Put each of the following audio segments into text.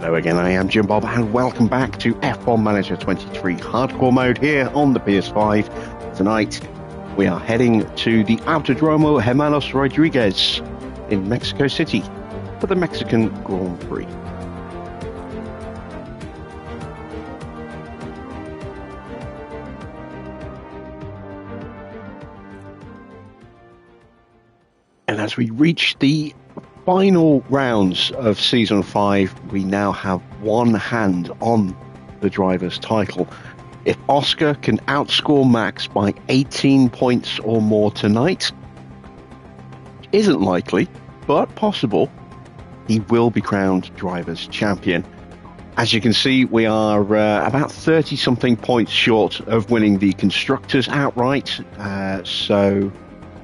Hello again, I am Jim Bob and welcome back to F1 Manager 23 Hardcore Mode here on the PS5. Tonight we are heading to the Autodromo Hermanos Rodriguez in Mexico City for the Mexican Grand Prix. And as we reach the final rounds of Season 5, we now have one hand on the driver's title. If Oscar can outscore Max by 18 points or more tonight, isn't likely, but possible, he will be crowned driver's champion. As you can see, we are about 30-something points short of winning the Constructors outright, so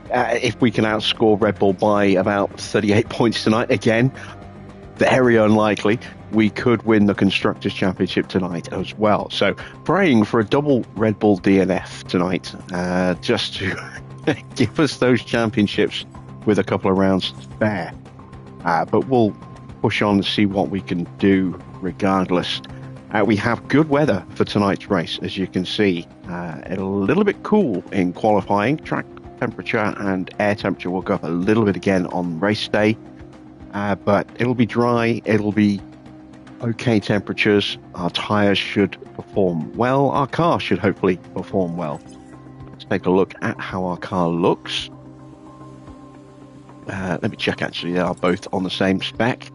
if we can outscore Red Bull by about 38 points tonight, again, very unlikely, we could win the Constructors' Championship tonight as well. So praying for a double Red Bull DNF tonight, just to give us those championships with a couple of rounds to spare. But we'll push on and see what we can do regardless. We have good weather for tonight's race, as you can see. A little bit cool in qualifying. Track temperature and air temperature will go up a little bit again on race day, but it'll be dry, it'll be okay temperatures. Our tyres should perform well, our car should hopefully perform well. Let's take a look at how our car looks. Let me check, actually, they are both on the same spec.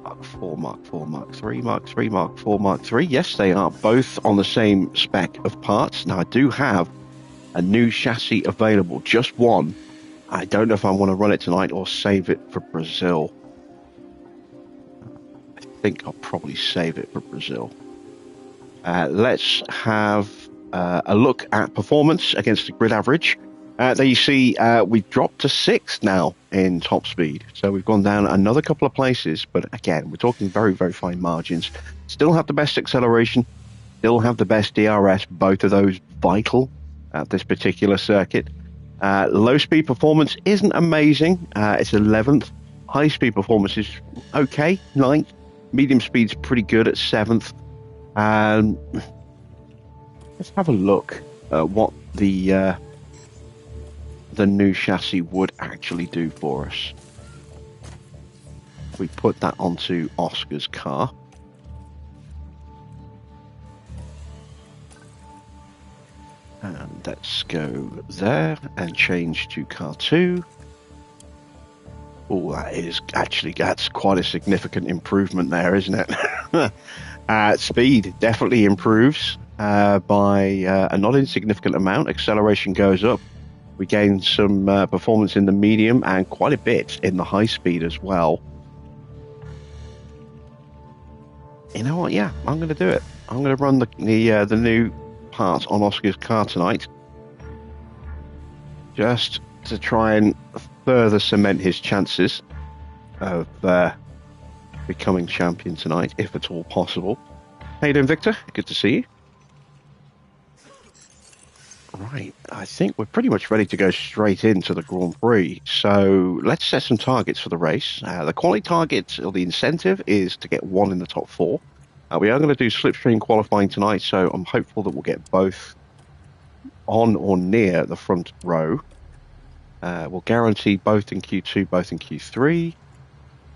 Mark 4, Mark 4, Mark 3, Mark 3, Mark 4, Mark 3. Yes, they are both on the same spec of parts. Now, I do have a new chassis available, just one. I don't know if I want to run it tonight or save it for Brazil. I think I'll probably save it for Brazil. Let's have a look at performance against the grid average. There you see we've dropped to 6th now in top speed. So we've gone down another couple of places, but again, we're talking very, very fine margins. Still have the best acceleration, still have the best DRS, both of those vital at this particular circuit. Low speed performance isn't amazing, it's 11th. High speed performance is okay, 9th. Medium speed's pretty good at 7th. Let's have a look at what the new chassis would actually do for us. We put that onto Oscar's car. And let's go there and change to car 2. Oh, that's quite a significant improvement there, isn't it? Speed definitely improves by a not insignificant amount. Acceleration goes up. We gain some performance in the medium and quite a bit in the high speed as well. You know what? Yeah, I'm going to do it. I'm going to run the new parts on Oscar's car tonight, just to try and further cement his chances of becoming champion tonight, if at all possible. How you doing, Victor? Good to see you. Right, I think we're pretty much ready to go straight into the Grand Prix. So let's set some targets for the race. The quality target, or the incentive, is to get 1 in the top 4. We are going to do slipstream qualifying tonight, so I'm hopeful that we'll get both on or near the front row. We'll guarantee both in Q2, both in Q3.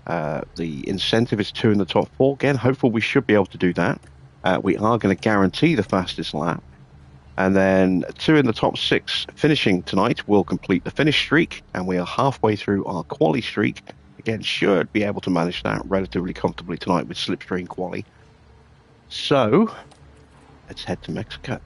The incentive is 2 in the top 4. Again, hopefully we should be able to do that. We are going to guarantee the fastest lap. And then 2 in the top 6 finishing tonight will complete the finish streak. And we are halfway through our quali streak. Again, should be able to manage that relatively comfortably tonight with slipstream quali. So, let's head to Mexico.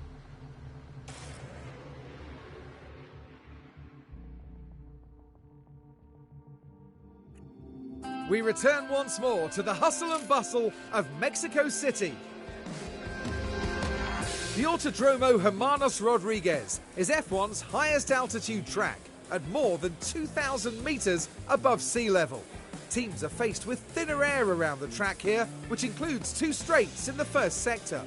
We return once more to the hustle and bustle of Mexico City. The Autodromo Hermanos Rodriguez is F1's highest altitude track at more than 2,000 meters above sea level. Teams are faced with thinner air around the track here, which includes 2 straights in the first sector.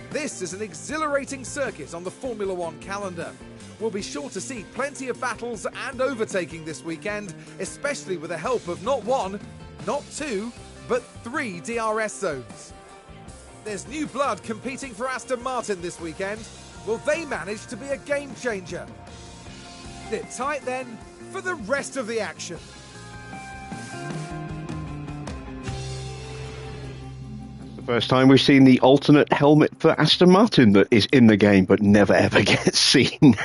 This is an exhilarating circuit on the Formula One calendar. We'll be sure to see plenty of battles and overtaking this weekend, especially with the help of not one, not 2, but 3 DRS zones. There's new blood competing for Aston Martin this weekend. Will they manage to be a game changer? Sit tight then for the rest of the action. The first time we've seen the alternate helmet for Aston Martin that is in the game but never ever gets seen.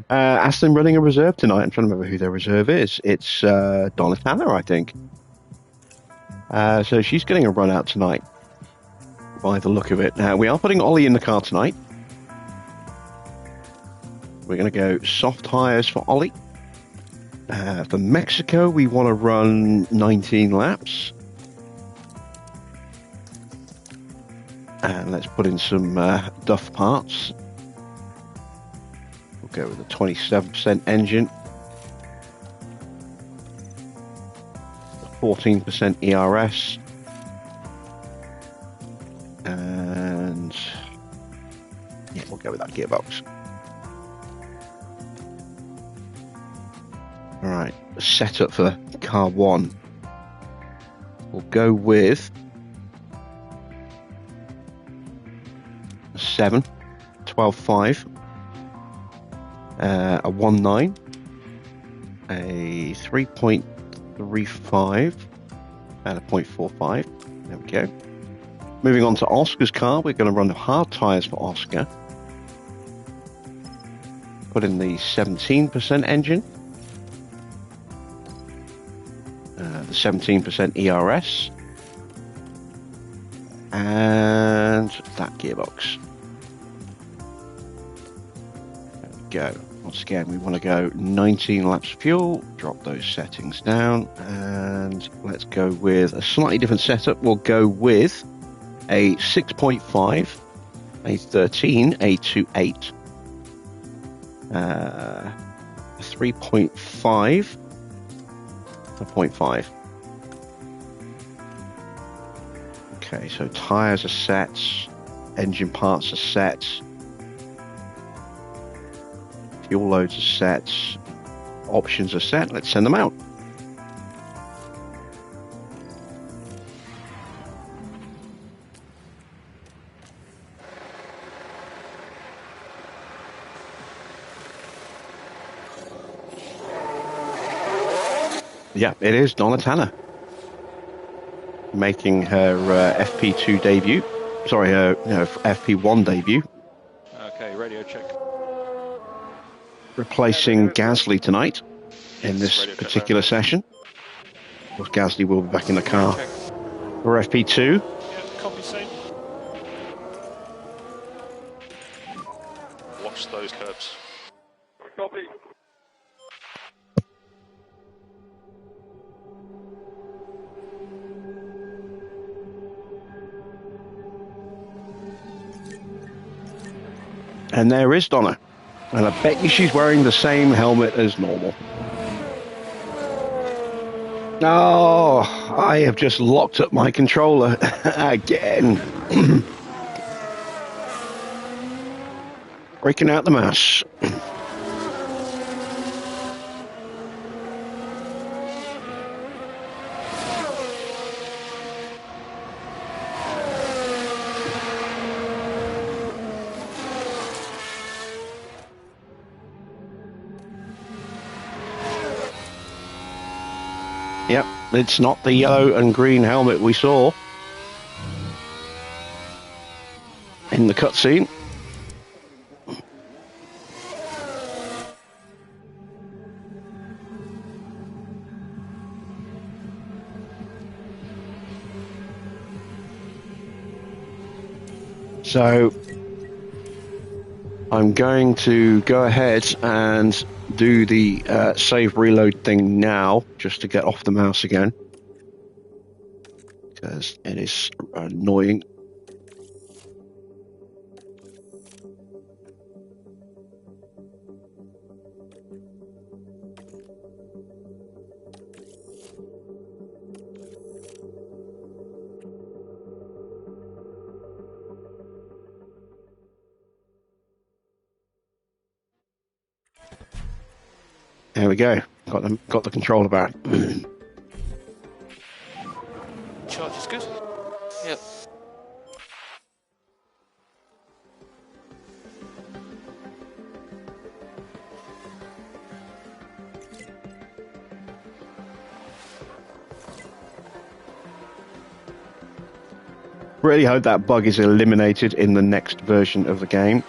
Aston running a reserve tonight. I'm trying to remember who their reserve is. It's Donatella, I think. So she's getting a run out tonight by the look of it. We are putting Ollie in the car tonight. We're going to go soft tyres for Ollie. For Mexico, we want to run 19 laps. And let's put in some Duff parts. We'll go with a 27% engine. 14% ERS. And yeah, we'll go with that gearbox. All right, setup for car 1. We'll go with a 7, 12.5, a 1.9, a 3.35, and a 0.45. There we go. Moving on to Oscar's car, we're going to run the hard tyres for Oscar. Put in the 17% engine. The 17% ERS. And that gearbox. There we go. Once again, we want to go 19 laps of fuel. Drop those settings down. And let's go with a slightly different setup. We'll go with a 6.5, a 13, a 2.8, a 3.5, a 0.5. Okay, so tyres are set, engine parts are set, fuel loads are set, options are set. Let's send them out. Yeah, it is Donatella making her FP2 debut. Sorry, her FP1 debut. Okay, radio check. Replacing Gasly tonight in this particular session. Of course, Gasly will be back in the car for FP2. Yeah, copy, same. Watch those curbs. Copy. And there is Donna. And I bet you she's wearing the same helmet as normal. Oh, I have just locked up my controller again. Breaking out the mass. Yep, it's not the yellow and green helmet we saw in the cutscene. So I'm going to go ahead and do the save reload thing now, just to get off the mouse again, because it is annoying. There we go. Got the controller back. charge is good. Yep. Really hope that bug is eliminated in the next version of the game.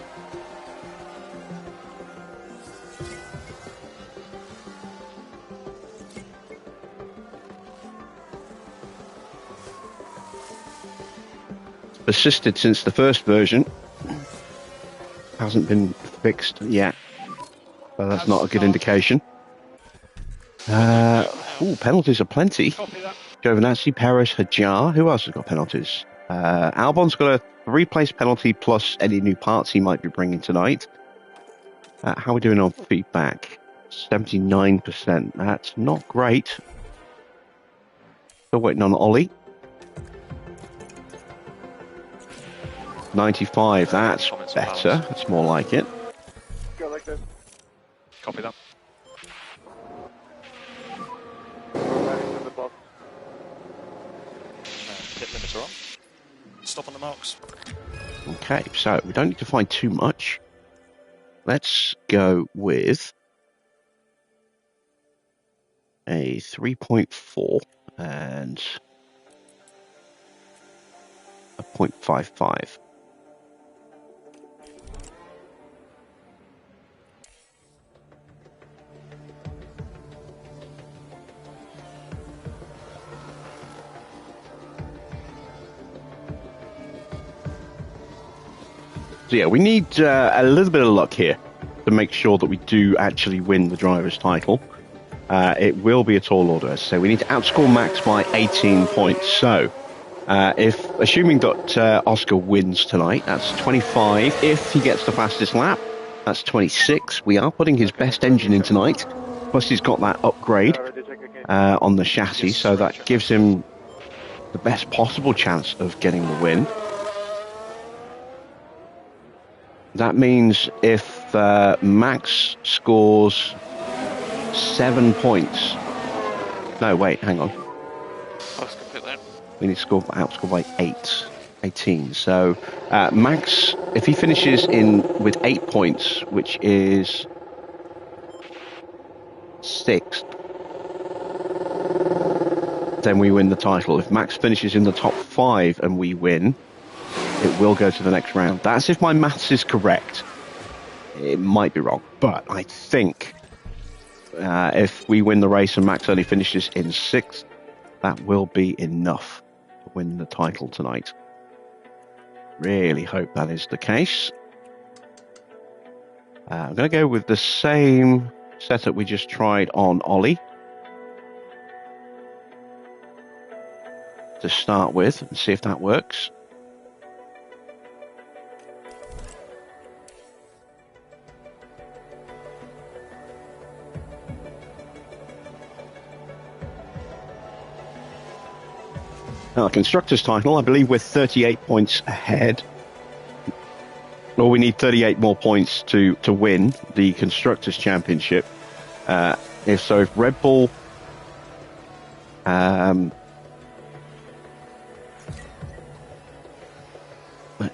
Persisted since the first version. Hasn't been fixed yet. So that's not a good indication. Penalties are plenty. Copy that. Giovinazzi, Perez, Hajar. Who else has got penalties? Albon's got a 3-place penalty plus any new parts he might be bringing tonight. How are we doing on feedback? 79%. That's not great. Still waiting on Ollie. 95. That's better. That's more like it. Go like this. Copy that. Back into the box. Pit limiter on. Stop on the marks. Okay, so we don't need to find too much. Let's go with a 3.4 and a 0.55. So yeah, we need a little bit of luck here to make sure that we do actually win the driver's title. It will be a tall order, as I say. We need to outscore Max by 18 points. So, assuming that Oscar wins tonight, that's 25. If he gets the fastest lap, that's 26. We are putting his best engine in tonight. Plus, he's got that upgrade on the chassis, so that gives him the best possible chance of getting the win. That means if Max scores 7 points... No, wait, hang on. We need to outscore by 18. So Max, if he finishes with 8 points, which is 6th, then we win the title. If Max finishes in the top 5 and we win, it will go to the next round. That's if my maths is correct. It might be wrong, but I think if we win the race and Max only finishes in 6th, that will be enough to win the title tonight. Really hope that is the case. I'm going to go with the same setup we just tried on Ollie to start with and see if that works. Now, Constructors' title, I believe we're 38 points ahead. Or we need 38 more points to win the Constructors' Championship. If Red Bull... let's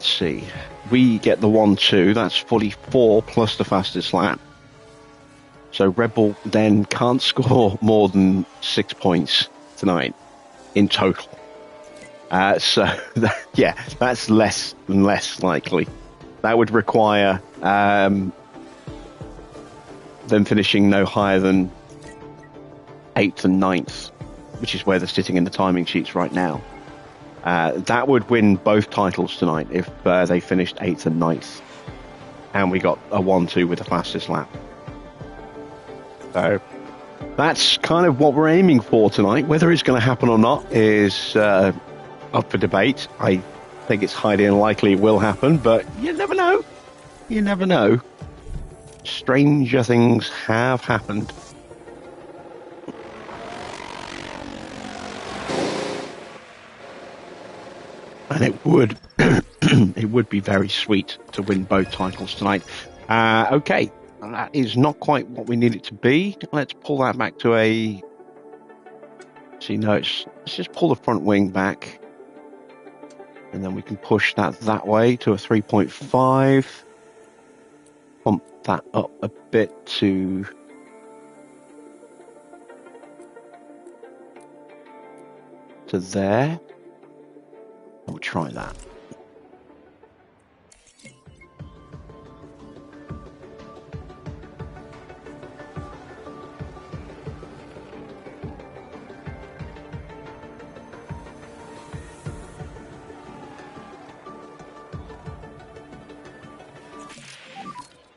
see. We get the 1-2, that's 44 plus the fastest lap. So Red Bull then can't score more than 6 points tonight in total. That's less and less likely. That would require them finishing no higher than 8th and 9th, which is where they're sitting in the timing sheets right now. That would win both titles tonight if they finished 8th and 9th, and we got a 1-2 with the fastest lap. So that's kind of what we're aiming for tonight. Whether it's going to happen or not is up for debate. I think it's highly unlikely it will happen, but you never know. You never know. Stranger things have happened. And it would it would be very sweet to win both titles tonight. Okay, that is not quite what we need it to be. Let's pull that back to a So you know, let's just pull the front wing back, and then we can push that way to a 3.5. Pump that up a bit to there. We'll try that.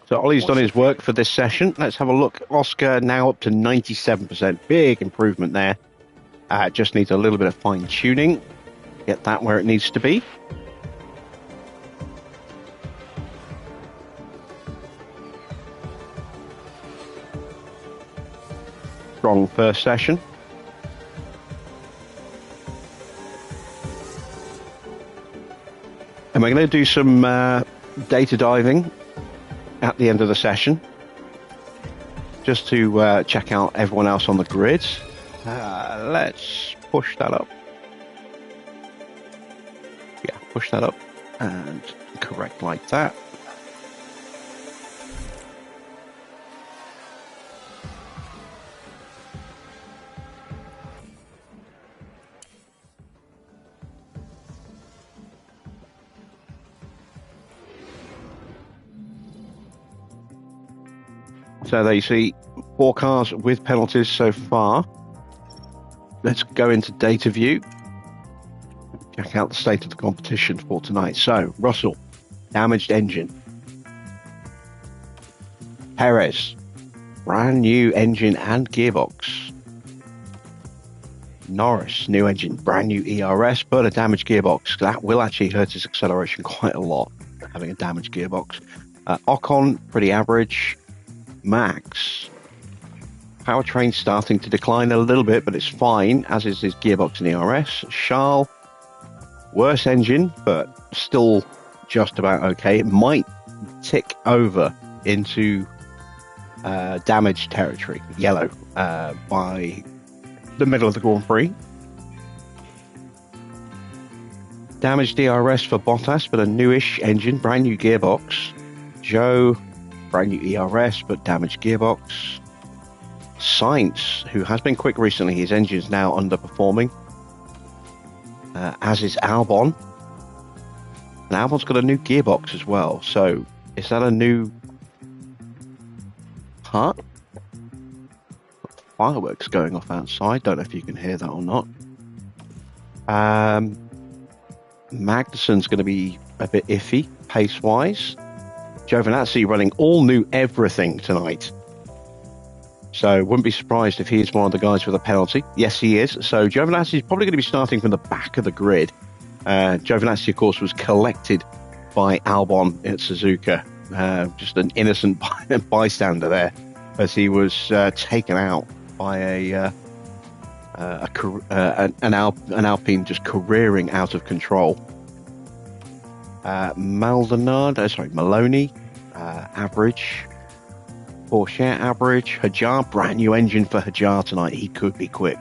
So Ollie's done his work for this session. Let's have a look. Oscar now up to 97%. Big improvement there. Just needs a little bit of fine tuning. Get that where it needs to be. Strong first session. And we're going to do some data diving at the end of the session, just to check out everyone else on the grid. Let's push that up. Yeah, push that up and correct like that. So there you see 4 cars with penalties so far. Let's go into data view. Check out the state of the competition for tonight. So, Russell, damaged engine. Perez, brand new engine and gearbox. Norris, new engine, brand new ERS, but a damaged gearbox. That will actually hurt his acceleration quite a lot, having a damaged gearbox. Ocon, pretty average. Max, powertrain starting to decline a little bit, but it's fine, as is his gearbox and ERS. Charles, worse engine, but still just about okay. It might tick over into damaged territory, yellow, by the middle of the Grand Prix. Damaged DRS for Bottas, but a newish engine, brand new gearbox. Joe, brand new ERS, but damaged gearbox. Sainz, who has been quick recently, his engine's now underperforming. As is Albon. And Albon's got a new gearbox as well. So, is that a new part? Fireworks going off outside. Don't know if you can hear that or not. Magnussen's going to be a bit iffy, pace-wise. Giovinazzi running all new everything tonight. So wouldn't be surprised if he's one of the guys with a penalty. Yes, he is. So Giovinazzi is probably going to be starting from the back of the grid. Giovinazzi, of course, was collected by Albon at Suzuka. Just an innocent bystander there, as he was taken out by an Alpine just careering out of control. Maloney, average. Porsche average. Hajar, brand new engine for Hajar tonight. He could be quick.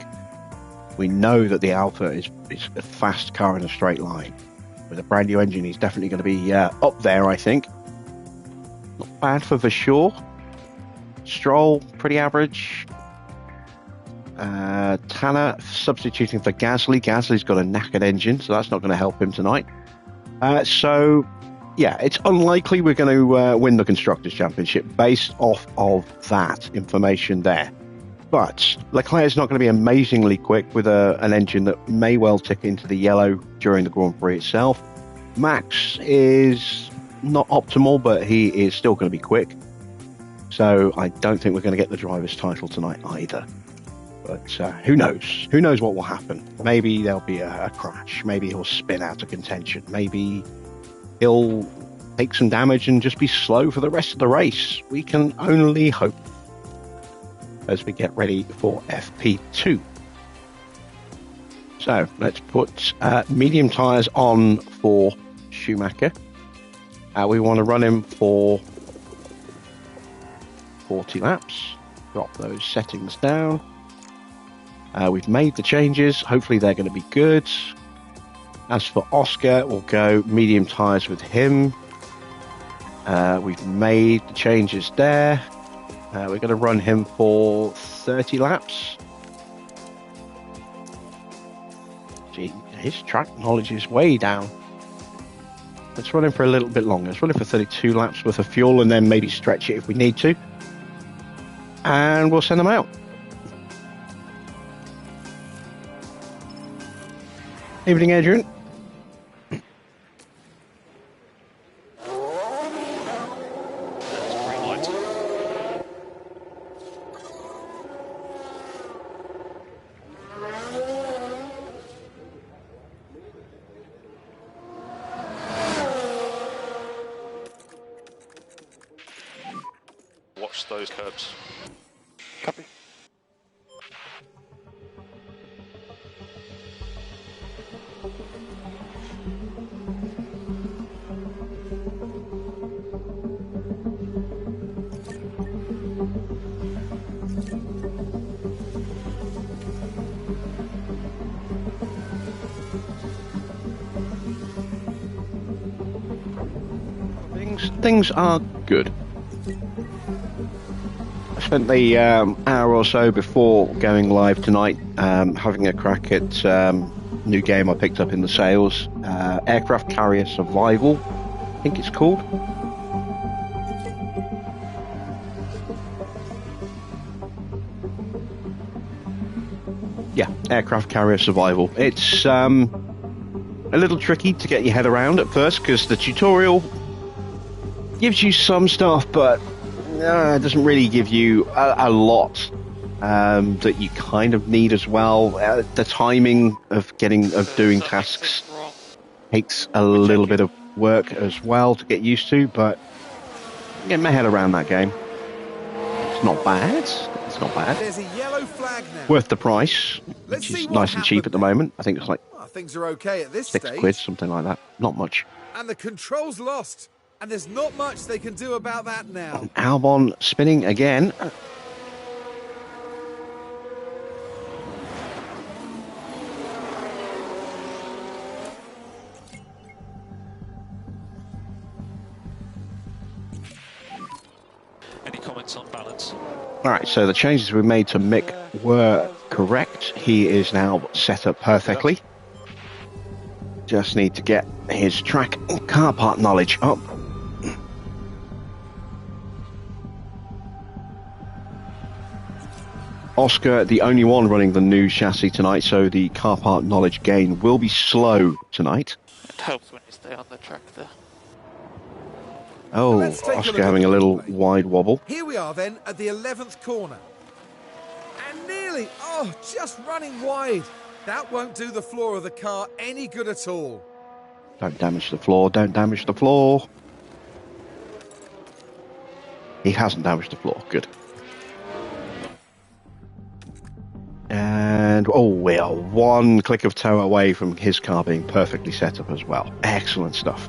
We know that the Alpha is a fast car in a straight line. With a brand new engine, he's definitely going to be up there, I think. Not bad for Vasseur. Stroll, pretty average. Tanner substituting for Gasly. Gasly's got a knackered engine, so that's not going to help him tonight. So, yeah, it's unlikely we're going to win the Constructors' Championship based off of that information there. But Leclerc's not going to be amazingly quick with an engine that may well tick into the yellow during the Grand Prix itself. Max is not optimal, but he is still going to be quick. So I don't think we're going to get the driver's title tonight either. But who knows? Who knows what will happen? Maybe there'll be a crash. Maybe he'll spin out of contention. Maybe he'll take some damage and just be slow for the rest of the race. We can only hope as we get ready for FP2. So let's put medium tyres on for Schumacher. We want to run him for 40 laps. Drop those settings down. We've made the changes. Hopefully they're going to be good. As for Oscar, we'll go medium tyres with him. We've made the changes there. We're going to run him for 30 laps. Gee, his track knowledge is way down. Let's run him for a little bit longer. Let's run him for 32 laps worth of fuel and then maybe stretch it if we need to. And we'll send them out. Evening, Adrian. Watch those curbs. Copy. Things are good. I spent the hour or so before going live tonight having a crack at new game I picked up in the sales, Aircraft Carrier Survival, I think it's called. Yeah, Aircraft Carrier Survival. It's a little tricky to get your head around at first because the tutorial gives you some stuff, but it doesn't really give you a lot that you kind of need as well. The timing of doing tasks takes a little bit of work as well to get used to, but get my head around that game. It's not bad. It's not bad. There's a yellow flag now. Worth the price, Let's which see is what nice and cheap at the happened. moment. I think it's like Well, things are okay at this £6, stage. something like that. Not much. And the control's lost. And there's not much they can do about that now. Albon spinning again. Any comments on balance? Alright, so the changes we made to Mick were correct. He is now set up perfectly. Just need to get his track and car part knowledge up. Oscar, the only one running the new chassis tonight, so the car part knowledge gain will be slow tonight. It helps when you stay on the track there. Oh, Let's take a look Oscar at having the a little replay. wide wobble. Here we are then at the 11th corner. And nearly, just running wide. That won't do the floor of the car any good at all. Don't damage the floor, don't damage the floor. He hasn't damaged the floor, good. And, we are one click of toe away from his car being perfectly set up as well. Excellent stuff.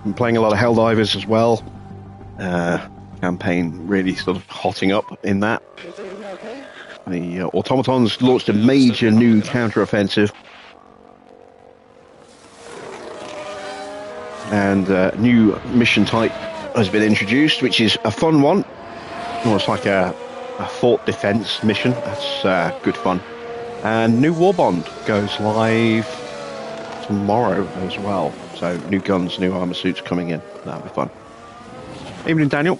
Been playing a lot of Helldivers as well. Campaign really sort of hotting up in that. The automatons launched a major new counter-offensive. And a new mission type has been introduced, which is a fun one. Well, it's like a fort defense mission. That's good fun. And new Warbond goes live tomorrow as well. So new guns, new armor suits coming in. That'll be fun. Evening, Daniel.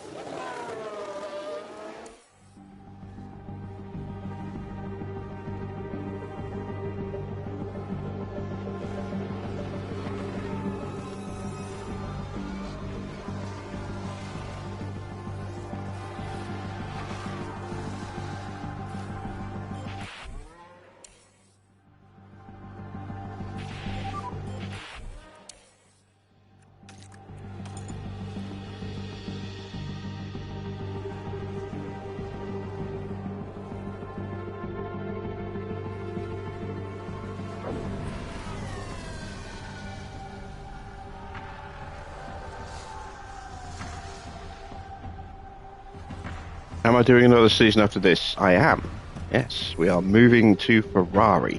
Am I doing another season after this? I am. Yes, we are moving to Ferrari.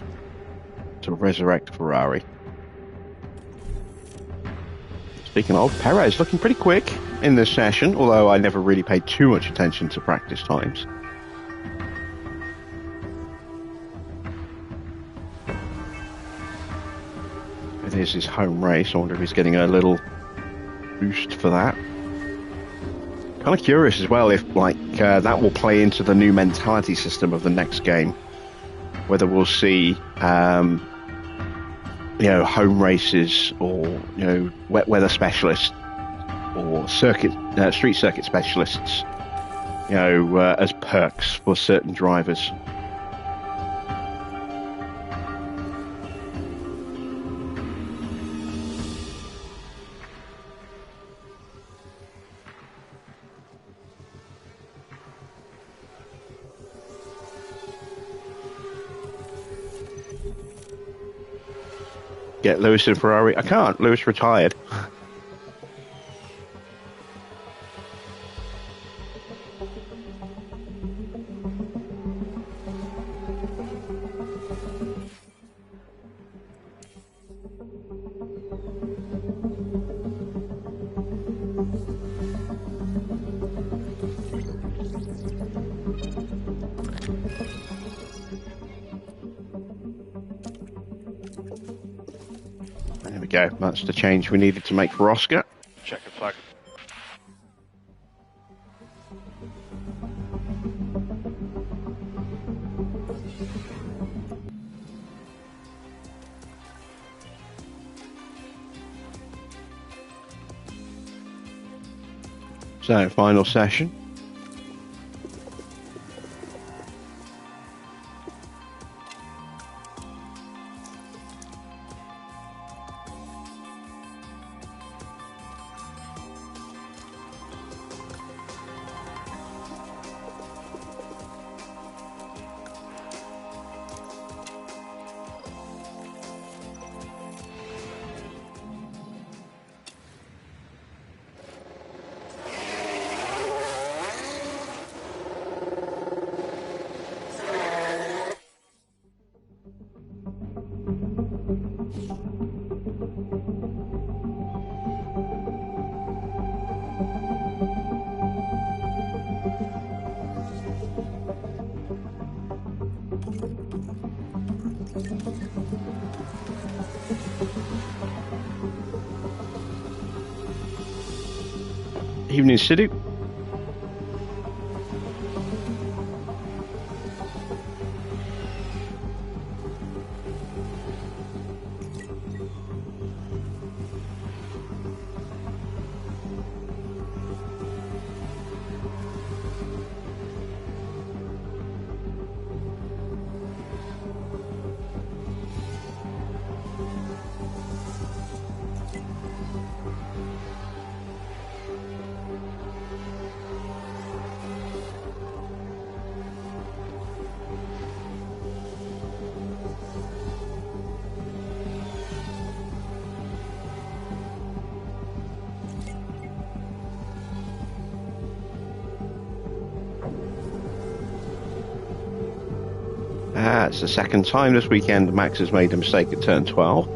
To resurrect Ferrari. Speaking of, Perez looking pretty quick in this session, although I never really paid too much attention to practice times. It is his home race. I wonder if he's getting a little boost for that. Kind of curious as well if that will play into the new mentality system of the next game. Whether we'll see home races or wet weather specialists or street circuit specialists as perks for certain drivers. Get Lewis in Ferrari. I can't. Lewis retired. There we go. That's the change we needed to make for Oscar. Checker flag. So, final session. Evening City. It's the second time this weekend Max has made a mistake at turn 12.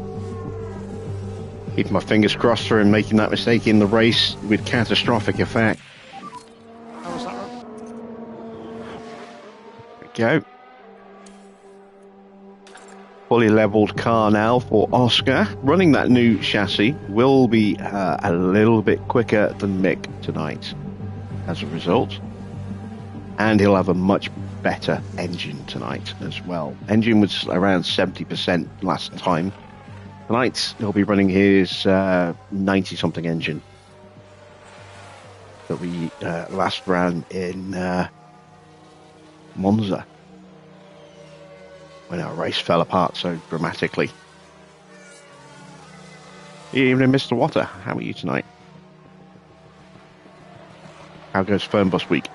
Keeping my fingers crossed for him making that mistake in the race with catastrophic effect. How was that run? There we go. Fully levelled car now for Oscar. Running that new chassis will be a little bit quicker than Mick tonight as a result. And he'll have a much better engine tonight as well. Engine was around 70% last time. Tonight he'll be running his 90-something engine that we last ran in Monza when our race fell apart so dramatically. Evening, Mr. Water. How are you tonight? How goes Fernbus week?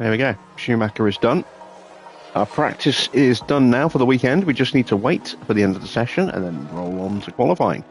There we go. Schumacher is done. Our practice is done now for the weekend. We just need to wait for the end of the session and then roll on to qualifying.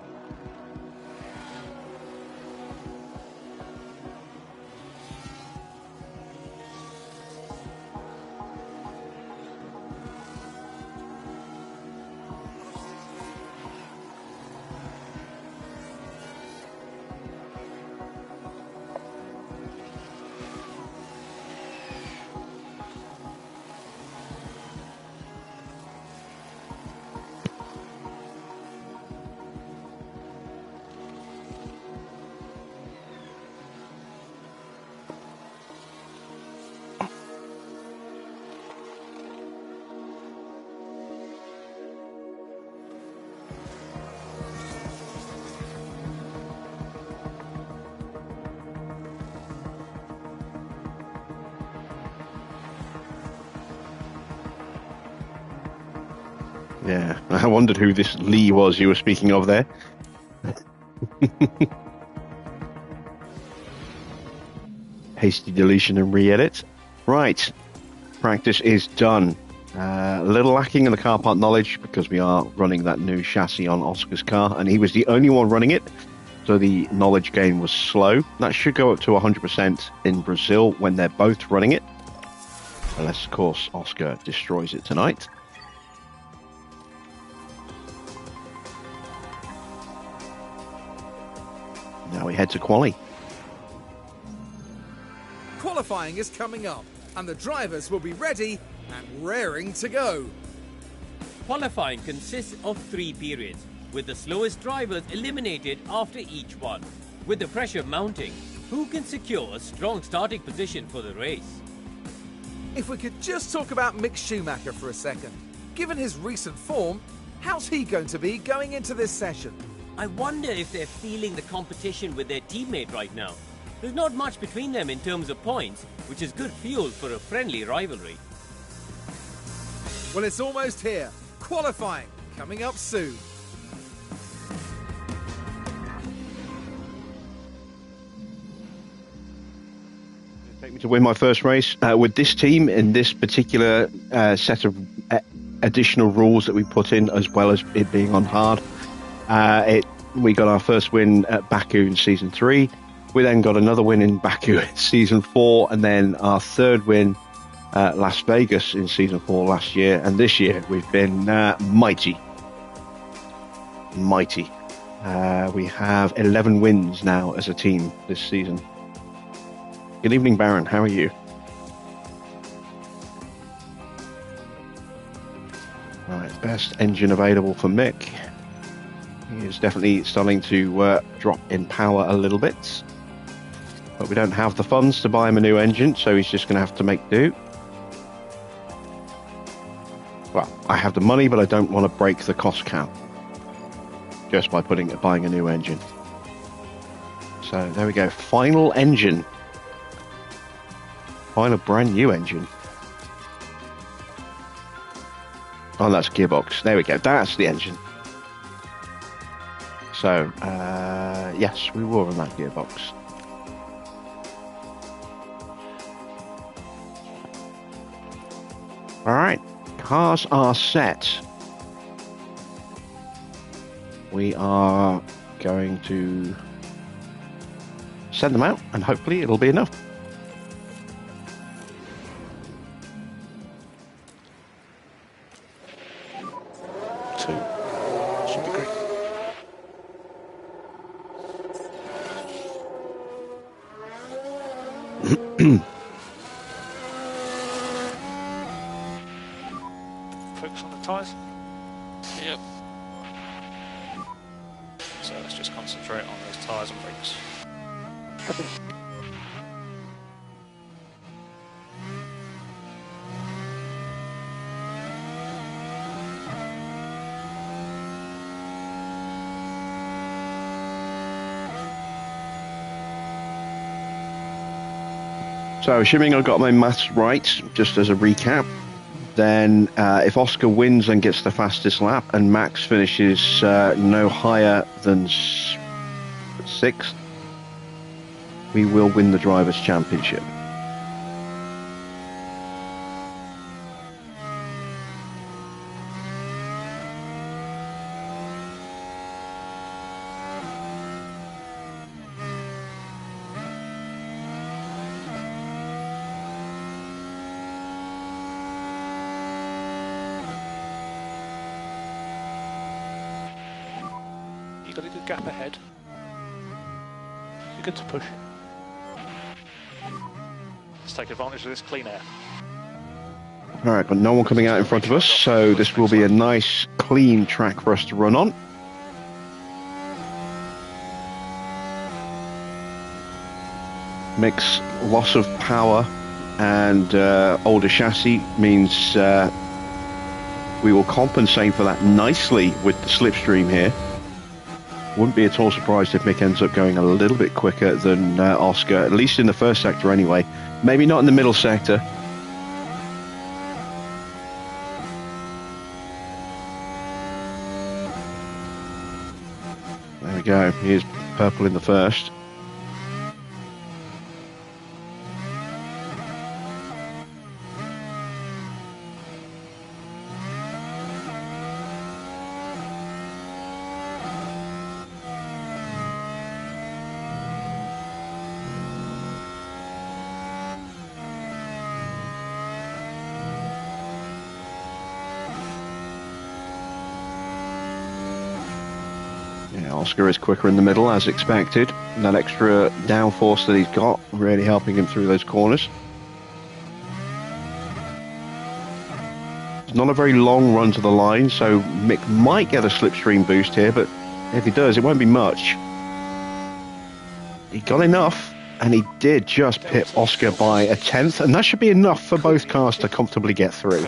Yeah, I wondered who this Lee was you were speaking of there. Hasty deletion and re-edit. Right, practice is done. A little lacking in the car part knowledge because we are running that new chassis on Oscar's car, and he was the only one running it, so the knowledge gain was slow. That should go up to 100% in Brazil when they're both running it, unless, of course, Oscar destroys it tonight. Now we head to quali. Qualifying is coming up, and the drivers will be ready and raring to go. Qualifying consists of 3 periods, with the slowest drivers eliminated after each one. With the pressure mounting, who can secure a strong starting position for the race? If we could just talk about Mick Schumacher for a second. Given his recent form, how's he going to be going into this session? I wonder if they're feeling the competition with their teammate right now. There's not much between them in terms of points, which is good fuel for a friendly rivalry. Well, it's almost here. Qualifying coming up soon. Take me to win my first race with this team in this particular set of additional rules that we put in, as well as it being on hard. We got our first win at Baku in Season 3. We then got another win in Baku in Season 4, and then our third win at Las Vegas in Season 4 last year. And this year we've been mighty. We have 11 wins now as a team this season. Good evening, Baron. How are you? Right, best engine available for Mick. He is definitely starting to drop in power a little bit. But we don't have the funds to buy him a new engine, so he's just going to have to make do. Well, I have the money, but I don't want to break the cost cap just by buying a new engine. So there we go. Final engine. Final brand new engine. Oh, that's gearbox. There we go. That's the engine. So, yes, we will run that gearbox. Alright, cars are set. We are going to send them out, and hopefully it'll be enough. Should be great. Focus on the tyres. Yep. So let's just concentrate on those tyres and brakes. So, assuming I got my maths right, just as a recap, then if Oscar wins and gets the fastest lap, and Max finishes no higher than 6th, we will win the Drivers' Championship. You've got a good gap ahead. You're good to push. Let's take advantage of this clean air. All right, but no one coming out in front of us, so this will be a nice, clean track for us to run on. Mick's loss of power and older chassis means we will compensate for that nicely with the slipstream here. Wouldn't be at all surprised if Mick ends up going a little bit quicker than Oscar, at least in the first sector anyway. Maybe not in the middle sector. There we go. Here's purple in the first. Oscar is quicker in the middle as expected. That extra downforce that he's got really helping him through those corners. It's not a very long run to the line, so Mick might get a slipstream boost here, but if he does, it won't be much. He got enough, and he did just pit Oscar by a tenth, and that should be enough for both cars to comfortably get through.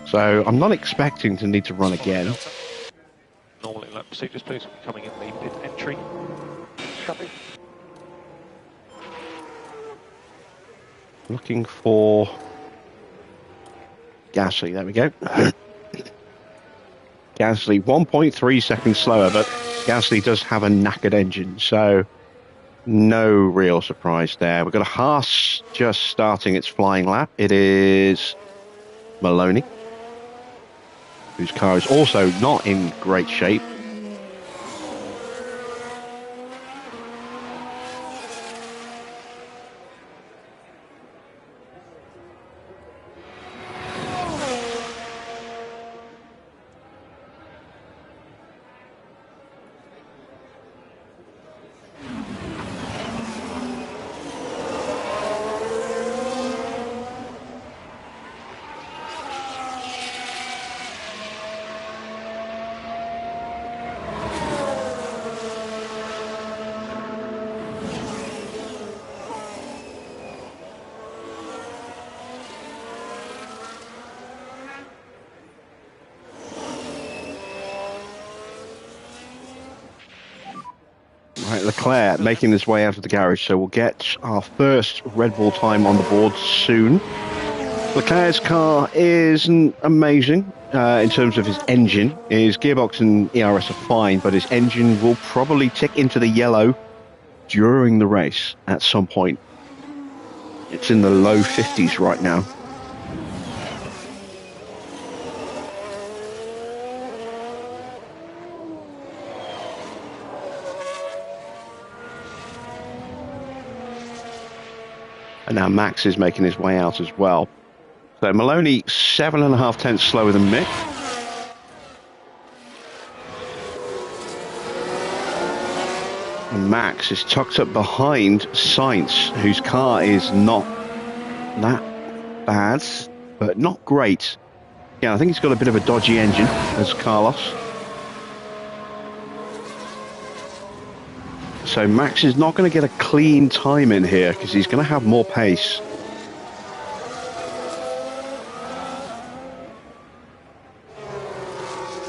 So I'm not expecting to need to run again. Normally, lap procedures, please, will be coming in the pit entry. Copy. Looking for Gasly, there we go. Gasly 1.3 seconds slower, but Gasly does have a knackered engine, so no real surprise there. We've got a Haas just starting its flying lap. It is Maloney, whose car is also not in great shape. Right, Leclerc making his way out of the garage, so we'll get our first Red Bull time on the board soon. Leclerc's car isn't amazing in terms of his engine. His gearbox and ERS are fine, but his engine will probably tick into the yellow during the race at some point. It's in the low 50s right now. And now Max is making his way out as well. So Maloney 7.5 tenths slower than Mick. And Max is tucked up behind Sainz, whose car is not that bad, but not great. Yeah, I think he's got a bit of a dodgy engine, as Carlos. So Max is not going to get a clean time in here because he's going to have more pace.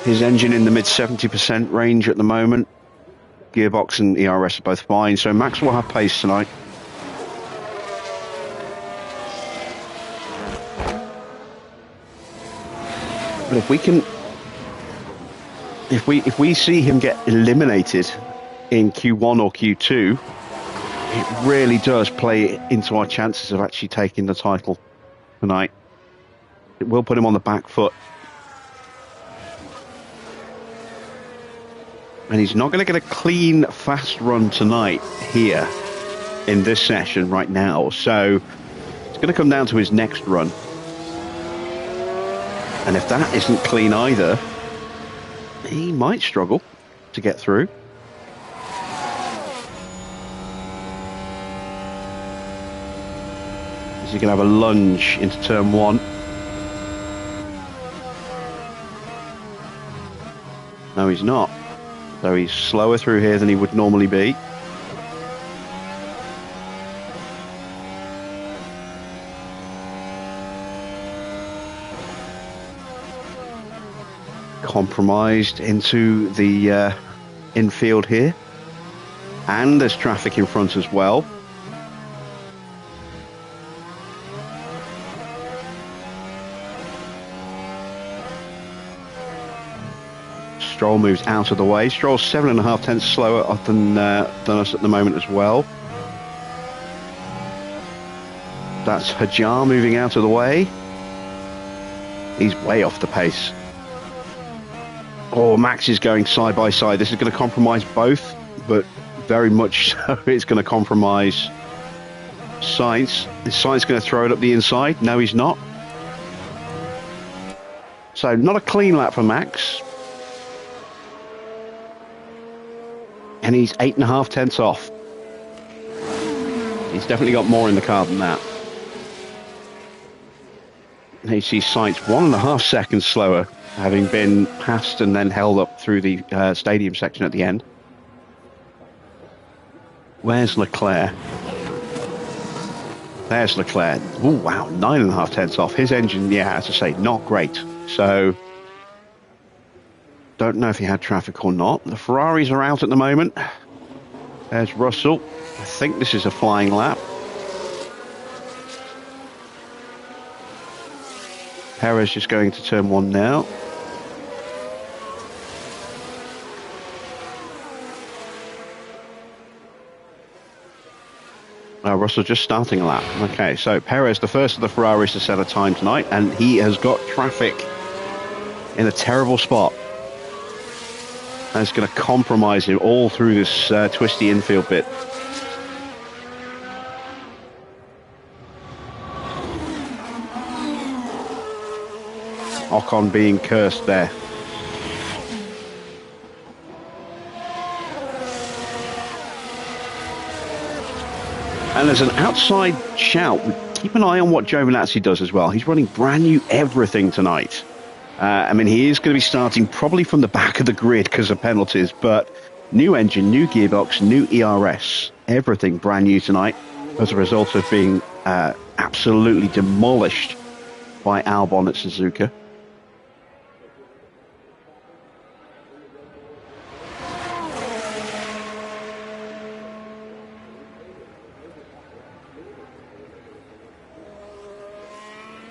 His engine in the mid 70% range at the moment. Gearbox and ERS are both fine, so Max will have pace tonight. But if we can, if we see him get eliminated in Q1 or Q2, it really does play into our chances of actually taking the title tonight. It will put him on the back foot. And he's not going to get a clean, fast run tonight here in this session right now. So it's going to come down to his next run. And if that isn't clean either, he might struggle to get through. Is he going to have a lunge into turn 1? No, he's not. So he's slower through here than he would normally be. Compromised into the infield here. And there's traffic in front as well. Stroll moves out of the way. Stroll's 7.5 tenths slower than us at the moment as well. That's Hajar moving out of the way. He's way off the pace. Oh, Max is going side by side. This is going to compromise both, but very much so it's going to compromise Sainz. Is Sainz going to throw it up the inside? No, he's not. So not a clean lap for Max. And he's 8.5 tenths off. He's definitely got more in the car than that. And you see Sainz 1.5 seconds slower, having been passed and then held up through the stadium section at the end. Where's Leclerc? There's Leclerc. Oh, wow, 9.5 tenths off. His engine, yeah, as I say, not great. So, don't know if he had traffic or not. The Ferraris are out at the moment. There's Russell. I think this is a flying lap. Perez just going to turn 1 now. Russell just starting a lap. Okay, so Perez, the first of the Ferraris to set a time tonight, and he has got traffic in a terrible spot. And it's going to compromise him all through this twisty infield bit. Ocon being cursed there. And there's an outside shout. Keep an eye on what Giovinazzi does as well. He's running brand new everything tonight. I mean, he is going to be starting probably from the back of the grid because of penalties, but new engine, new gearbox, new ERS, everything brand new tonight as a result of being absolutely demolished by Albon at Suzuka.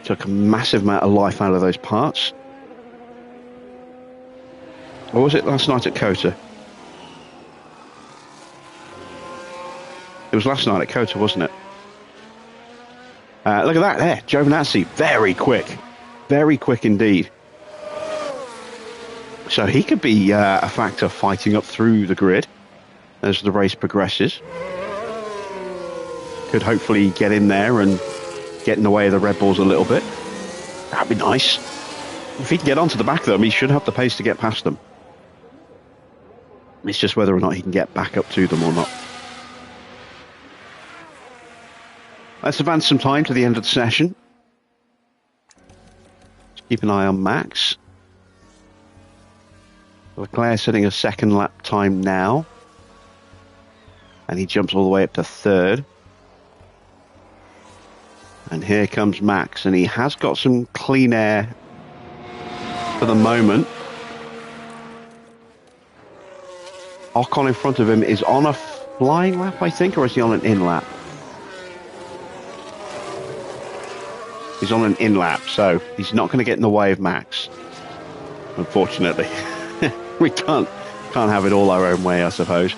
Took a massive amount of life out of those parts. Or was it last night at Kota? It was last night at Kota, wasn't it? Look at that there. Giovinazzi, very quick. Very quick indeed. So he could be a factor fighting up through the grid as the race progresses. Could hopefully get in there and get in the way of the Red Bulls a little bit. That'd be nice. If he can get onto the back of them, he should have the pace to get past them. It's just whether or not he can get back up to them or not. Let's advance some time to the end of the session. Let's keep an eye on Max. Leclerc setting a second lap time now. And he jumps all the way up to third. And here comes Max, and he has got some clean air for the moment. Ocon in front of him is on a flying lap, I think, or is he on an in lap? He's on an in lap, so he's not going to get in the way of Max. Unfortunately, we can't have it all our own way, I suppose.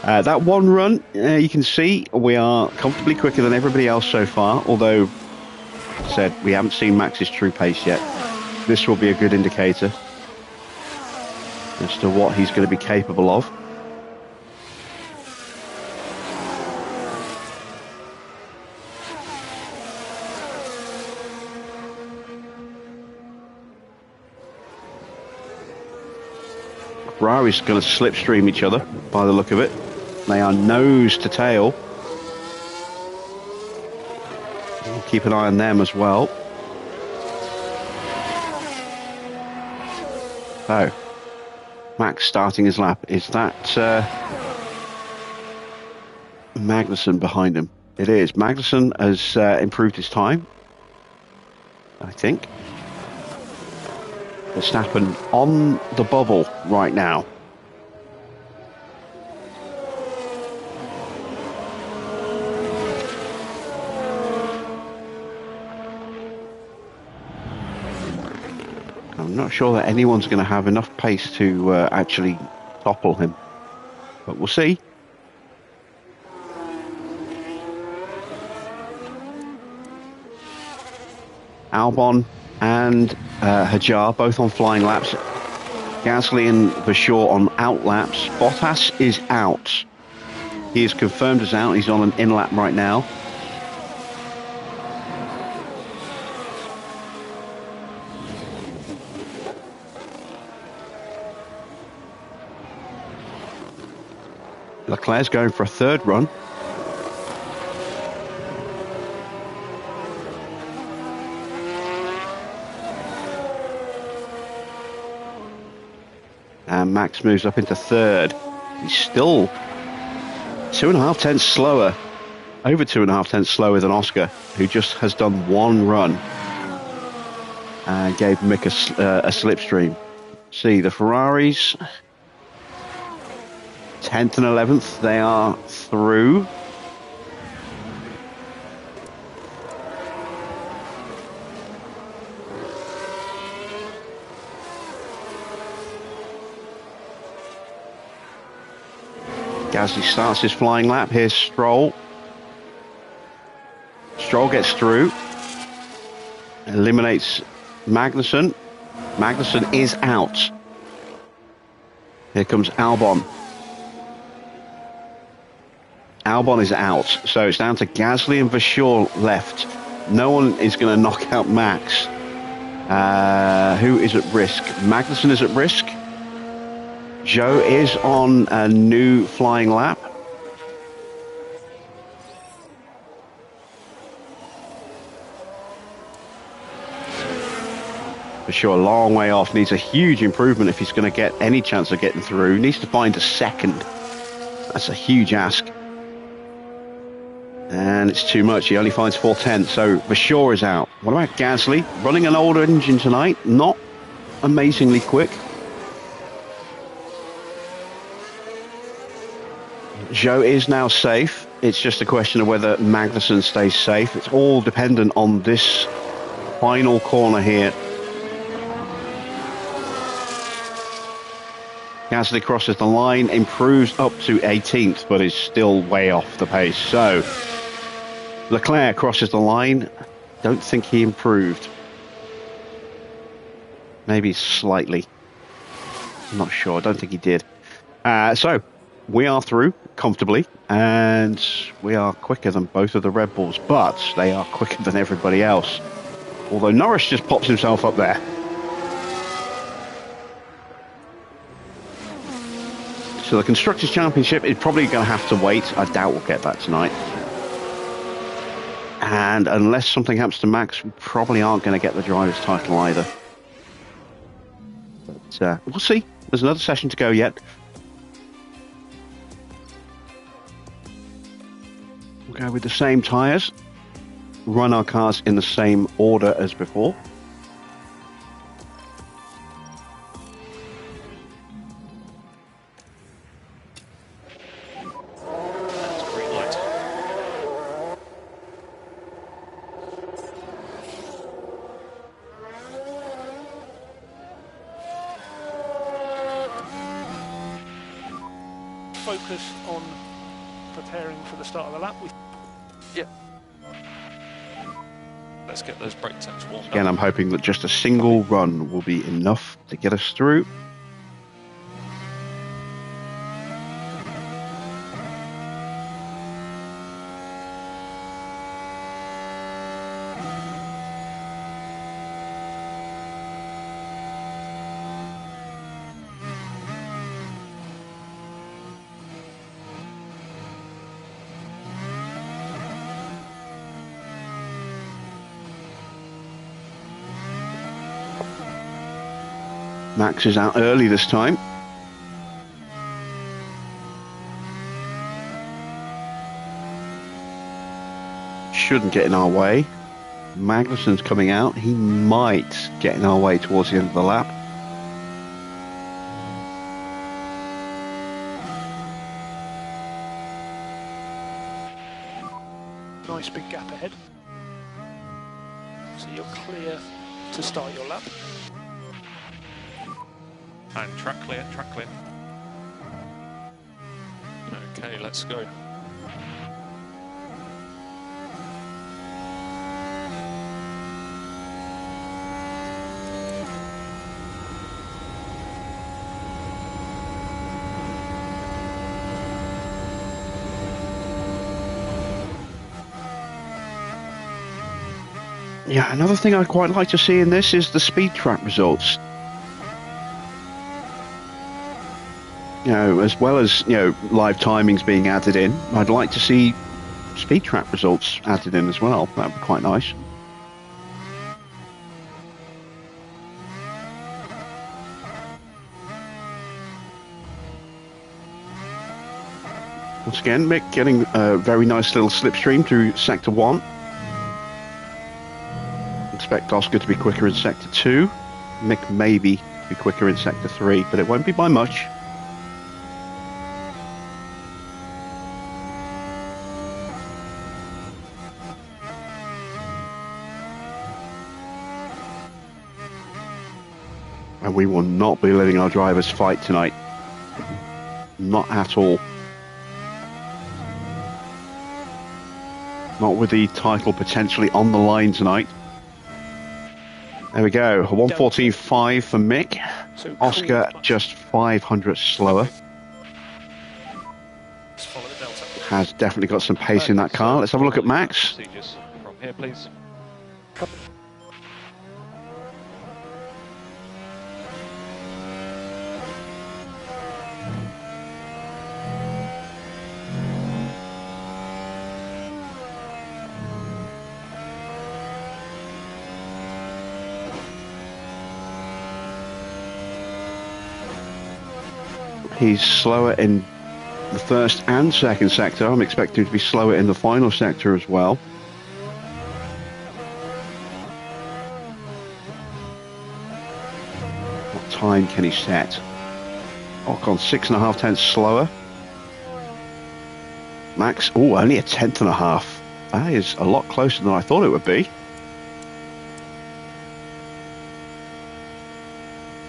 That one run, you can see we are comfortably quicker than everybody else so far, although, as I said, we haven't seen Max's true pace yet. This will be a good indicator as to what he's going to be capable of. Ferrari's going to slipstream each other by the look of it. They are nose to tail. keep an eye on them as well. So, Max starting his lap. Is that Magnussen behind him? It is. Magnussen has improved his time, I think. Verstappen on the bubble right now. I'm not sure that anyone's going to have enough pace to actually topple him, but we'll see. Albon and Hajar both on flying laps. Gasly and Vasseur on out laps. Bottas is out. He is confirmed as out. He's on an in lap right now. Leclerc's going for a third run. And Max moves up into third. He's still 2.5 tenths slower, over 2.5 tenths slower than Oscar, who just has done one run and gave Mick a slipstream. See, the Ferraris, 10th and 11th, they are through. Gasly starts his flying lap. Here's Stroll. Stroll gets through. Eliminates Magnussen. Magnussen is out. Here comes Albon. Albon is out. So it's down to Gasly and Vasseur left. No one is going to knock out Max. Who is at risk? Magnussen is at risk. Joe is on a new flying lap. For sure, a long way off. Needs a huge improvement if he's going to get any chance of getting through. Needs to find a second. That's a huge ask. And it's too much. He only finds 4 tenths. So Vasseur is out. What about Gasly? Running an older engine tonight. Not amazingly quick. Joe is now safe. It's just a question of whether Magnussen stays safe. It's all dependent on this final corner here. Gasly crosses the line, improves up to 18th, but is still way off the pace. So Leclerc crosses the line. Don't think he improved. Maybe slightly. I'm not sure. I don't think he did. So we are through comfortably, and we are quicker than both of the Red Bulls, but they are quicker than everybody else. Although Norris just pops himself up there. So the Constructors' Championship is probably going to have to wait. I doubt we'll get that tonight. And unless something happens to Max, we probably aren't going to get the Drivers' title either. But we'll see. There's another session to go yet. We'll go with the same tyres. Run our cars in the same order as before. Focus on preparing for the start of the lap. Yep. Let's get those brake tanks warmed Again, up. I'm hoping that just a single run will be enough to get us through. Max is out early this time. Shouldn't get in our way. Magnussen's coming out. He might get in our way towards the end of the lap. Nice big gap ahead. So you're clear to start your lap. And track clear, track clear. Okay, let's go. Yeah, another thing I'd quite like to see in this is the speed trap results. You know, as well as, you know, live timings being added in, I'd like to see speed trap results added in as well. That would be quite nice. Once again, Mick getting a very nice little slipstream through Sector 1. Expect Oscar to be quicker in Sector 2. Mick maybe to be quicker in Sector 3, but it won't be by much. And we will not be letting our drivers fight tonight. Not at all. Not with the title potentially on the line tonight. There we go, a 1:14.5 for Mick. So Oscar cool. just 500 slower. Just follow the delta. Has definitely got some pace in that car. Let's have a look at Max. Procedures from here, please. He's slower in the first and second sector. I'm expecting him to be slower in the final sector as well. What time can he set? Ocon 6.5 tenths slower. Max, oh, only a 1/10.5. That is a lot closer than I thought it would be.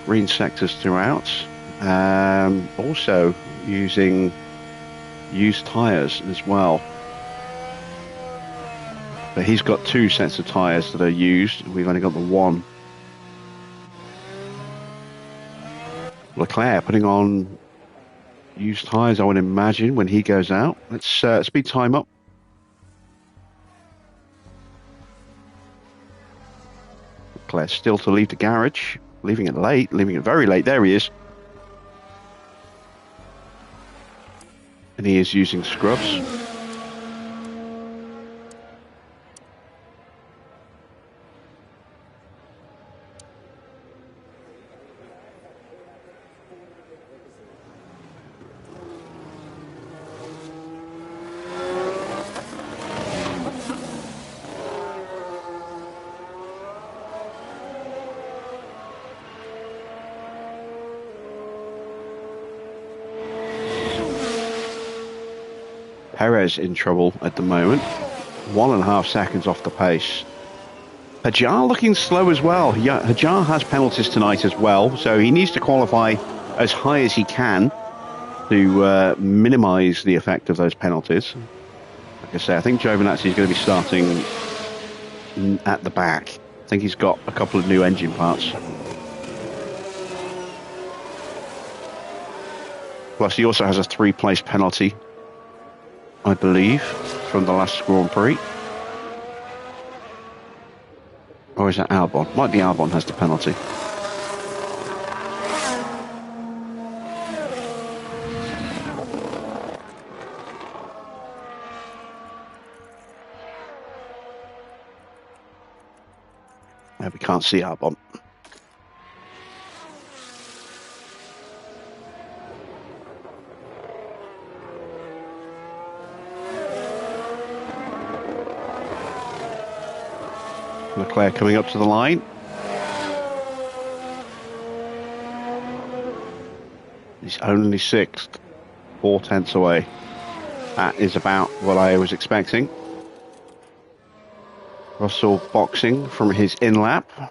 Green sectors throughout. Also using used tyres as well. But he's got 2 sets of tyres that are used. We've only got the one. Leclerc putting on used tyres, I would imagine, when he goes out. Let's speed time up. Leclerc still to leave the garage. Leaving it late, leaving it very late. There he is. And he is using scrubs. Perez in trouble at the moment. 1.5 seconds off the pace. Hajar looking slow as well. Hajar has penalties tonight as well, so he needs to qualify as high as he can to minimise the effect of those penalties. Like I say, I think Giovinazzi is going to be starting at the back. I think he's got a couple of new engine parts. Plus, he also has a 3-place penalty, I believe, from the last Grand Prix. Or is that Albon? Might be Albon has the penalty. Yeah, we can't see Albon. Leclerc coming up to the line. He's only 6th, 4 tenths away. That is about what I was expecting. Russell boxing from his in-lap. All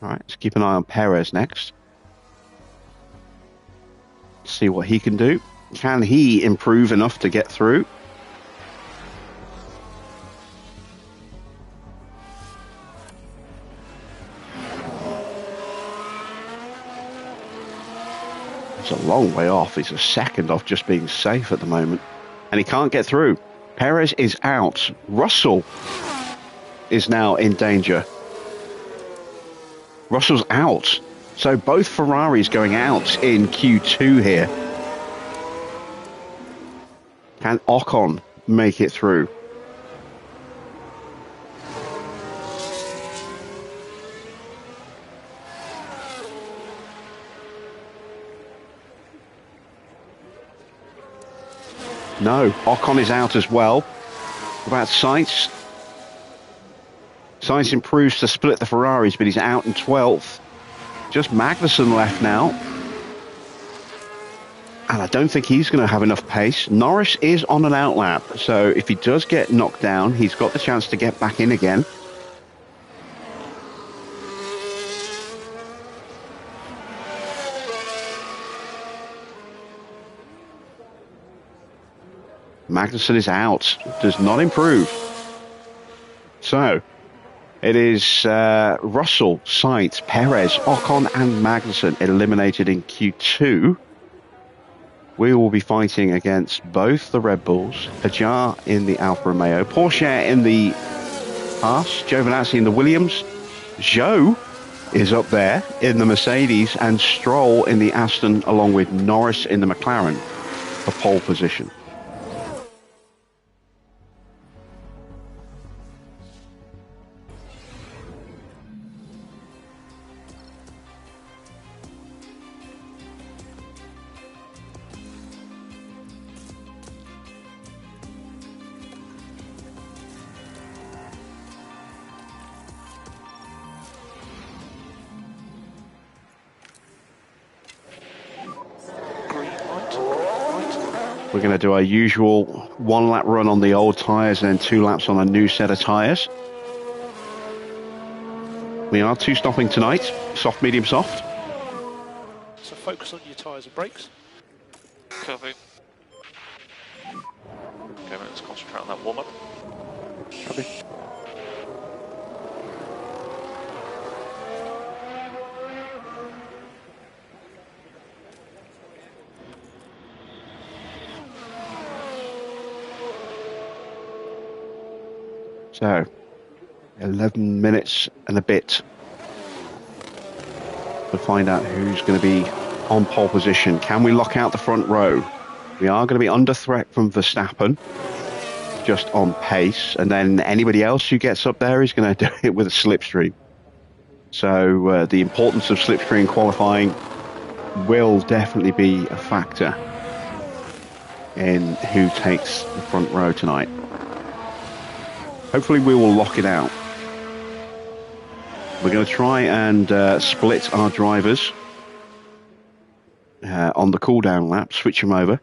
right, let's keep an eye on Perez next. See what he can do. Can he improve enough to get through? It's a long way off. He's a second off just being safe at the moment. And he can't get through. Perez is out. Russell is now in danger. Russell's out. So both Ferraris going out in Q2 here. Can Ocon make it through? No, Ocon is out as well. What about Sainz? Sainz improves to split the Ferraris, but he's out in 12th. Just Magnussen left now. And I don't think he's going to have enough pace. Norris is on an outlap, so if he does get knocked down, he's got the chance to get back in again. Magnussen is out, does not improve. So, it is Russell, Sainz, Perez, Ocon and Magnussen eliminated in Q2. We will be fighting against both the Red Bulls, Hajar in the Alfa Romeo, Porsche in the Haas, Giovinazzi in the Williams, Zhou is up there in the Mercedes, and Stroll in the Aston, along with Norris in the McLaren for pole position. We're going to do our usual 1 lap run on the old tyres and then 2 laps on a new set of tyres. We are 2 stopping tonight, soft, medium, soft. So focus on your tyres and brakes. Copy. Okay, let's concentrate on that warm-up. Copy. So, 11 minutes and a bit to find out who's going to be on pole position. Can we lock out the front row? We are going to be under threat from Verstappen, just on pace, and then anybody else who gets up there is going to do it with a slipstream. So the importance of slipstream qualifying will definitely be a factor in who takes the front row tonight. Hopefully we will lock it out. We're going to try and split our drivers on the cool-down lap, switch them over.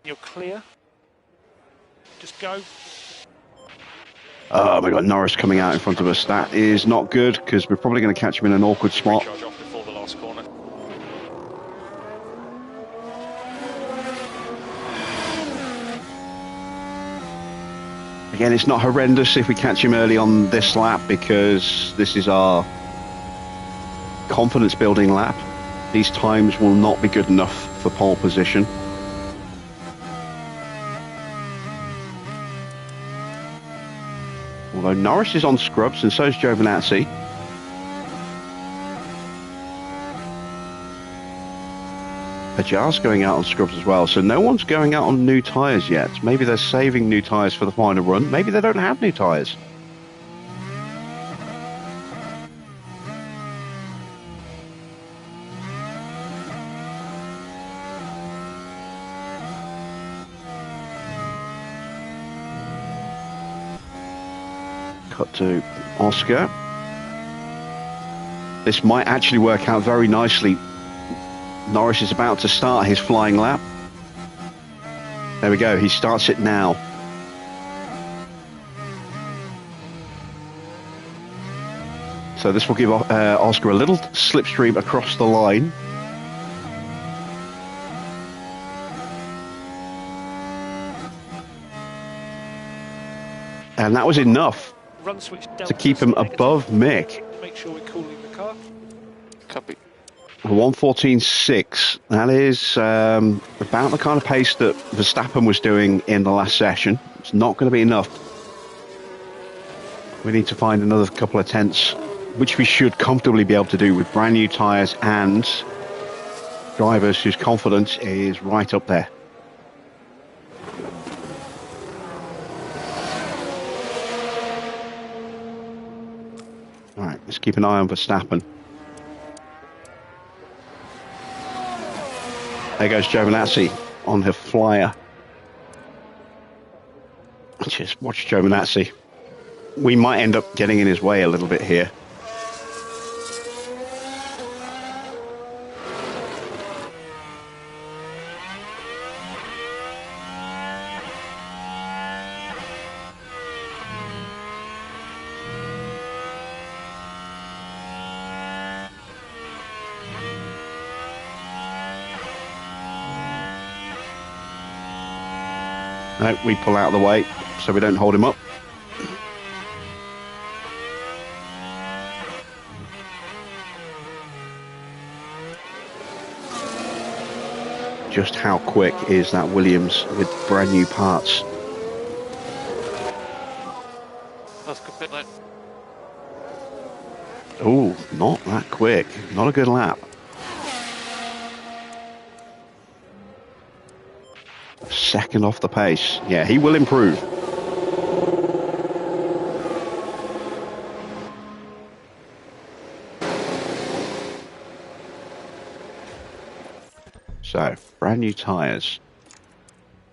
You're clear. Just go. Oh my God, Norris coming out in front of us. That is not good, because we're probably going to catch him in an awkward spot. Recharge off before the last corner. Again, it's not horrendous if we catch him early on this lap, because this is our confidence building lap. These times will not be good enough for pole position. Although Norris is on scrubs and so is Giovinazzi. Hajar's going out on scrubs as well, so no one's going out on new tyres yet. Maybe they're saving new tyres for the final run. Maybe they don't have new tyres. cut to Oscar. This might actually work out very nicely. Norris is about to start his flying lap. There we go, he starts it now. So this will give Oscar a little slipstream across the line. And that was enough Run switch down to keep him negative. above Mick. Make sure we're cooling the car. Copy. 1:14.6. That is about the kind of pace that Verstappen was doing in the last session. It's not going to be enough. We need to find another couple of tenths, which we should comfortably be able to do with brand new tyres and drivers whose confidence is right up there. All right, let's keep an eye on Verstappen. There goes Giovinazzi on her flyer. Just watch Giovinazzi. We might end up getting in his way a little bit here. No, we pull out of the way so we don't hold him up. Just how quick is that Williams with brand new parts? That's a good bit late. Oh, not that quick. Not a good lap. Second off the pace. Yeah, he will improve. So, brand new tyres.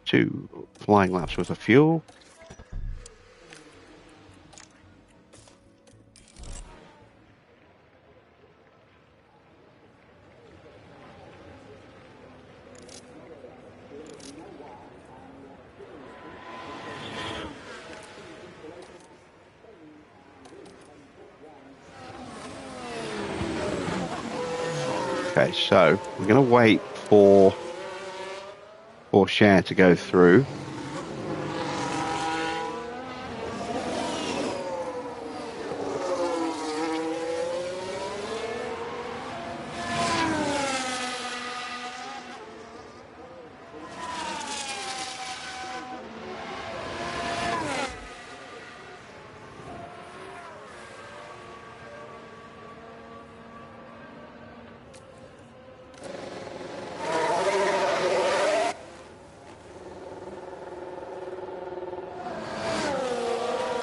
2 flying laps worth of fuel. Okay, so we're going to wait for Share to go through.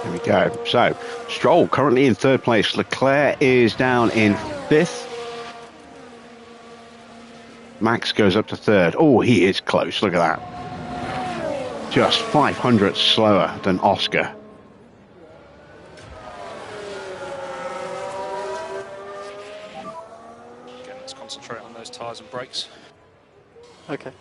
There we go. So, Stroll currently in 3rd place. Leclerc is down in 5th. Max goes up to 3rd. Oh, he is close. Look at that. Just 500 slower than Oscar. Again, let's concentrate on those tyres and brakes. Okay.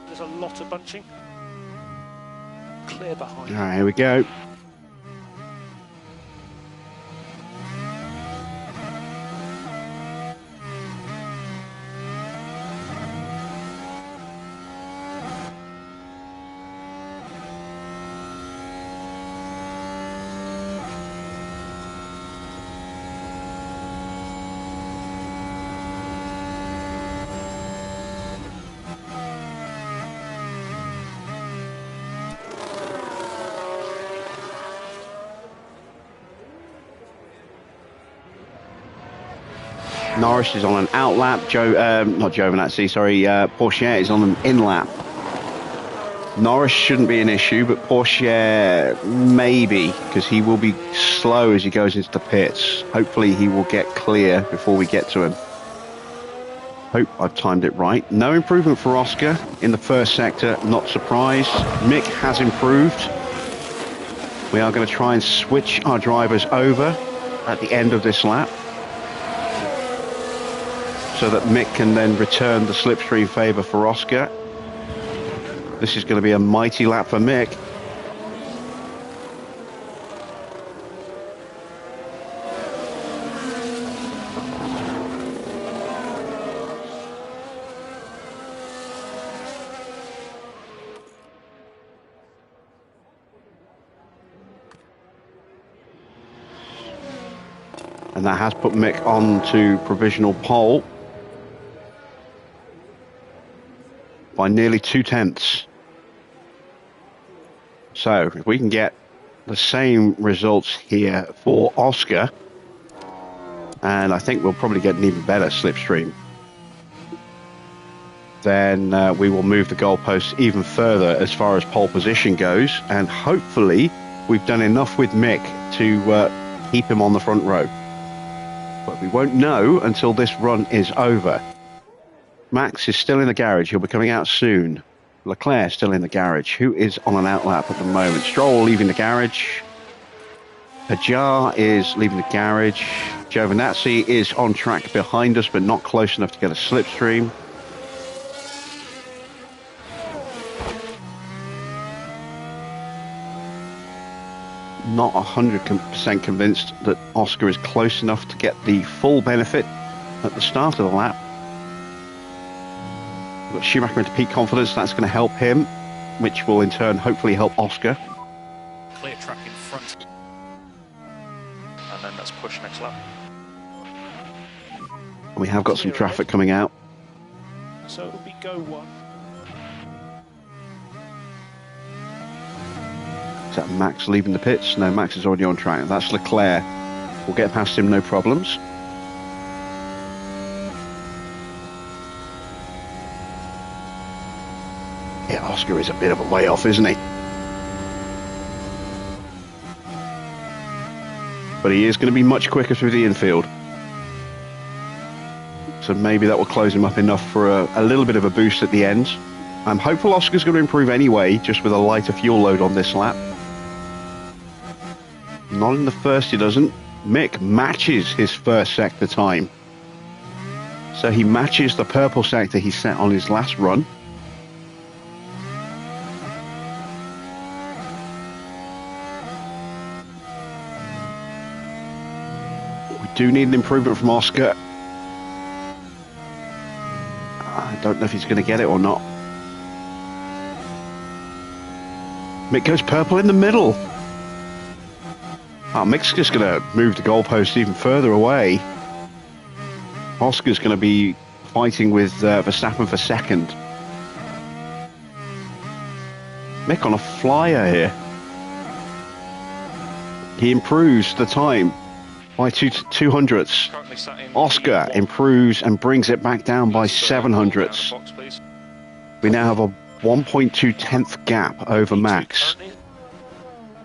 There's a lot of bunching. Clear behind. All right, here we go. Norris is on an out lap. Porsche is on an in lap. Norris shouldn't be an issue, but Porsche maybe, because he will be slow as he goes into the pits. Hopefully he will get clear before we get to him. Hope I've timed it right. No improvement for Oscar in the first sector, not surprised. Mick has improved. We are going to try and switch our drivers over at the end of this lap, so that Mick can then return the slipstream favour for Oscar. This is going to be a mighty lap for Mick. And that has put Mick on to provisional pole by nearly 2/10. So if we can get the same results here for Oscar, and I think we'll probably get an even better slipstream, then we will move the goalposts even further as far as pole position goes, and hopefully we've done enough with Mick to keep him on the front row. But we won't know until this run is over. Max is still in the garage. He'll be coming out soon. Leclerc still in the garage. Who is on an out lap at the moment? Stroll leaving the garage. Hajar is leaving the garage. Giovinazzi is on track behind us, but not close enough to get a slipstream. Not 100% convinced that Oscar is close enough to get the full benefit at the start of the lap. We've got Schumacher into peak confidence. That's going to help him, which will in turn hopefully help Oscar. Clear track in front. And then let's push next lap. We have got some traffic coming out. So it'll be go one. Is that Max leaving the pits? No, Max is already on track. That's Leclerc. We'll get past him, no problems. Yeah, Oscar is a bit of a way off, isn't he? But he is going to be much quicker through the infield. So maybe that will close him up enough for a little bit of a boost at the end. I'm hopeful Oscar's going to improve anyway, just with a lighter fuel load on this lap. Not in the first, he doesn't. Mick matches his first sector time. So he matches the purple sector he set on his last run. We do need an improvement from Oscar. I don't know if he's going to get it or not. Mick goes purple in the middle. Oh, Mick's just going to move the goalpost even further away. Oscar's going to be fighting with Verstappen for second. Mick on a flyer here. He improves the time by 200ths. Oscar improves and brings it back down by 700ths. We now have a 1.2 gap over Max,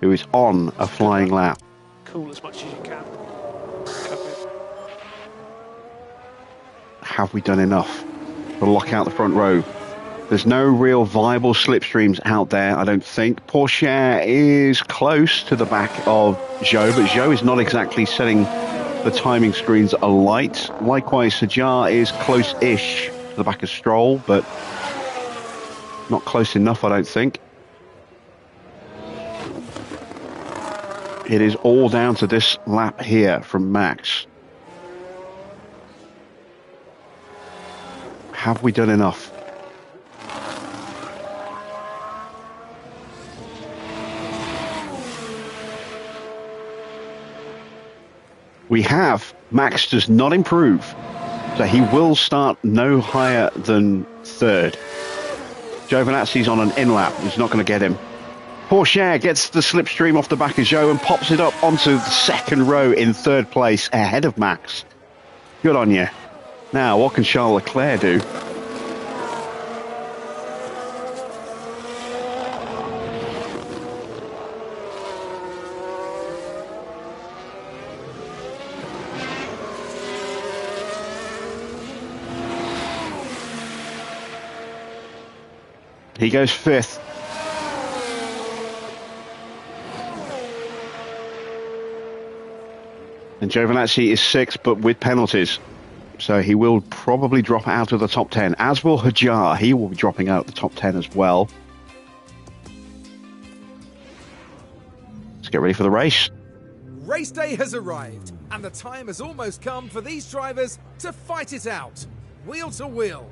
who is on a flying lap. Cool as much as you can. Have we done enough to lock out the front row? There's no real viable slipstreams out there, I don't think. Porsche is close to the back of Zhou, but Zhou is not exactly setting the timing screens alight. Likewise, Hajar is close-ish to the back of Stroll, but not close enough, I don't think. It is all down to this lap here from Max. Have we done enough? We have. Max does not improve, so he will start no higher than third. Giovinazzi's on an in-lap. He's not going to get him. Porsche gets the slipstream off the back of Zhou and pops it up onto the second row in third place ahead of Max. Good on you. Now, what can Charles Leclerc do? He goes 5th. And Giovinazzi is 6th, but with penalties. So he will probably drop out of the top 10. As will Hajar. He will be dropping out of the top 10 as well. Let's get ready for the race. Race day has arrived, and the time has almost come for these drivers to fight it out, wheel to wheel.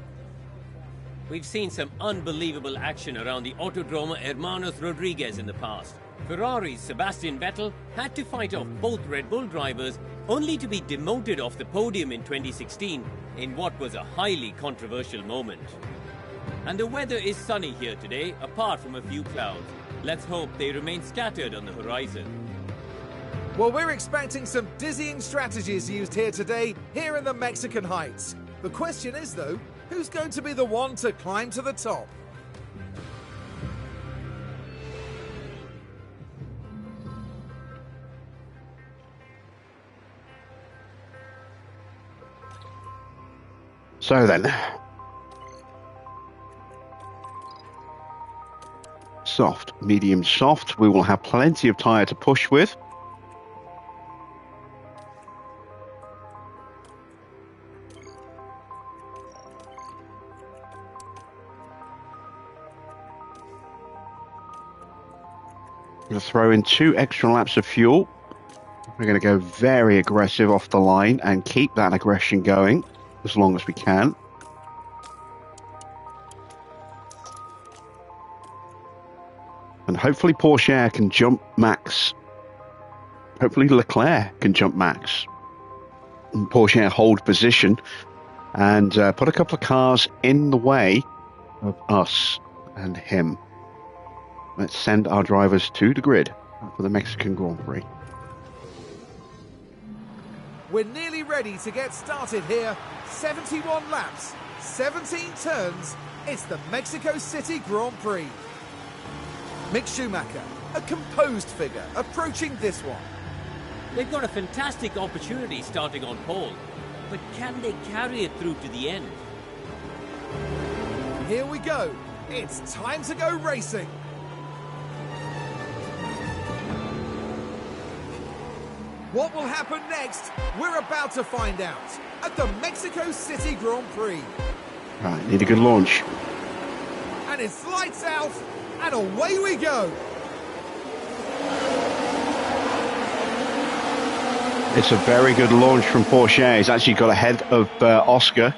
We've seen some unbelievable action around the Autodromo Hermanos Rodriguez in the past. Ferrari's Sebastian Vettel had to fight off both Red Bull drivers only to be demoted off the podium in 2016 in what was a highly controversial moment. And the weather is sunny here today, apart from a few clouds. Let's hope they remain scattered on the horizon. Well, we're expecting some dizzying strategies used here today, here in the Mexican Heights. The question is, though, who's going to be the one to climb to the top? So then, soft, medium, soft. We will have plenty of tyre to push with. I'm going to throw in 2 extra laps of fuel. We're going to go very aggressive off the line and keep that aggression going as long as we can. And hopefully Porsche can jump Max. Hopefully Leclerc can jump Max. And Porsche hold position and put a couple of cars in the way of us and him. Let's send our drivers to the grid for the Mexican Grand Prix. We're nearly ready to get started here. 71 laps, 17 turns. It's the Mexico City Grand Prix. Mick Schumacher, a composed figure, approaching this one. They've got a fantastic opportunity starting on pole, but can they carry it through to the end? Here we go. It's time to go racing. What will happen next? We're about to find out at the Mexico City Grand Prix. Right, need a good launch. And it's lights out, and away we go. It's a very good launch from Porsche. He's actually got ahead of Oscar.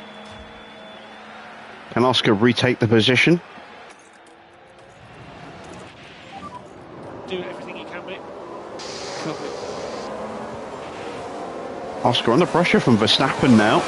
Can Oscar retake the position? Do everything you can, mate. Oscar under pressure from Verstappen now.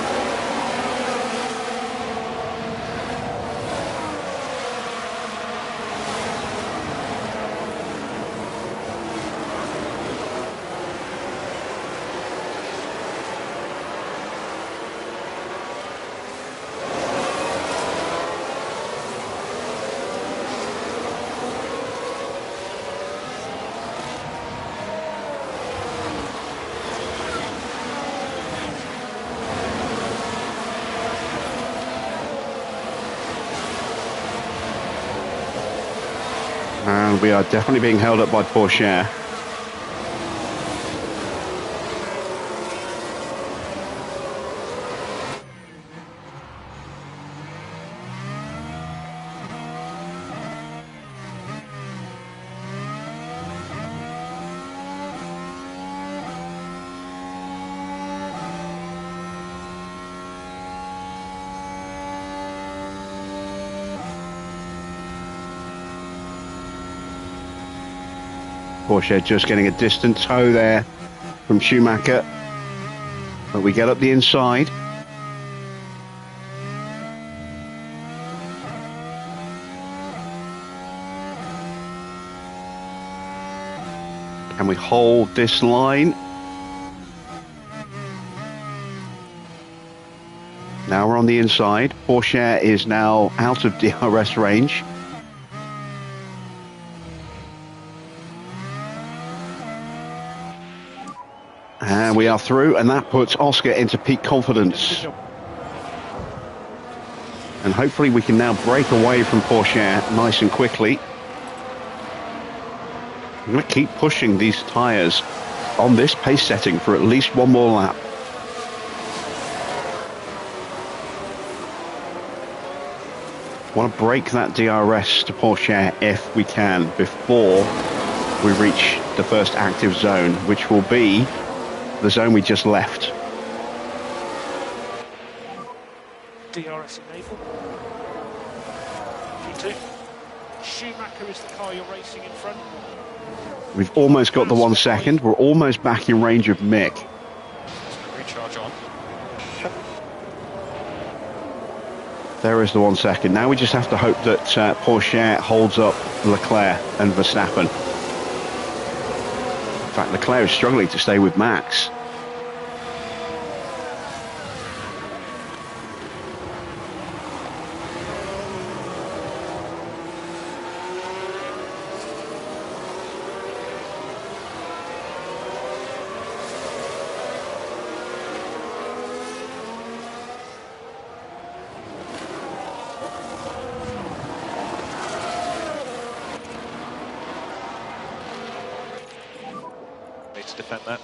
And we are definitely being held up by Porsche. Porsche just getting a distant tow there from Schumacher. But we get up the inside. Can we hold this line? on the inside. Porsche is now out of DRS range. And we are through, and that puts Oscar into peak confidence. And hopefully we can now break away from Porsche nice and quickly. I'm going to keep pushing these tyres on this pace setting for at least one more lap. Want to break that DRS to Porsche if we can before we reach the first active zone, which will be the zone we just left. DRS enabled. P2. Schumacher is the car you're racing in front. We've almost got the 1 second. We're almost back in range of Mick. Recharge on. There is the 1 second. Now we just have to hope that Porsche holds up Leclerc and Verstappen. In fact, Leclerc is struggling to stay with Max. Need to defend that.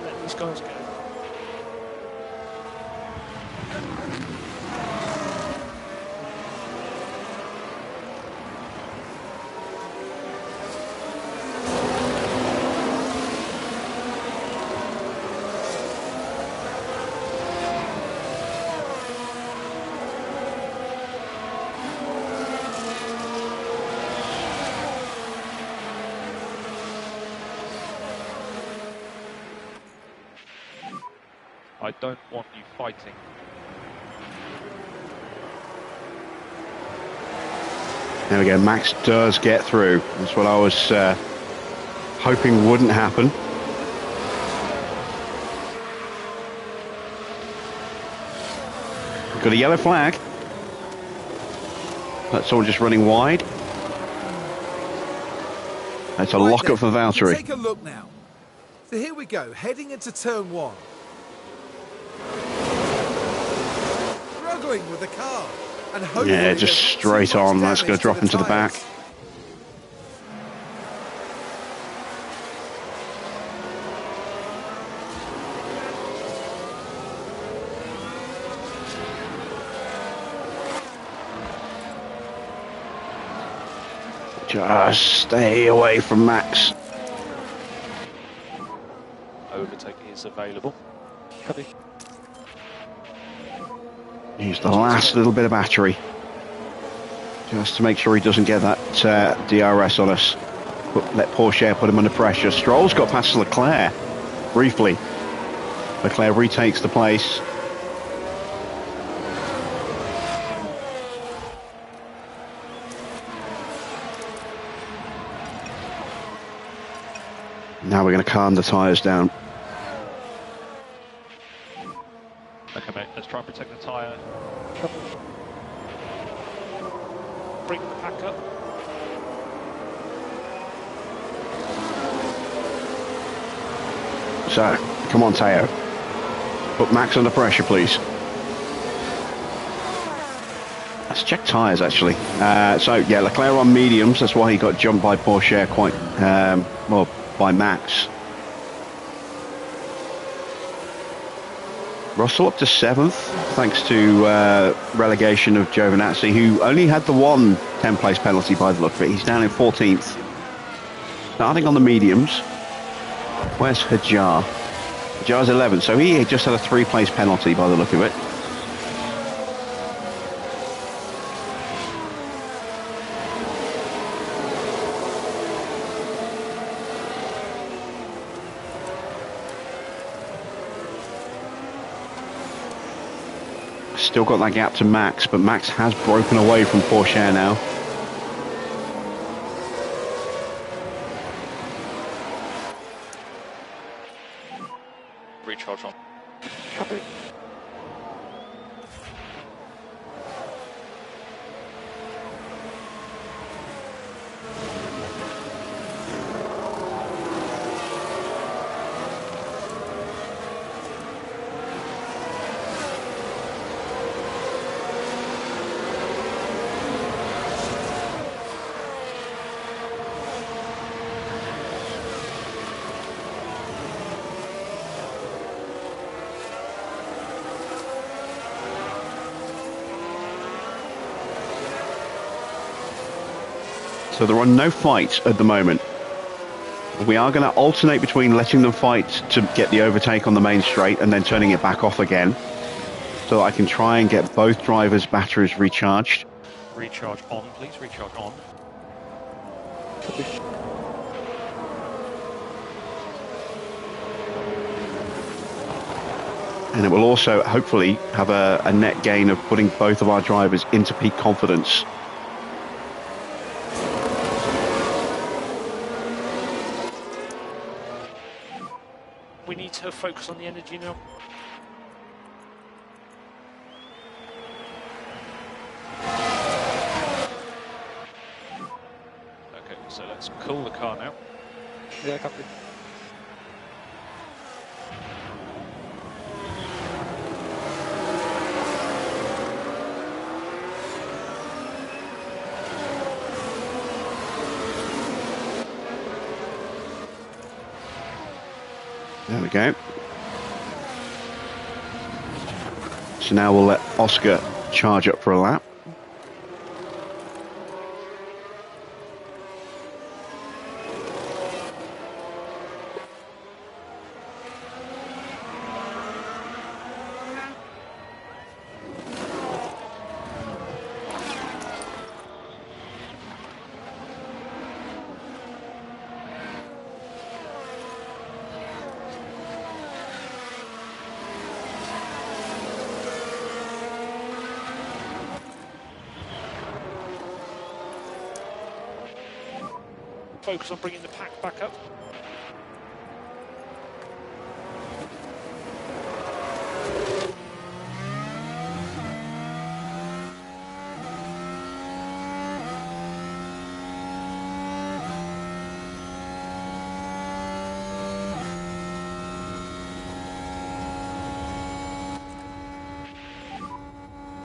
Let these guys go. I don't want you fighting. There we go, Max does get through. That's what I was hoping wouldn't happen. We've got a yellow flag. That's all just running wide. That's a lock-up for Valtteri. Take a look now. So here we go, heading into turn 1. Struggling with the car. And hopefully Yeah, just straight on. That's going to drop into the back. Just stay away from Max. Overtake is available. Copy. Use the last little bit of battery just to make sure he doesn't get that DRS on us. Let Porsche put him under pressure. Stroll's got past Leclerc briefly. Leclerc retakes the place. Now we're going to calm the tyres down. Okay, mate, let's try and protect the tyre. Bring the pack up. So, come on, Teo. Put Max under pressure, please. Let's check tyres, actually. So, yeah, Leclerc on mediums. That's why he got jumped by Porsche quite, well, by Max. Russell up to 7th, thanks to relegation of Giovinazzi, who only had the one 10th-place penalty by the look of it. He's down in 14th. Starting on the mediums. Where's Hajar? Hajar's 11th, so he just had a 3-place penalty by the look of it. Still got that gap to Max, but Max has broken away from Porsche now. Recharge on. So there are no fights at the moment. We are going to alternate between letting them fight to get the overtake on the main straight and then turning it back off again, so that I can try and get both drivers' batteries recharged. Recharge on, please. Recharge on. And it will also hopefully have a net gain of putting both of our drivers into peak confidence. We need to focus on the energy now. Okay, so let's cool the car now. Yeah, copy. There we go. So now we'll let Oscar charge up for a lap. Focus on bringing the pack back up.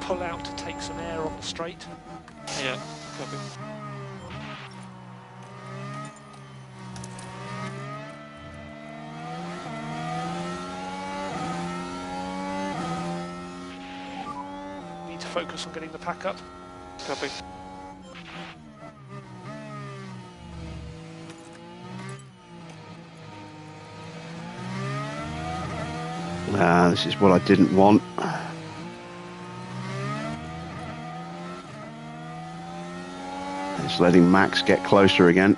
Pull out to take some air on the straight. Yeah, copy. Need to focus on getting the pack up. Copy. This is what I didn't want. It's letting Max get closer again.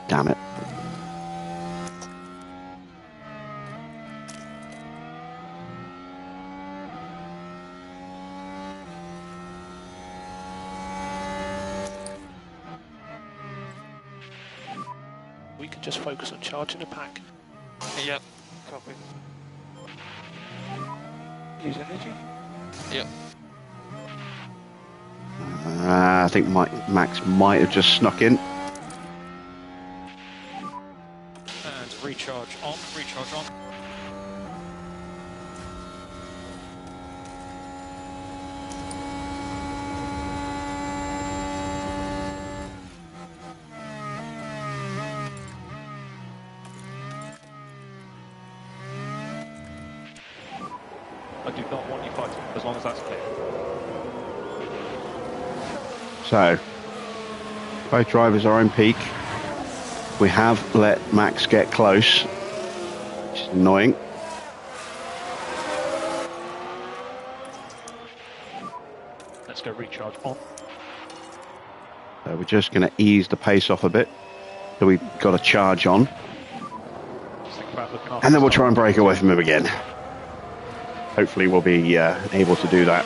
Damn it. We can just focus on charging the pack. Yeah, copy. Use energy. Yeah. I think Max might have just snuck in. And recharge on, recharge on. I do not want you fighting, as long as that's clear. So, both drivers are in peak. We have let Max get close, which is annoying. Let's go recharge on. So we're just going to ease the pace off a bit. So we've got a charge on. Just think about looking after And then we'll yourself. try and break away from him again. Hopefully we'll be able to do that.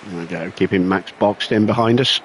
There we go, keeping Max boxed in behind us.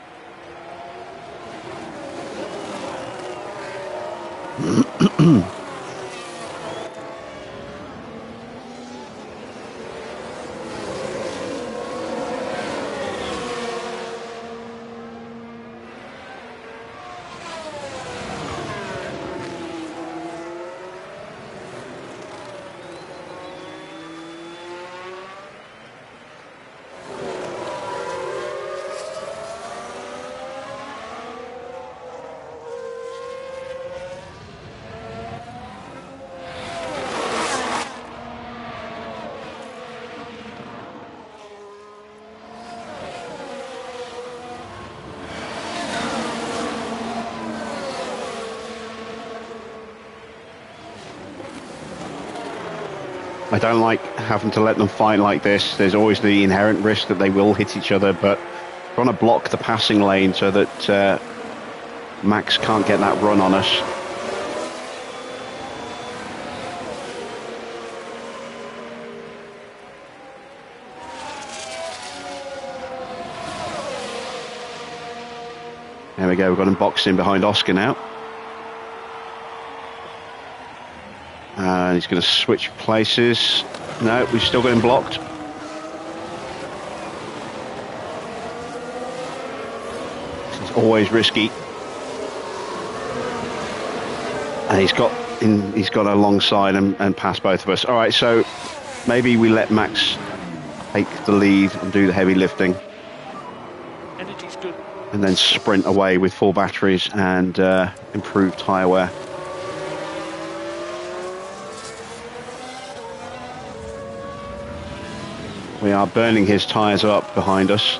I don't like having to let them fight like this. There's always the inherent risk that they will hit each other, but trying to block the passing lane so that Max can't get that run on us. There we go, we've got him boxed in behind Oscar now. And he's going to switch places. No, we've still got him blocked. This is always risky. And he's got alongside and past both of us. All right, so maybe we let Max take the lead and do the heavy lifting. Energy's good. And then sprint away with full batteries and improved tyre wear. We are burning his tyres up behind us.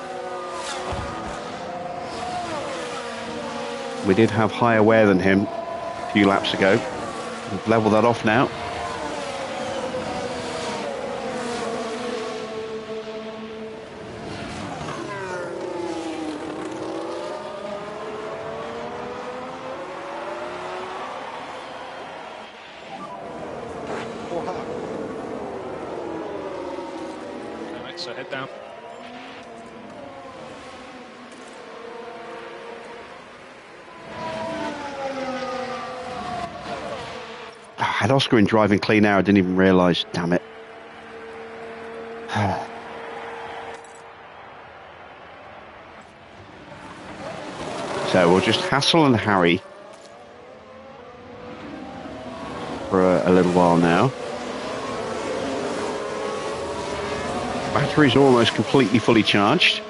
We did have higher wear than him a few laps ago. We've levelled that off now. So head down. I had Oscar in driving clean air, I didn't even realise, damn it. So we'll just hassle and harry for a little while now. Batteries are almost completely fully charged.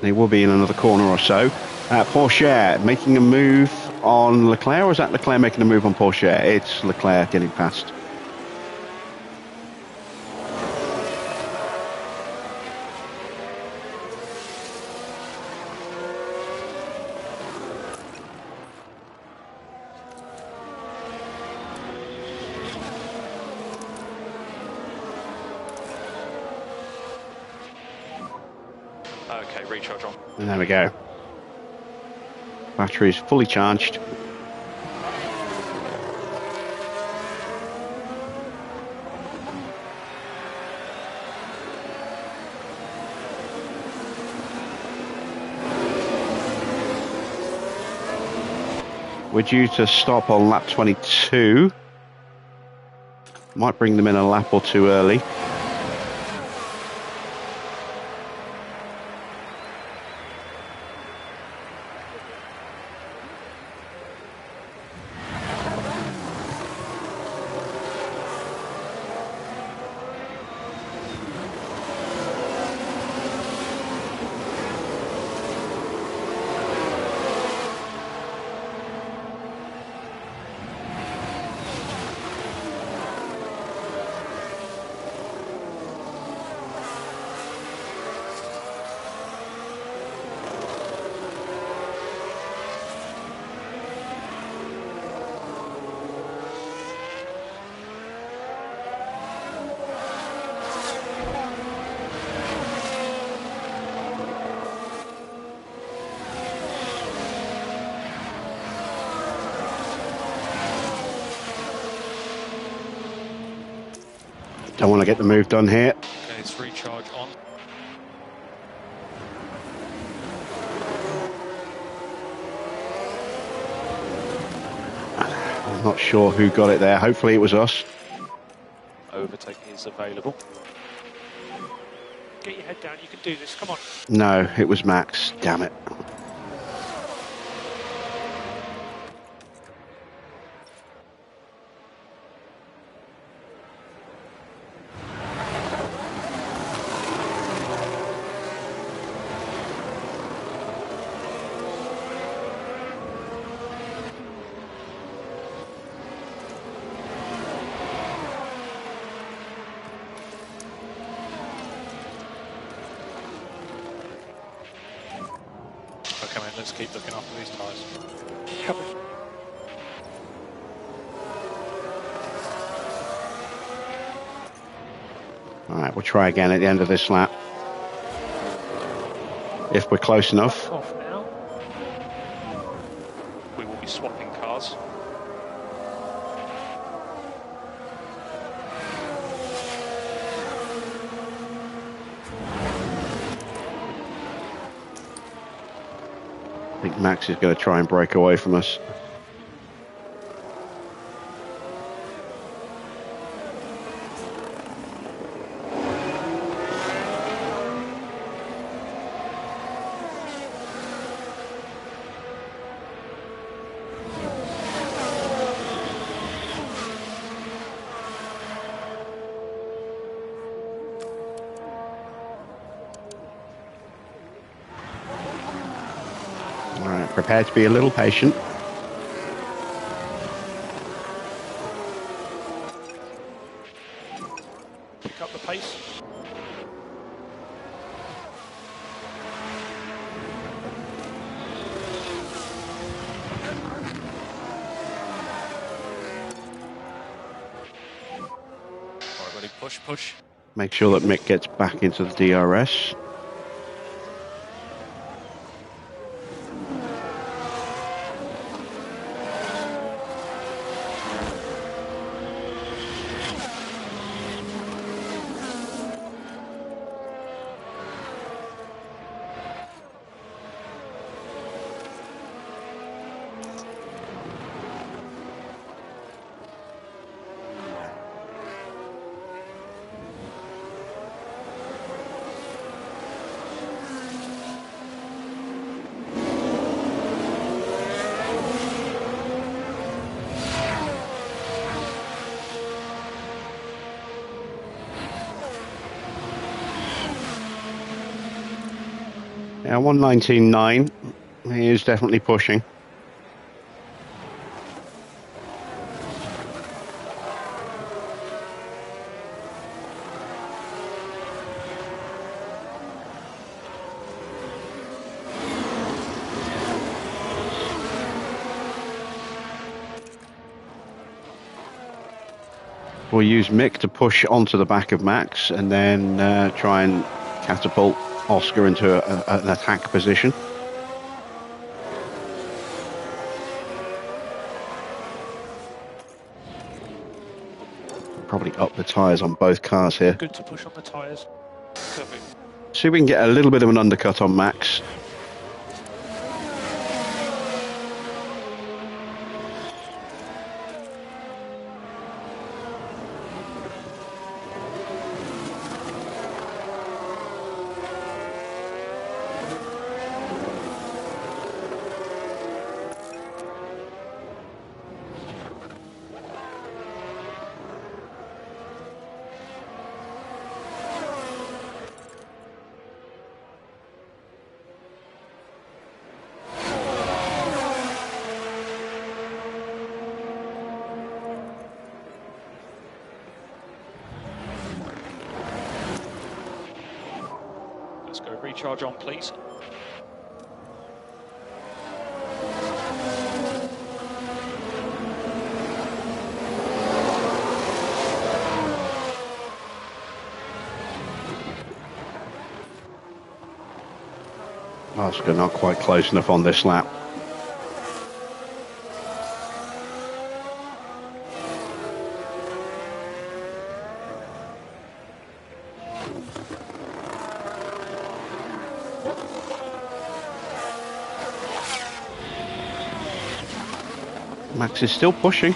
They will be in another corner or so. Porsche making a move on Leclerc, or is that Leclerc making a move on Porsche? It's Leclerc getting past. Okay, recharge on. And there we go. Battery is fully charged. We're due to stop on lap 22. Might bring them in a lap or two early. Don't want to get the move done here. Okay, it's recharge on. I'm not sure who got it there. Hopefully it was us. Overtake is available. Get your head down, you can do this, come on. No, it was Max. Damn it. Okay, mate, let's keep looking after these tyres. Copy. All right, we'll try again at the end of this lap. If we're close enough. Off now. We will be swapping cars. I think Max is going to try and break away from us. Prepare to be a little patient. Pick up the pace. Alright, ready, push, push. Make sure that Mick gets back into the DRS. Yeah, 119.9. He is definitely pushing. We'll use Mick to push onto the back of Max and then try and catapult Oscar into an attack position. Probably up the tyres on both cars here. Good to push on the tyres. Perfect. See if we can get a little bit of an undercut on Max. Let's go recharge on, please. Oscar not quite close enough on this lap. Max is still pushing.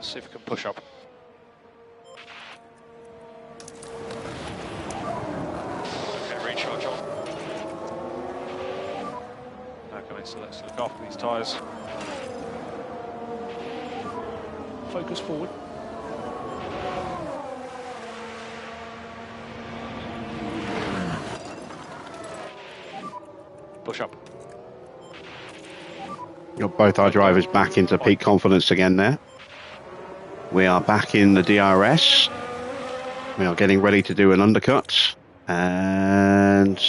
See if we can push up. Okay, recharge on. Okay, so let's look after these tyres. Focus forward. Push up. Got both our drivers back into peak confidence again there. We are back in the DRS. We are getting ready to do an undercut. And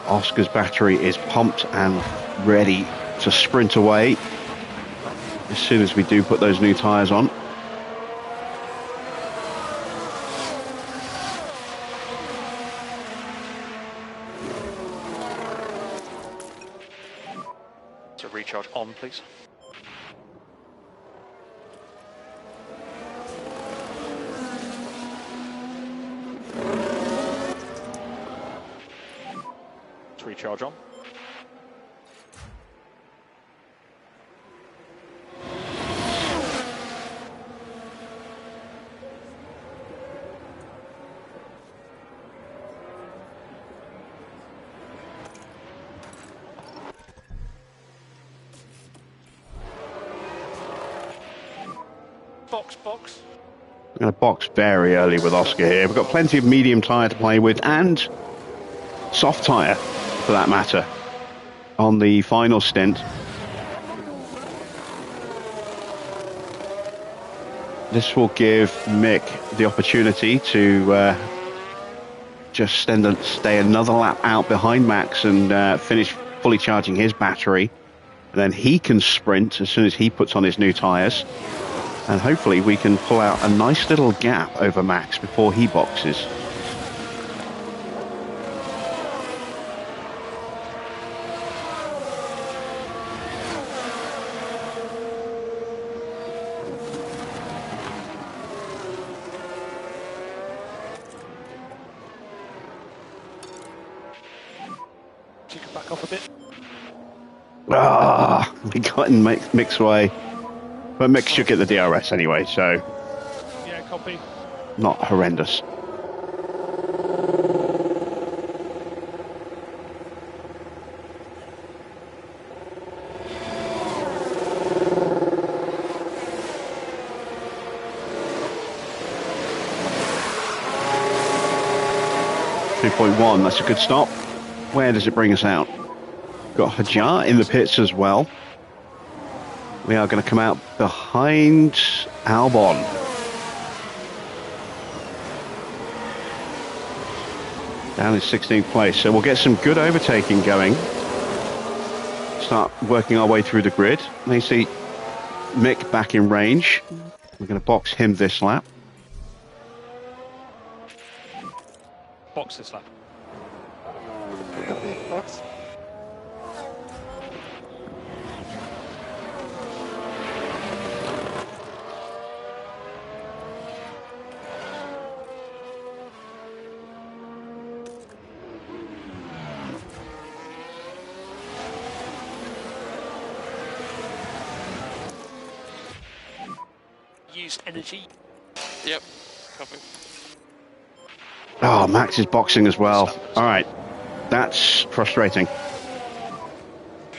Oscar's battery is pumped and ready to sprint away as soon as we do put those new tyres on. So recharge on, please. Recharge on. Box. I'm going to box very early with Oscar here. We've got plenty of medium tyre to play with and soft tyre, for that matter, on the final stint. This will give Mick the opportunity to just stay another lap out behind Max and finish fully charging his battery. And then he can sprint as soon as he puts on his new tyres. And hopefully we can pull out a nice little gap over Max before he boxes. You can back off a bit. We got in Mick's way. But Mick should get the DRS anyway, so Yeah, copy. not horrendous. .1, that's a good stop. Where does it bring us out? Got Hajar in the pits as well. We are going to come out behind Albon. Down in 16th place. So we'll get some good overtaking going. Start working our way through the grid. They see Mick back in range. We're going to box him this lap. Box this lap. Box. Use energy. Yep. Copy. Oh, Max is boxing as well. All right. That's frustrating.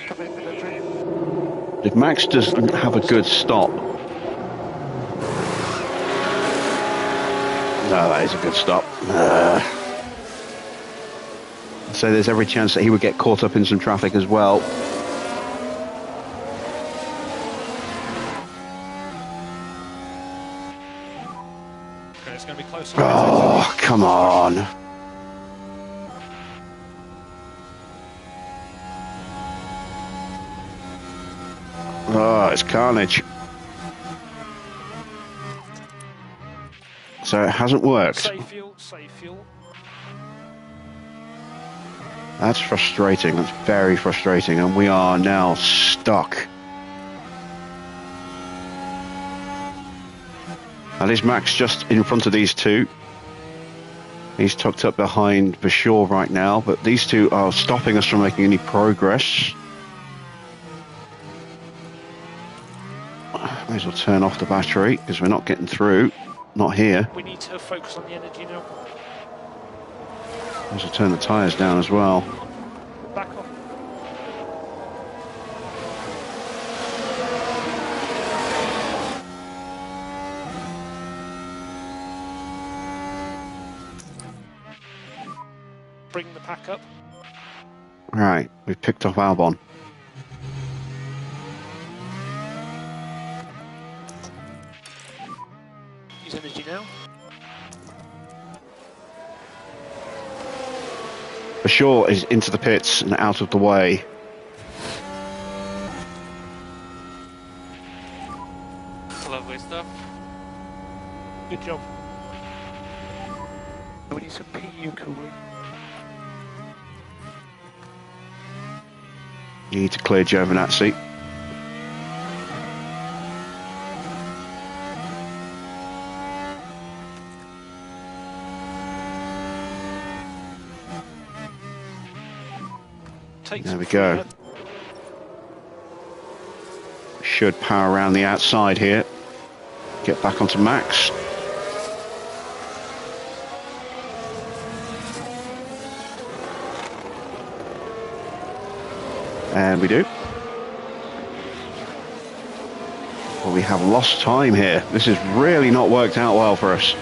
Copy, battery. If Max doesn't have a good stop... No, that is a good stop. So there's every chance that he would get caught up in some traffic as well. Okay, it's going to be close. Oh, come on. Oh, it's carnage. So it hasn't worked. Save fuel, save fuel. That's frustrating. That's very frustrating. And we are now stuck. At least Max just in front of these two. He's tucked up behind Bashaw right now, but these two are stopping us from making any progress. May as well turn off the battery because we're not getting through. Not here. We need to focus on the energy now. May as well turn the tyres down as well. Back off. bringing the pack up. Right, we've picked up Albon. Use energy now. Bashir is into the pits and out of the way. Lovely stuff. Good job. We need some PU cooling. You need to clear Giovinazzi. There we go. Should power around the outside here. Get back onto Max. And we do. Well, we have lost time here. This has really not worked out well for us.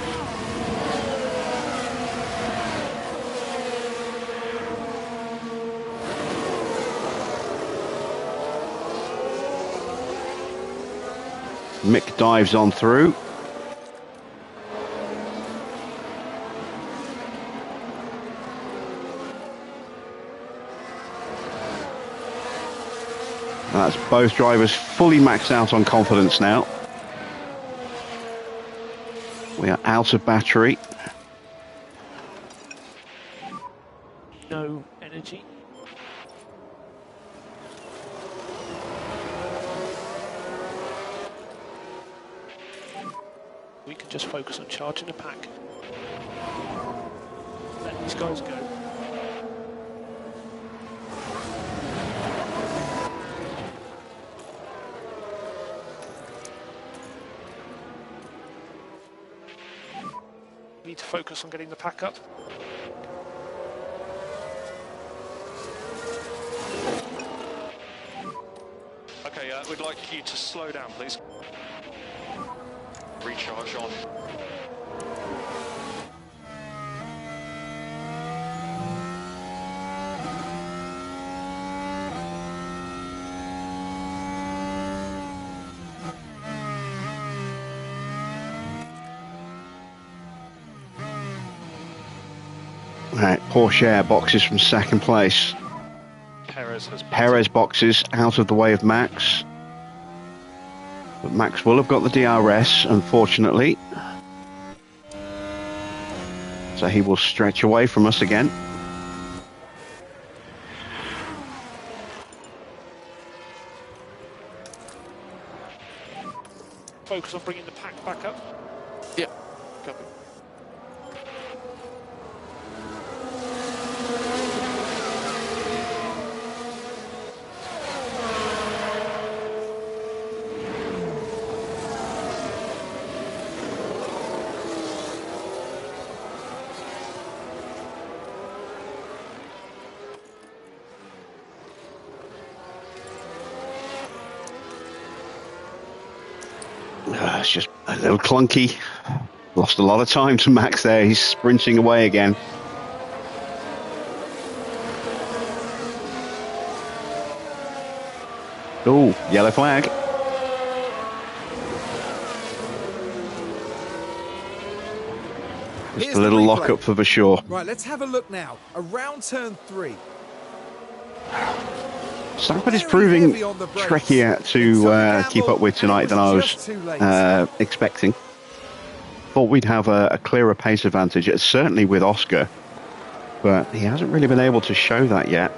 Mick dives on through. That's both drivers fully maxed out on confidence now. We are out of battery. No energy. We can just focus on charging the pack. Let these guys go. We need to focus on getting the pack up. Okay, we'd like you to slow down, please. Recharge on. Right, Porsche Air boxes from second place. Perez boxes out of the way of Max. But Max will have got the DRS, unfortunately. So he will stretch away from us again. Focus on bringing the pack back up. Yep, copy. It's just a little clunky. Lost a lot of time to Max there. He's sprinting away again. Oh, yellow flag. Just Here's a little the lock replay. up for Bashir. Right, let's have a look now. Around turn 3. Stafford is Very proving heavy on the brakes. trickier It's to a keep gamble, up with tonight and than I just was too late. expecting. Thought we'd have a clearer pace advantage, certainly with Oscar, but he hasn't really been able to show that yet.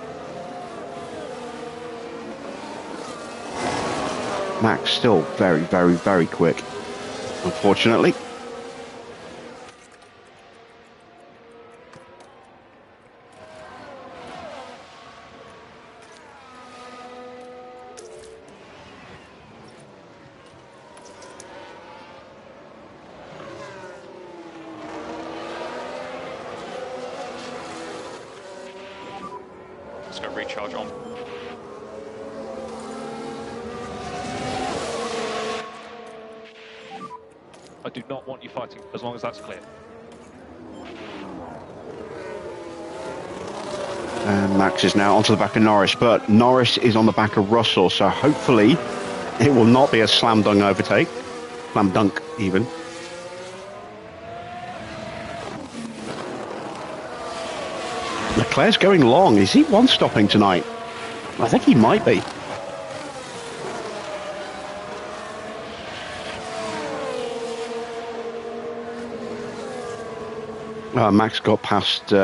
Max still very, very, very quick, unfortunately. Let's go recharge on. I do not want you fighting, as long as that's clear. Max is now onto the back of Norris, but Norris is on the back of Russell, so hopefully it will not be a slam dunk overtake. Slam dunk, even. Leclerc's going long. Is he one-stopping tonight? I think he might be. Max got past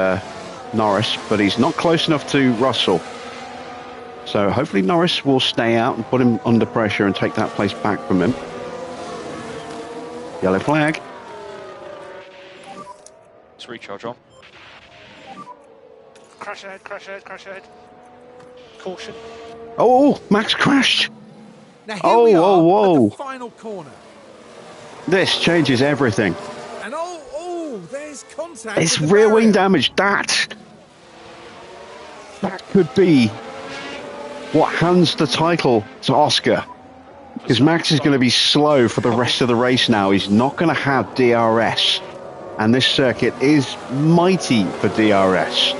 Norris, but he's not close enough to Russell. So hopefully Norris will stay out and put him under pressure and take that place back from him. Yellow flag. Let's recharge on. Crash ahead, crash ahead, crash ahead. Caution. Oh, Max crashed. Now here we are whoa. at the final corner. This changes everything. And there's contact. It's with the rear wing barrier. damage. That could be what hands the title to Oscar. Because Max is going to be slow for the rest of the race now. He's not going to have DRS. And this circuit is mighty for DRS.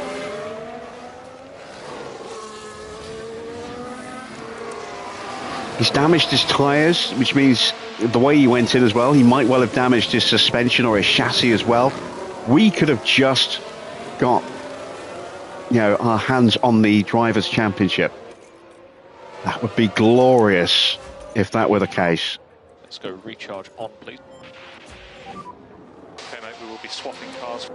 He's damaged his tyres, which means the way he went in as well, he might well have damaged his suspension or his chassis as well. We could have just got, our hands on the Drivers' Championship. That would be glorious if that were the case. Let's go recharge on, please. Okay, mate, we will be swapping cars.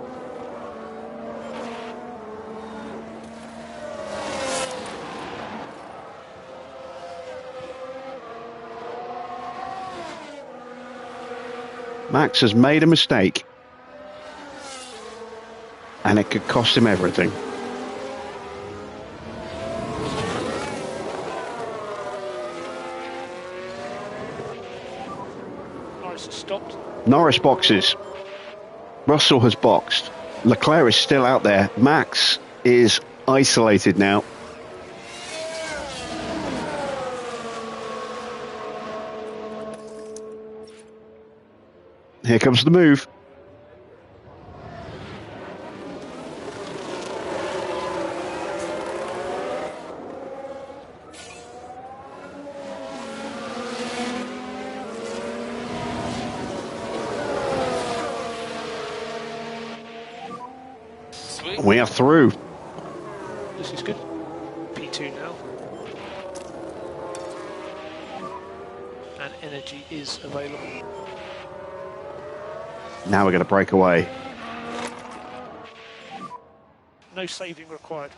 Max has made a mistake. And it could cost him everything. Norris has stopped. Norris boxes. Russell has boxed. Leclerc is still out there. Max is isolated now. Here comes the move. Sweet. We are through. This is good. P2 now. And energy is available. Now we're going to break away. No saving required.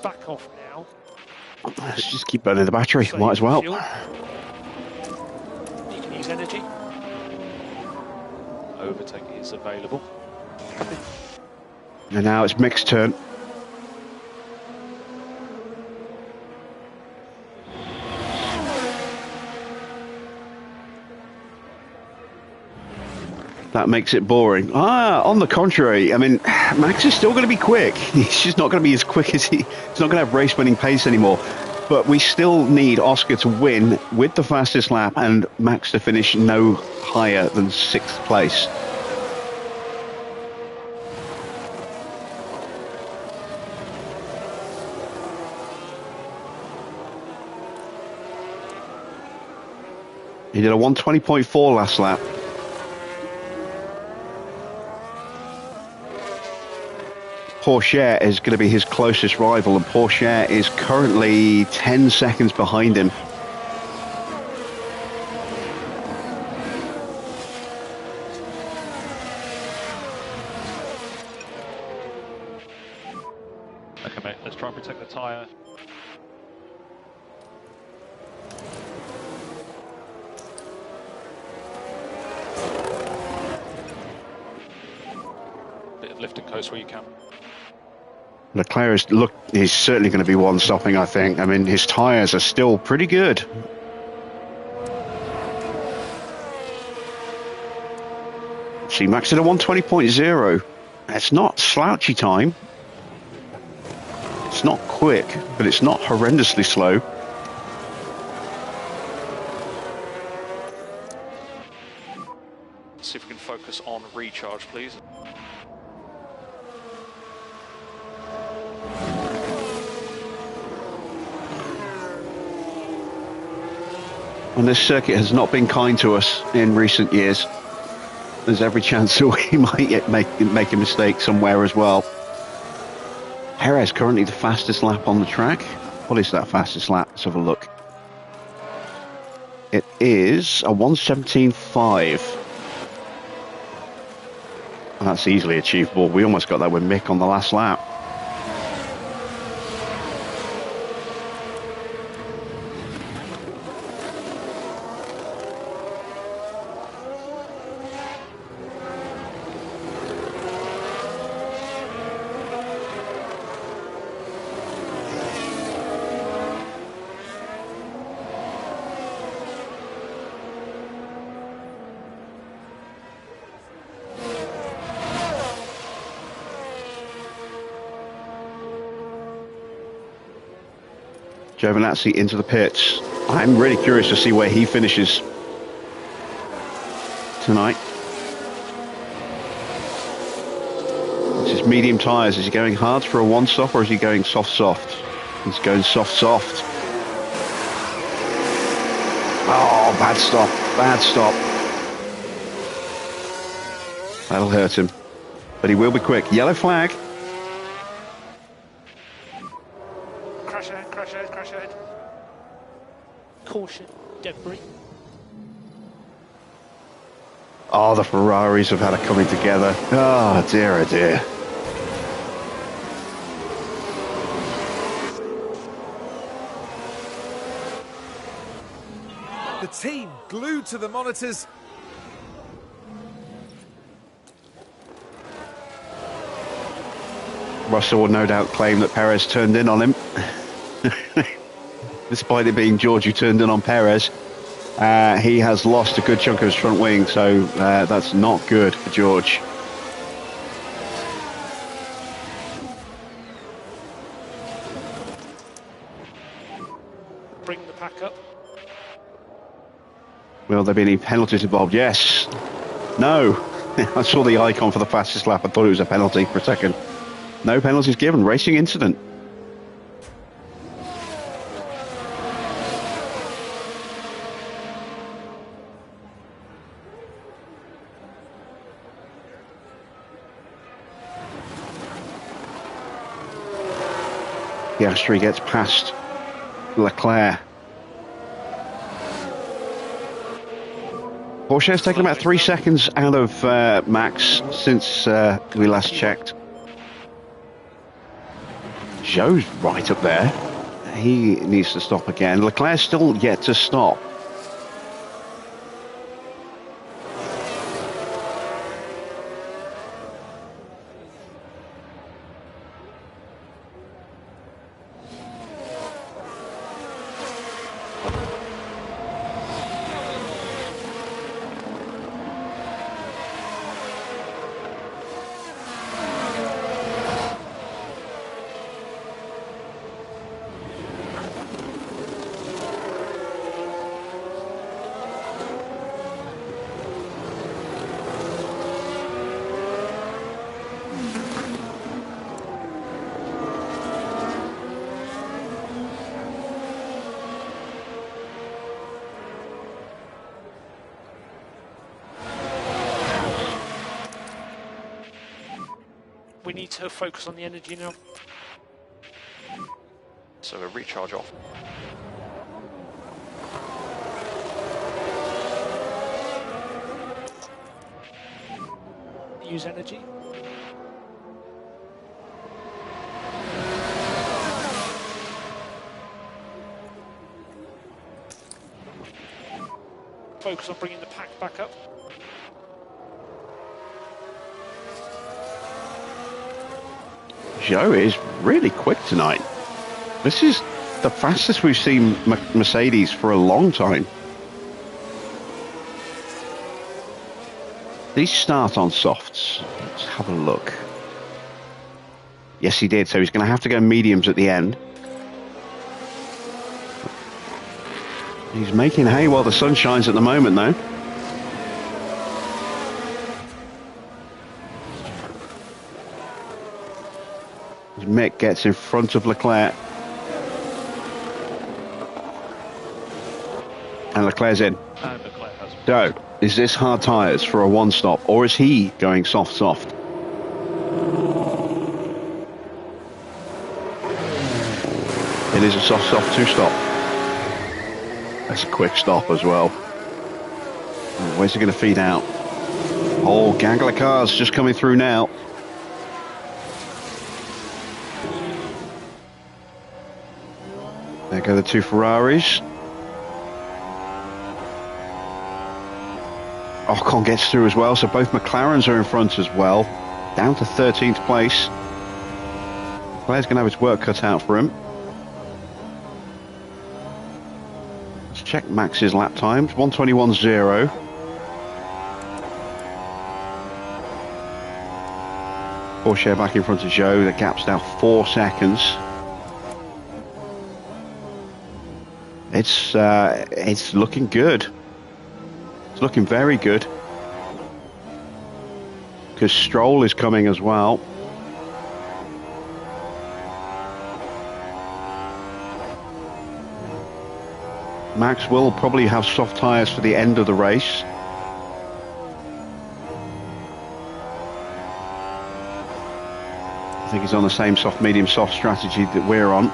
Back off now. Let's just keep burning the battery. Save Might as well. fuel. You can use energy. Overtake is available. And now it's Mick's turn. That makes it boring. On the contrary, I mean, Max is still going to be quick. He's just not going to be as quick as he's not going to have race-winning pace anymore. But we still need Oscar to win with the fastest lap and Max to finish no higher than 6th place. He did a 120.4 last lap. Porsche is going to be his closest rival, and Porsche is currently 10 seconds behind him. Okay, mate, let's try and protect the tyre. Bit of lift and coast where you can. Leclerc is certainly going to be one-stopping, I think. I mean, his tyres are still pretty good. actually. Max did a 120.0. It's not slouchy time. It's not quick, but it's not horrendously slow. See if we can focus on recharge, please. And this circuit has not been kind to us in recent years. There's every chance that we might yet make a mistake somewhere as well. Perez currently the fastest lap on the track. What is that fastest lap? Let's have a look. It is a 1:17.5. That's easily achievable. We almost got that with Mick on the last lap. Giovinazzi into the pits. I'm really curious to see where he finishes tonight. This is medium tyres. Is he going hard for a one-stop or is he going soft? He's going soft. Oh, bad stop. That'll hurt him. But he will be quick. Yellow flag. Crash ahead. Caution, debris. Oh, the Ferraris have had a coming together. Oh dear. The team glued to the monitors. Russell will no doubt claim that Perez turned in on him. Despite it being George who turned in on Perez, he has lost a good chunk of his front wing, so that's not good for George. Bring the pack up. Will there be any penalties involved? Yes. No. I saw the icon for the fastest lap. I thought it was a penalty for a second. No penalties given. Racing incident. Piastri gets past Leclerc. Porsche has taken about 3 seconds out of Max since we last checked. Zhou's right up there. He needs to stop again. Leclerc's still yet to stop. We need to focus on the energy now. So a recharge off. Use energy. Focus on bringing the pack back up. Zhou is really quick tonight. This is the fastest we've seen Mercedes for a long time. These start on softs. Let's have a look. Yes, he did. So he's going to have to go mediums at the end. He's making hay while the sun shines at the moment, though. As Mick gets in front of Leclerc. And Leclerc's in. And Leclerc has. So, is this hard tyres for a one-stop, or is he going soft-soft? It is a soft-soft two-stop. That's a quick stop as well. Where's he going to feed out? Oh, gaggle of cars just coming through now. There go the two Ferraris. Ocon gets through as well, so both McLarens are in front as well. Down to 13th place. Claire's going to have his work cut out for him. Let's check Max's lap times. 1:21.0. Porsche back in front of Joe. The gap's now 4 seconds. It's looking good. It's looking very good. Because Stroll is coming as well. Max will probably have soft tyres for the end of the race. I think he's on the same soft, medium, soft strategy that we're on.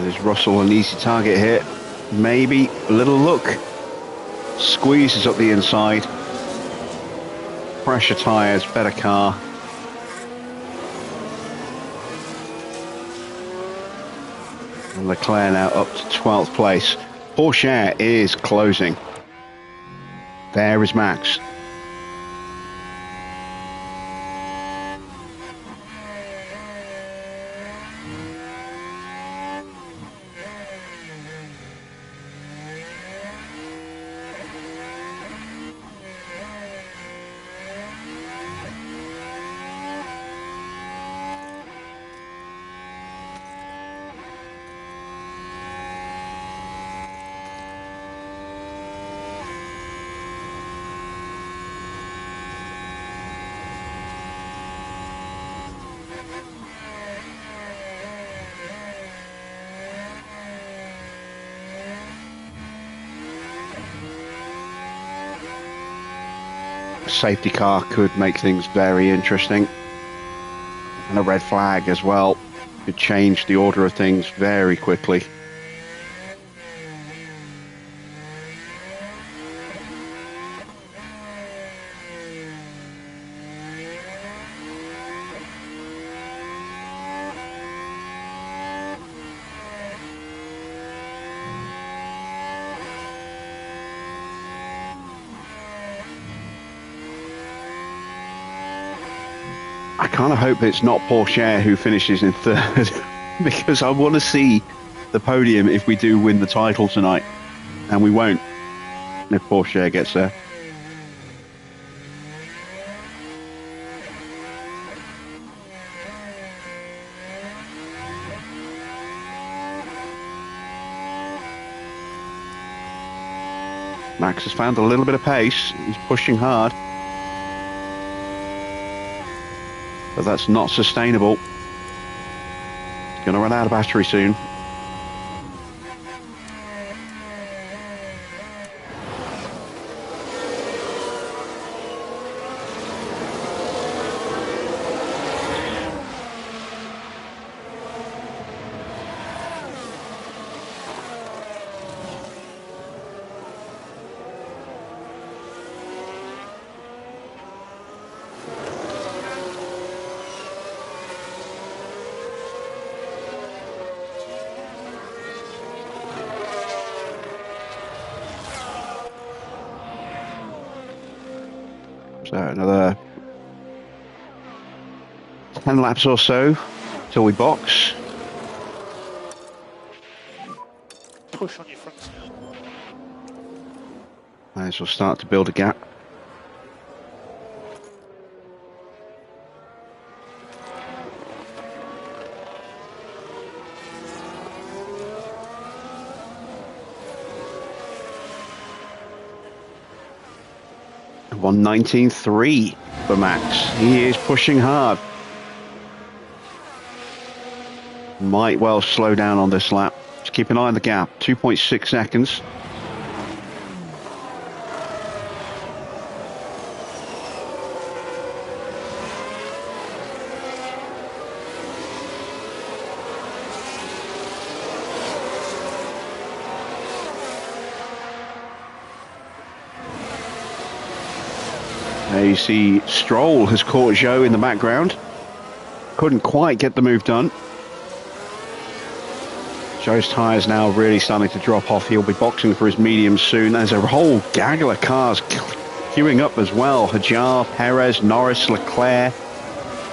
There's Russell, an easy target here. Maybe a little look. Squeezes up the inside. Pressure tyres, better car. And Leclerc now up to 12th place. Porsche is closing. There is Max. Safety car could make things very interesting, and a red flag as well could change the order of things very quickly. I kind of hope it's not Porsche who finishes in third because I want to see the podium if we do win the title tonight, and we won't if Porsche gets there. Max has found a little bit of pace. He's pushing hard. But that's not sustainable. It's going to run out of battery soon. So another 10 laps or so till we box. Push on your front now. Might as well start to build a gap. And 1:19.3 for Max. He is pushing hard. Might well slow down on this lap. Just keep an eye on the gap. 2.6 seconds. There you see Stroll has caught Zhou in the background. Couldn't quite get the move done. Zhou's tyres now really starting to drop off. He'll be boxing for his mediums soon. There's a whole gaggle of cars queuing up as well. Hajar, Perez, Norris, Leclerc,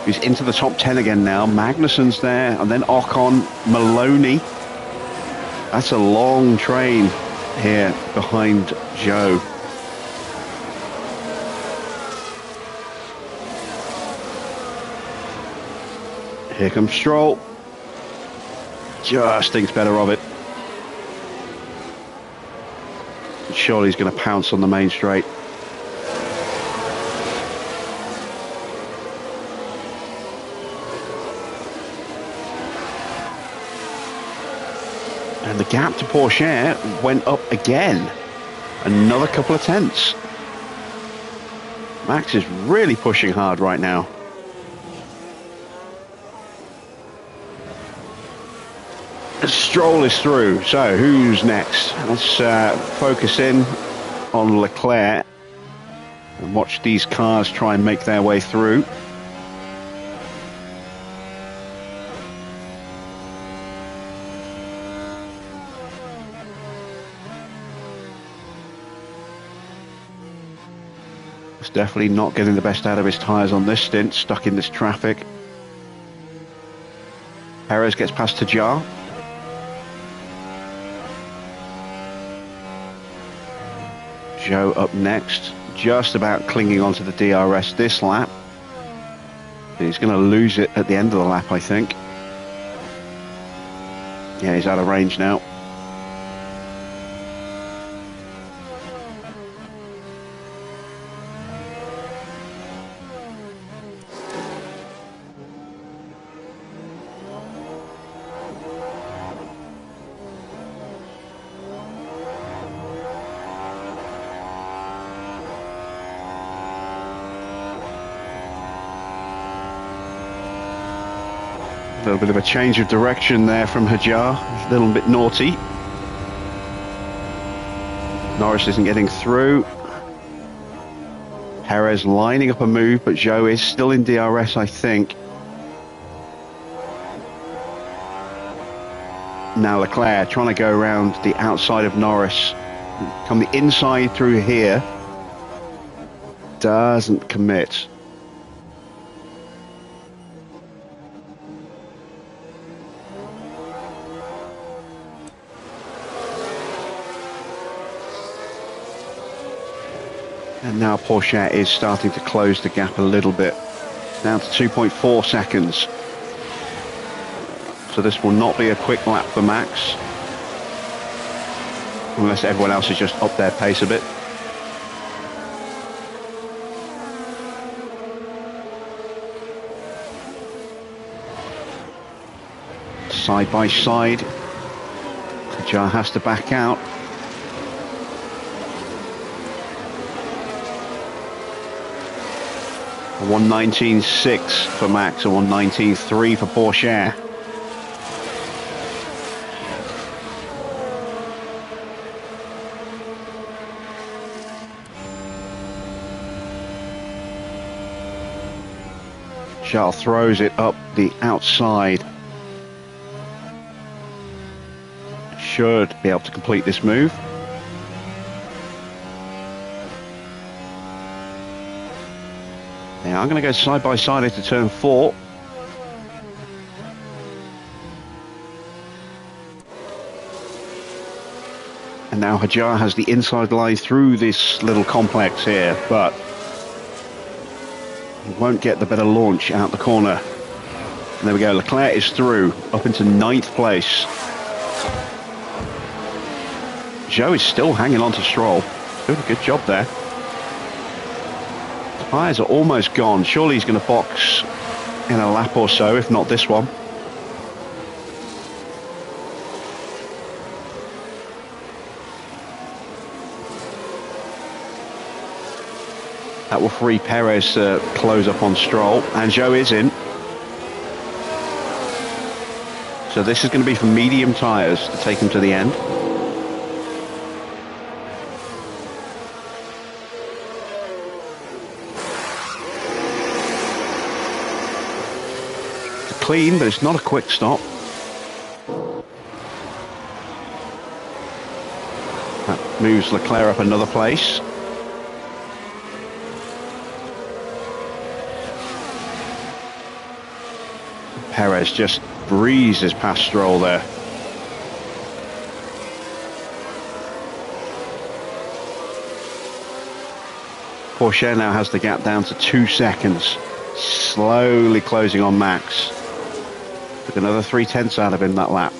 who's into the top 10 again now. Magnussen's there, and then Ocon, Maloney. That's a long train here behind Zhou. Here comes Stroll. Just thinks better of it. Surely he's going to pounce on the main straight. And the gap to Porsche went up again. Another couple of tenths. Max is really pushing hard right now. Stroll is through, so who's next? Let's focus in on Leclerc and watch these cars try and make their way through. He's definitely not getting the best out of his tyres on this stint, stuck in this traffic. Perez gets past Hajar. Zhou up next, just about clinging onto the DRS this lap. He's going to lose it at the end of the lap, I think. Yeah, he's out of range now. A little bit of a change of direction there from Hajar, a little bit naughty. Norris isn't getting through. Perez lining up a move, but Zhou is still in DRS, I think. Now Leclerc trying to go around the outside of Norris. Come the inside through here. Doesn't commit. And now Porsche is starting to close the gap a little bit, down to 2.4 seconds. So this will not be a quick lap for Max, unless everyone else has just upped their pace a bit. Side by side, Hajar has to back out. A 1:19.6 for Max, a 1:19.3 for Porsche. Charles throws it up the outside. Should be able to complete this move. Now I'm going to go side by side into turn 4. And now Hajar has the inside line through this little complex here, but he won't get the better launch out the corner. And there we go, Leclerc is through, up into 9th place. Zhou is still hanging on to Stroll. Doing a good job there. Tyres are almost gone. Surely he's going to box in a lap or so, if not this one. That will free Perez to close up on Stroll, and Zhou is in. So this is going to be for medium tyres to take him to the end. It's clean, but it's not a quick stop. That moves Leclerc up another place. Perez just breezes past Stroll there. Porsche now has the gap down to 2 seconds. Slowly closing on Max. Took another 0.3 out of him that lap.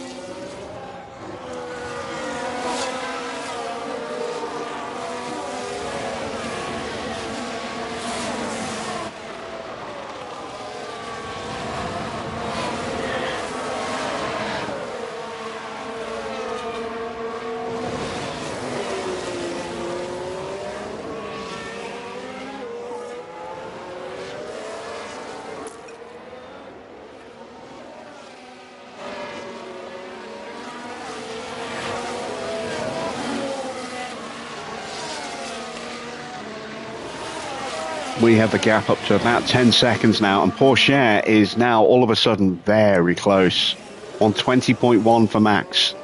We have the gap up to about 10 seconds now, and Porsche is now all of a sudden very close. On 20.1 for Max.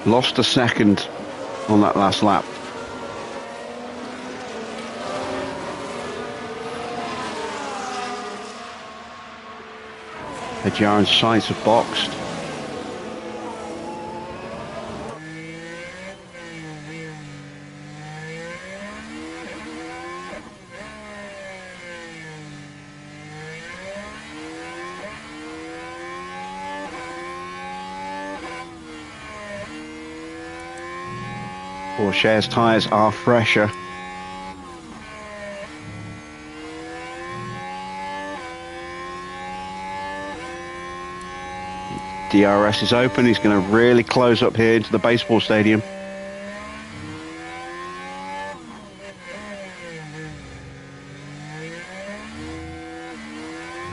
Lost a second on that last lap. Hajar and Sainz have boxed. Porsche's tyres are fresher. DRS is open. He's going to really close up here into the baseball stadium.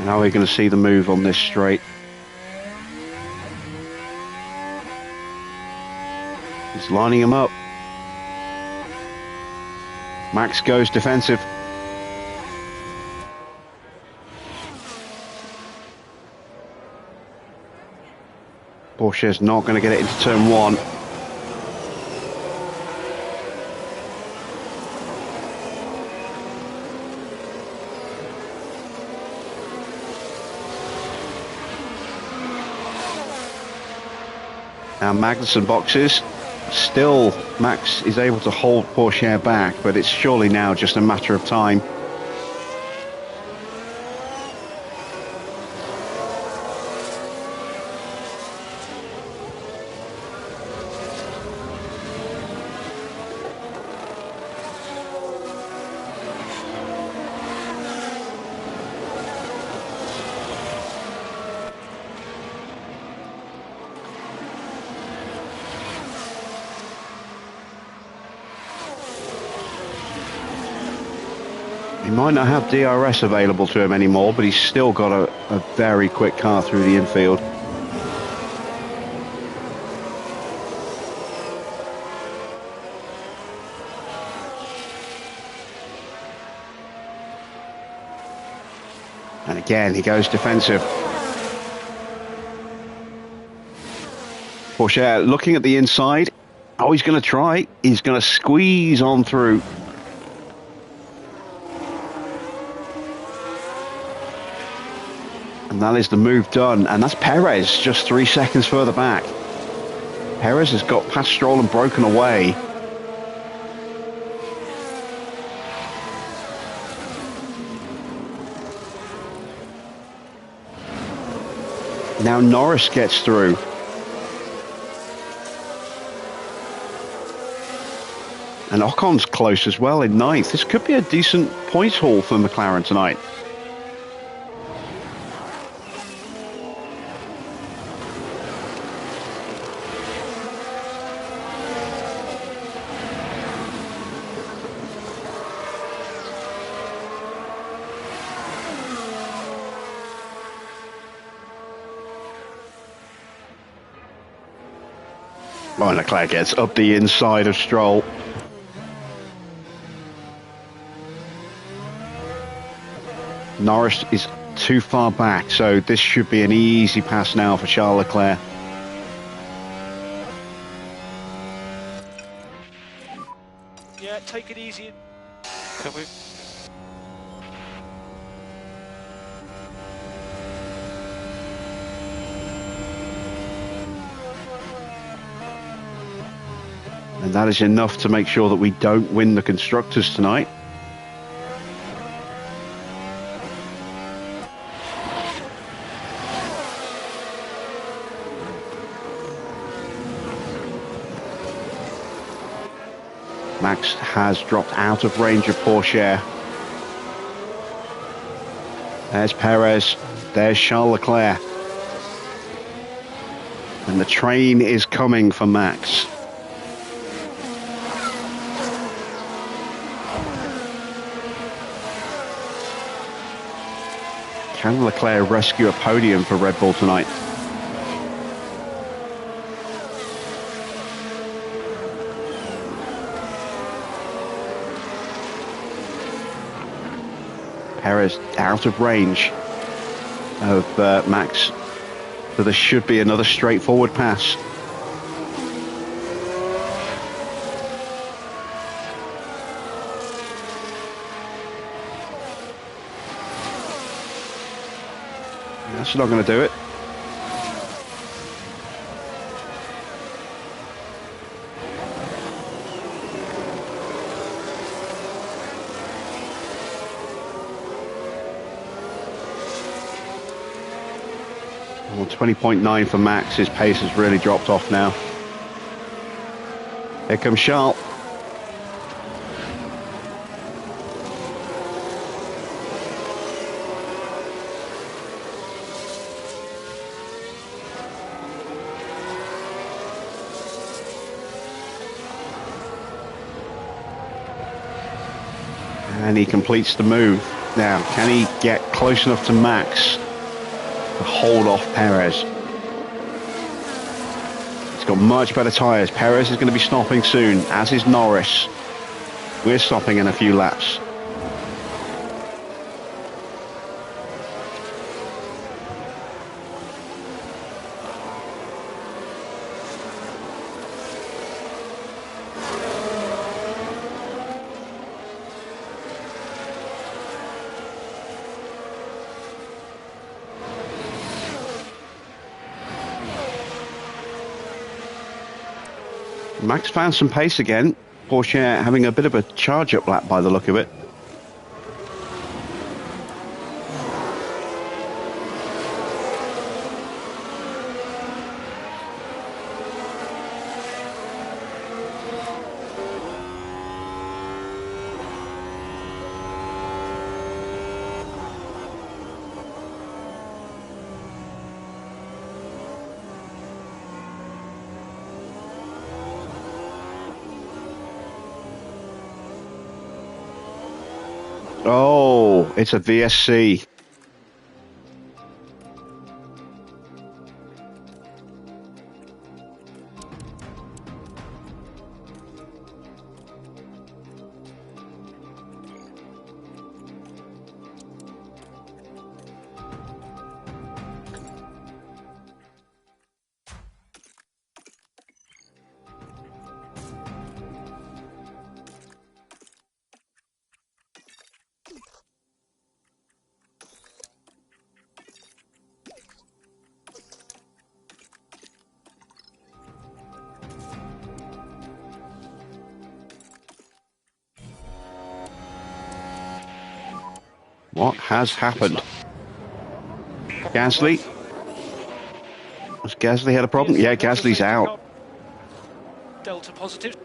Now we're going to see the move on this straight. He's lining him up. Max goes defensive. Porsche's not going to get it into turn 1. Now Magnussen boxes. Still, Max is able to hold Porsche back, but it's surely now just a matter of time. He might not have DRS available to him anymore, but he's still got a very quick car through the infield. And again, he goes defensive. Porsche looking at the inside. Oh, he's going to try. He's going to squeeze on through. And that is the move done. And that's Perez just 3 seconds further back. Perez has got past Stroll and broken away. Now Norris gets through. And Ocon's close as well in ninth. This could be a decent points haul for McLaren tonight. Oh, Leclerc gets up the inside of Stroll. Norris is too far back, so this should be an easy pass now for Charles Leclerc. Yeah, take it easy. Copy. And that is enough to make sure that we don't win the Constructors tonight. Max has dropped out of range of Porsche. There's Perez. There's Charles Leclerc. And the train is coming for Max. Can Leclerc rescue a podium for Red Bull tonight? Perez out of range of Max, so there should be another straightforward pass. That's not going to do it. Well, 20.9 for Max. His pace has really dropped off now. Here comes Charles. And he completes the move. Now, can he get close enough to Max to hold off Perez? He's got much better tyres. Perez is going to be stopping soon, as is Norris. We're stopping in a few laps. Max found some pace again. Porsche having a bit of a charge-up lap by the look of it. Oh, it's a VSC. What has happened? Gasly? Has Gasly had a problem? Yeah, Gasly's out. Delta positive.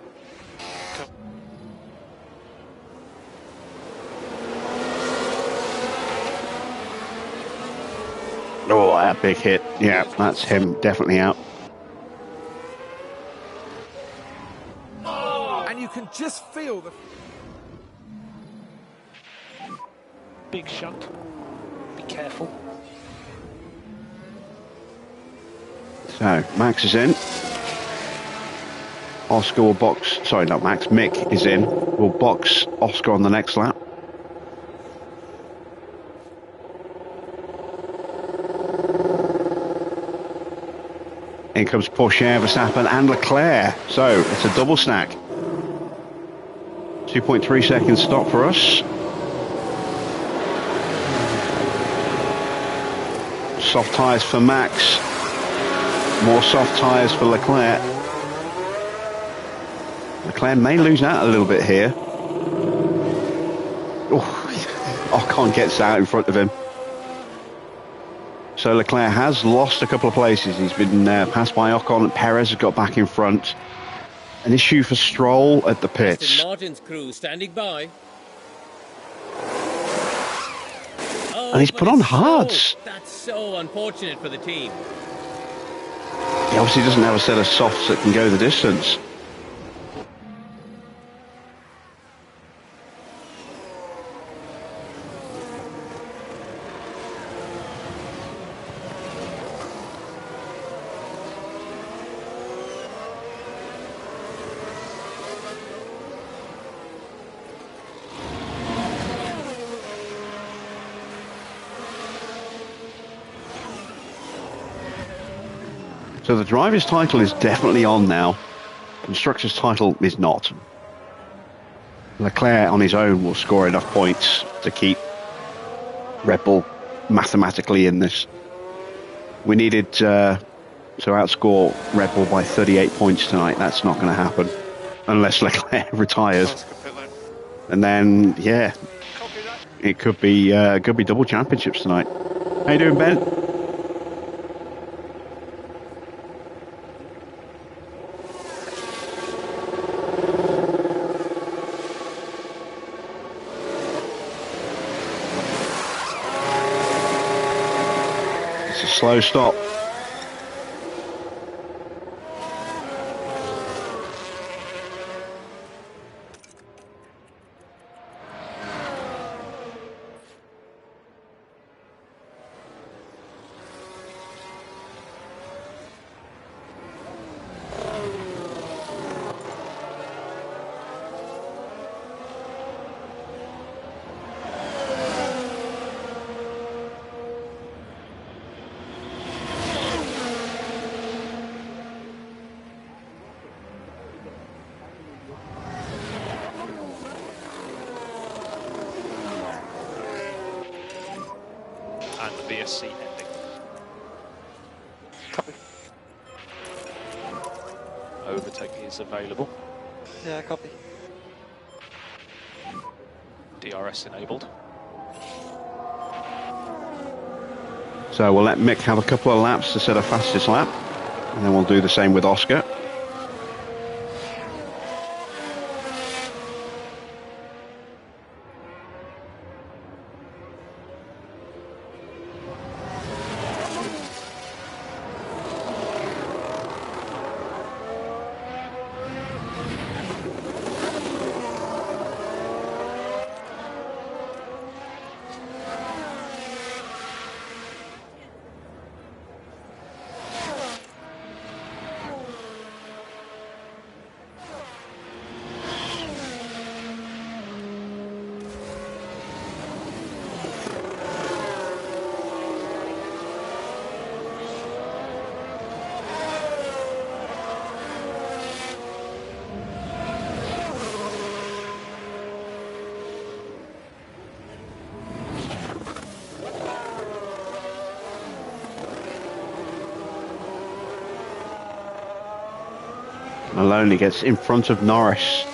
Oh, that big hit. Yeah, that's him definitely out. And you can just feel the... Big shunt. Be careful. So, Max is in. Oscar will box... Sorry, not Max. Mick is in. Will box Oscar on the next lap. In comes Porsche, Verstappen and Leclerc. So, it's a double stack. 2.3 seconds stop for us. Soft tyres for Max. More soft tyres for Leclerc. Leclerc may lose out a little bit here. Oh, Ocon gets out in front of him. So Leclerc has lost a couple of places. He's been passed by Ocon, and Perez has got back in front. An issue for Stroll at the pits. Aston Martin's crew standing by. Oh, And he's put on hards. So, that's so unfortunate for the team. He obviously doesn't have a set of softs that can go the distance. So the driver's title is definitely on now. Constructor's title is not. Leclerc on his own will score enough points to keep Red Bull mathematically in this. We needed to outscore Red Bull by 38 points tonight. That's not going to happen unless Leclerc retires. And then, yeah, it could be double championships tonight. How you doing, Ben? Slow stop. And the VSC ending. Copy. Overtake is available. Yeah, copy. DRS enabled. So we'll let Mick have a couple of laps to set a fastest lap, and then we'll do the same with Oscar. Maloney gets in front of Norris.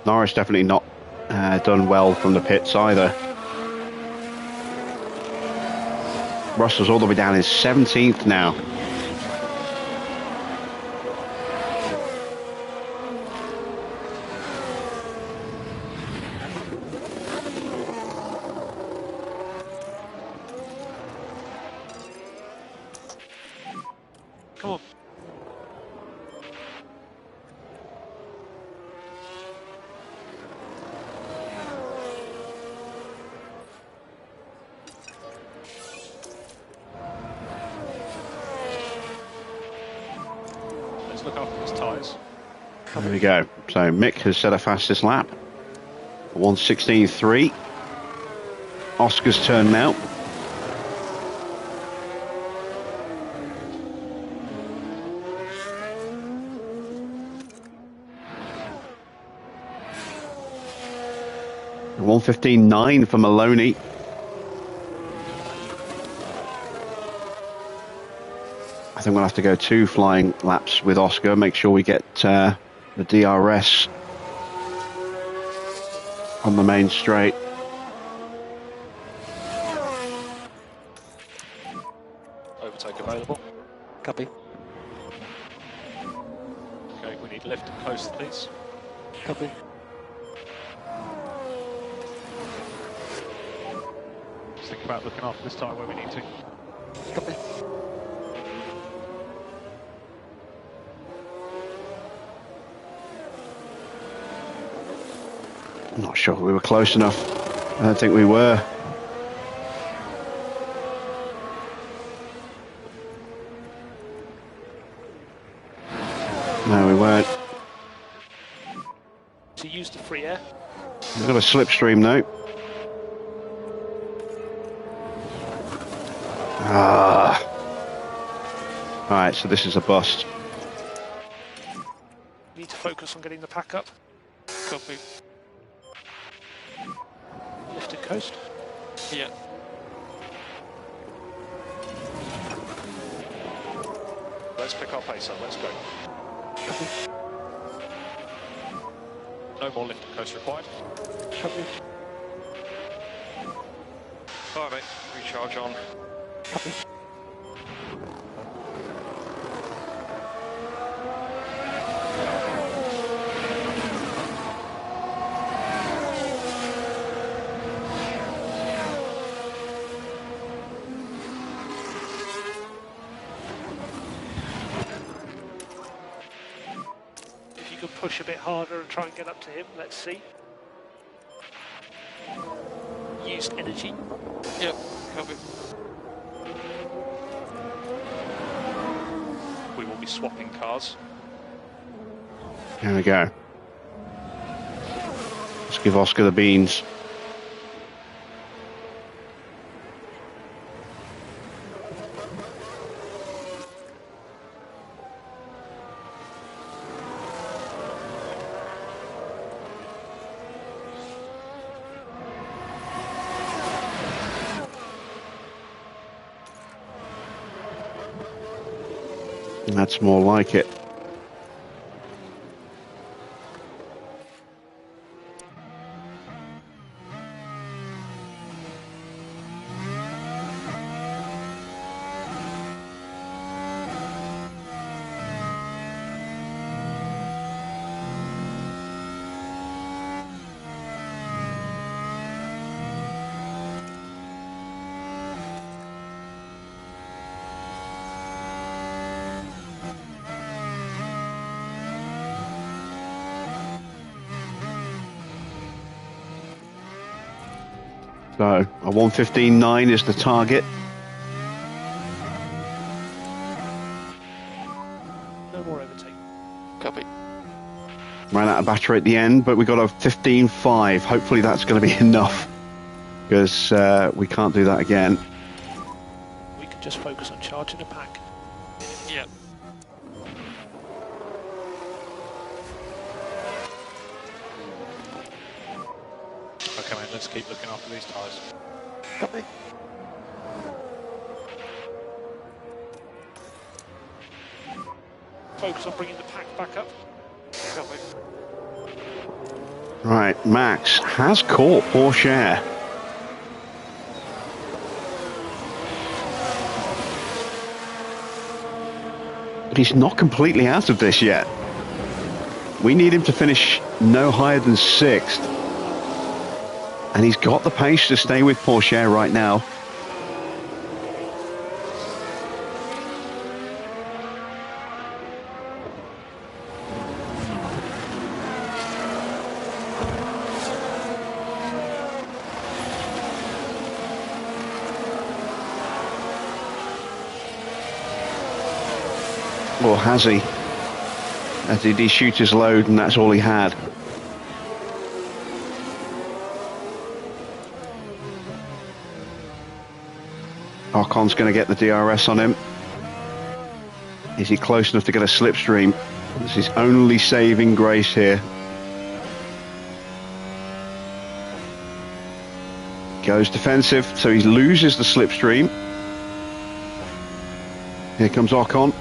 Norris definitely not done well from the pits either. Russell's all the way down in 17th now. Come on. Let's look after his tyres. There we go. So Mick has set a fastest lap. 1:16.3. Oscar's turn now. And 1:15.9 for Maloney. I think we'll have to go 2 flying laps with Oscar. Make sure we get the DRS on the main straight. Overtake available. Copy. Okay, we need left and close, please. Copy. Just think about looking after this tyre where we need to. Copy. I'm not sure we were close enough. I don't think we were. No, we weren't. To use the free air. We've got a slipstream though. Alright, so this is a bust. Need to focus on getting the pack up. Copy. Lift and coast. Yeah. Let's pick our pace up, let's go. No more lift and coast required. Copy. Alright, mate. Recharge on. Copy. If you could push a bit harder and try and get up to him, let's see. Use energy. Yep. Copy. We will be swapping cars. There we go. Let's give Oscar the beans. That's more like it. So a 1:15.9 is the target. No more overtake. Copy. Ran out of battery at the end, but we got a 15.5. Hopefully that's going to be enough, because we can't do that again. We can just focus on charging the pack. Yep. Okay, mate, let's keep looking after these tyres. Copy. Focus on bringing the pack back up. Copy. Right, Max has caught Porsche. But he's not completely out of this yet. We need him to finish no higher than 6th. And he's got the pace to stay with Porsche right now. Or has he? Did he shoot his load and that's all he had? Ocon's going to get the DRS on him. Is he close enough to get a slipstream? This is his only saving grace here. Goes defensive, so he loses the slipstream. Here comes Ocon.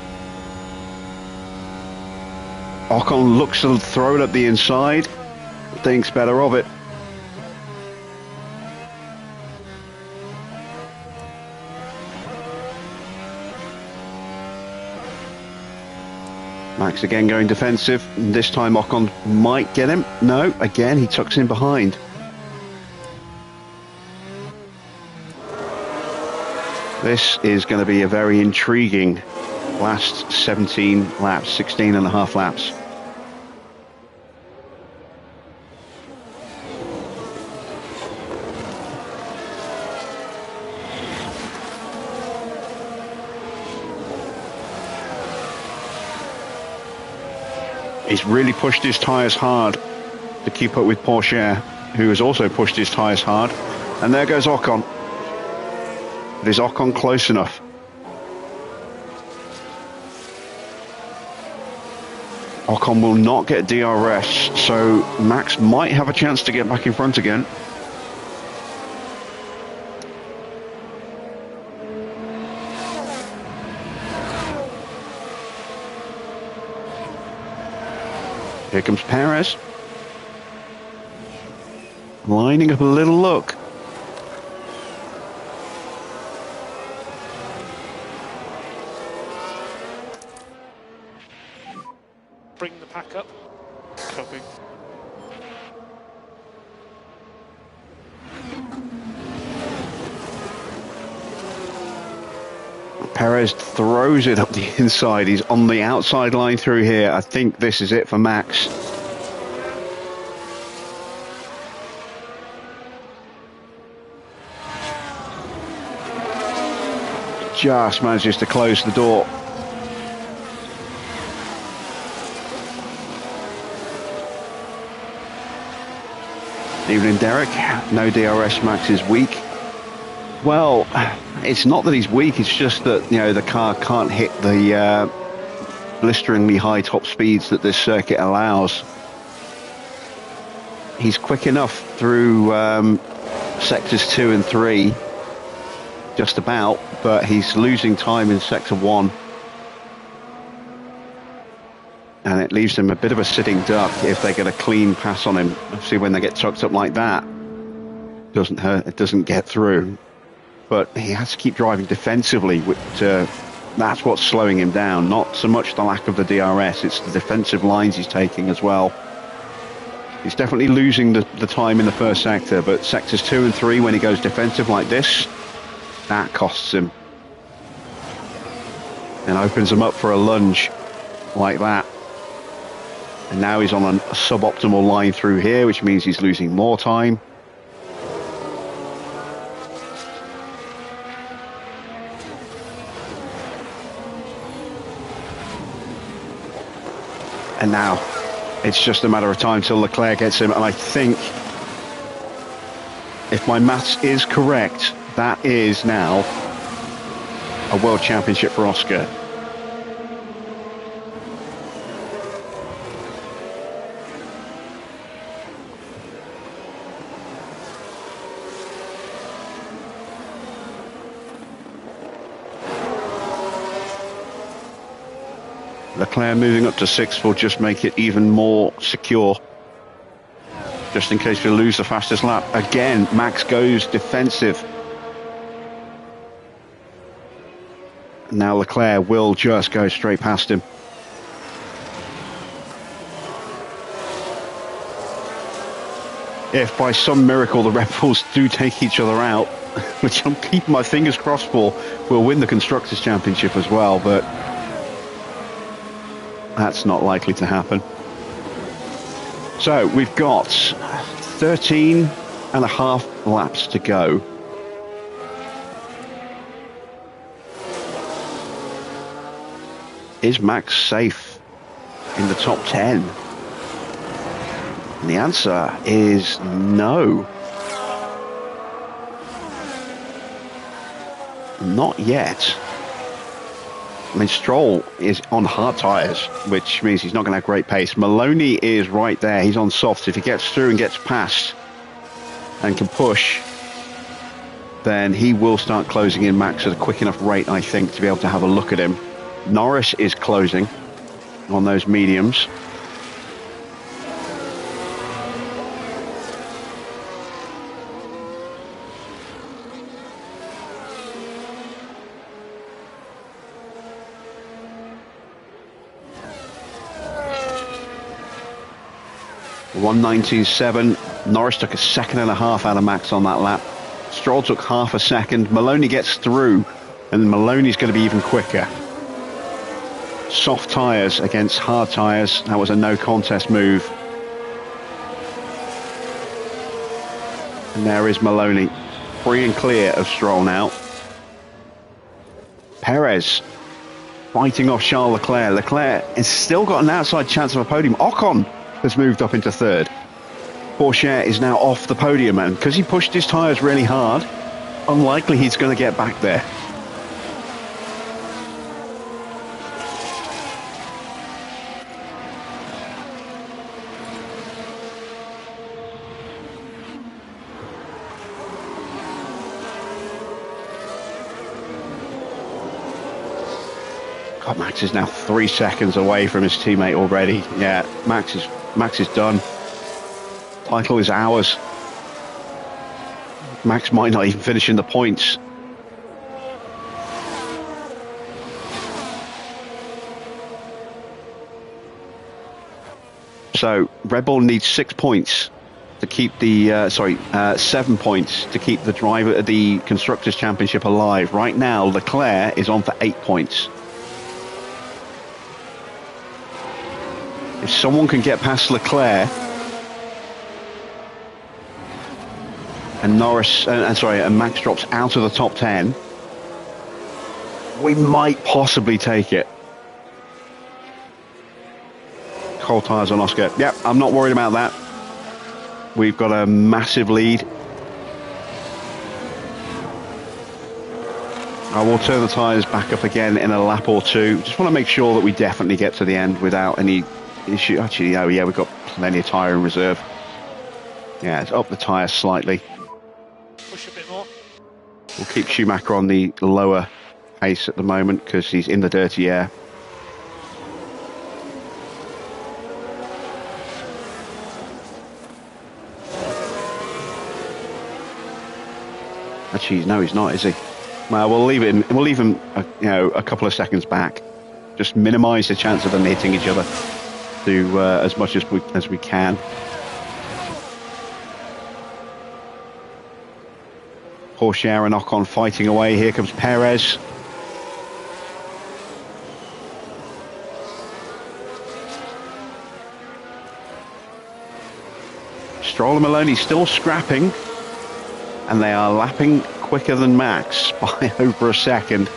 Ocon looks to throw it at the inside, thinks better of it. Max again going defensive. This time Ocon might get him. No, again he tucks in behind. This is going to be a very intriguing last 17 laps, 16 and a half laps. He's really pushed his tyres hard to keep up with Porsche, who has also pushed his tyres hard. And there goes Ocon. But is Ocon close enough? Ocon will not get DRS, so Max might have a chance to get back in front again. Here comes Perez. Lining up a little look. Bring the pack up. Copy. Perez throws it up the inside. He's on the outside line through here. I think this is it for Max. Just manages to close the door. Evening, Derek. No DRS. Max is weak. Well, it's not that he's weak, it's just that, you know, the car can't hit the blisteringly high top speeds that this circuit allows. He's quick enough through sectors 2 and 3, just about, but he's losing time in sector 1. And it leaves him a bit of a sitting duck if they get a clean pass on him. See, when they get tucked up like that, doesn't hurt, it doesn't get through. But he has to keep driving defensively, which that's what's slowing him down. Not so much the lack of the DRS, it's the defensive lines he's taking as well. He's definitely losing the time in the first sector, but sectors 2 and 3, when he goes defensive like this, that costs him. And opens him up for a lunge like that. And now he's on a suboptimal line through here, which means he's losing more time. And now it's just a matter of time till Leclerc gets him. And I think, if my maths is correct, that is now a world championship for Oscar. Leclerc moving up to 6th will just make it even more secure. just in case we lose the fastest lap. Again, Max goes defensive. Now Leclerc will just go straight past him. If by some miracle the Red Bulls do take each other out, which I'm keeping my fingers crossed for, we'll win the Constructors' Championship as well, but that's not likely to happen. So we've got 13 and a half laps to go. Is Max safe in the top 10? And the answer is no. Not yet. I mean, Stroll is on hard tyres, which means he's not going to have great pace. Maloney is right there. He's on softs. If he gets through and gets past and can push, then he will start closing in Max at a quick enough rate, I think, to be able to have a look at him. Norris is closing on those mediums. .119.7. Norris took a second and a half out of Max on that lap. Stroll took half a second. Maloney gets through, and Maloney's going to be even quicker. Soft tyres against hard tyres. That was a no contest move. And there is Maloney, free and clear of Stroll now. Perez fighting off Charles Leclerc. Leclerc has still got an outside chance of a podium. Ocon has moved up into third. Pourchaire is now off the podium, and because he pushed his tyres really hard, unlikely he's going to get back there. God, Max is now 3 seconds away from his teammate already. Yeah, Max is done. Title is ours. Max might not even finish in the points. So Red Bull needs 6 points to keep the 7 points to keep the Constructors' Championship alive. Right now, Leclerc is on for 8 points. If someone can get past Leclerc and Max drops out of the top 10, we might possibly take it. Cold tyres on Oscar. Yep, I'm not worried about that. We've got a massive lead. I will turn the tyres back up again in a lap or two. Just want to make sure that we definitely get to the end without any issue. Actually, oh yeah, we've got plenty of tyre in reserve. Yeah, it's up the tyre slightly. Push a bit more. We'll keep Schumacher on the lower pace at the moment because he's in the dirty air. Actually, no, he's not, is he? Well, we'll leave him. We'll leave him, a couple of seconds back. Just minimise the chance of them hitting each other to as much as we can. Pourchaire and Ocon fighting away. Here comes Perez. Stroll and Maloney still scrapping, and they are lapping quicker than Max by over a second.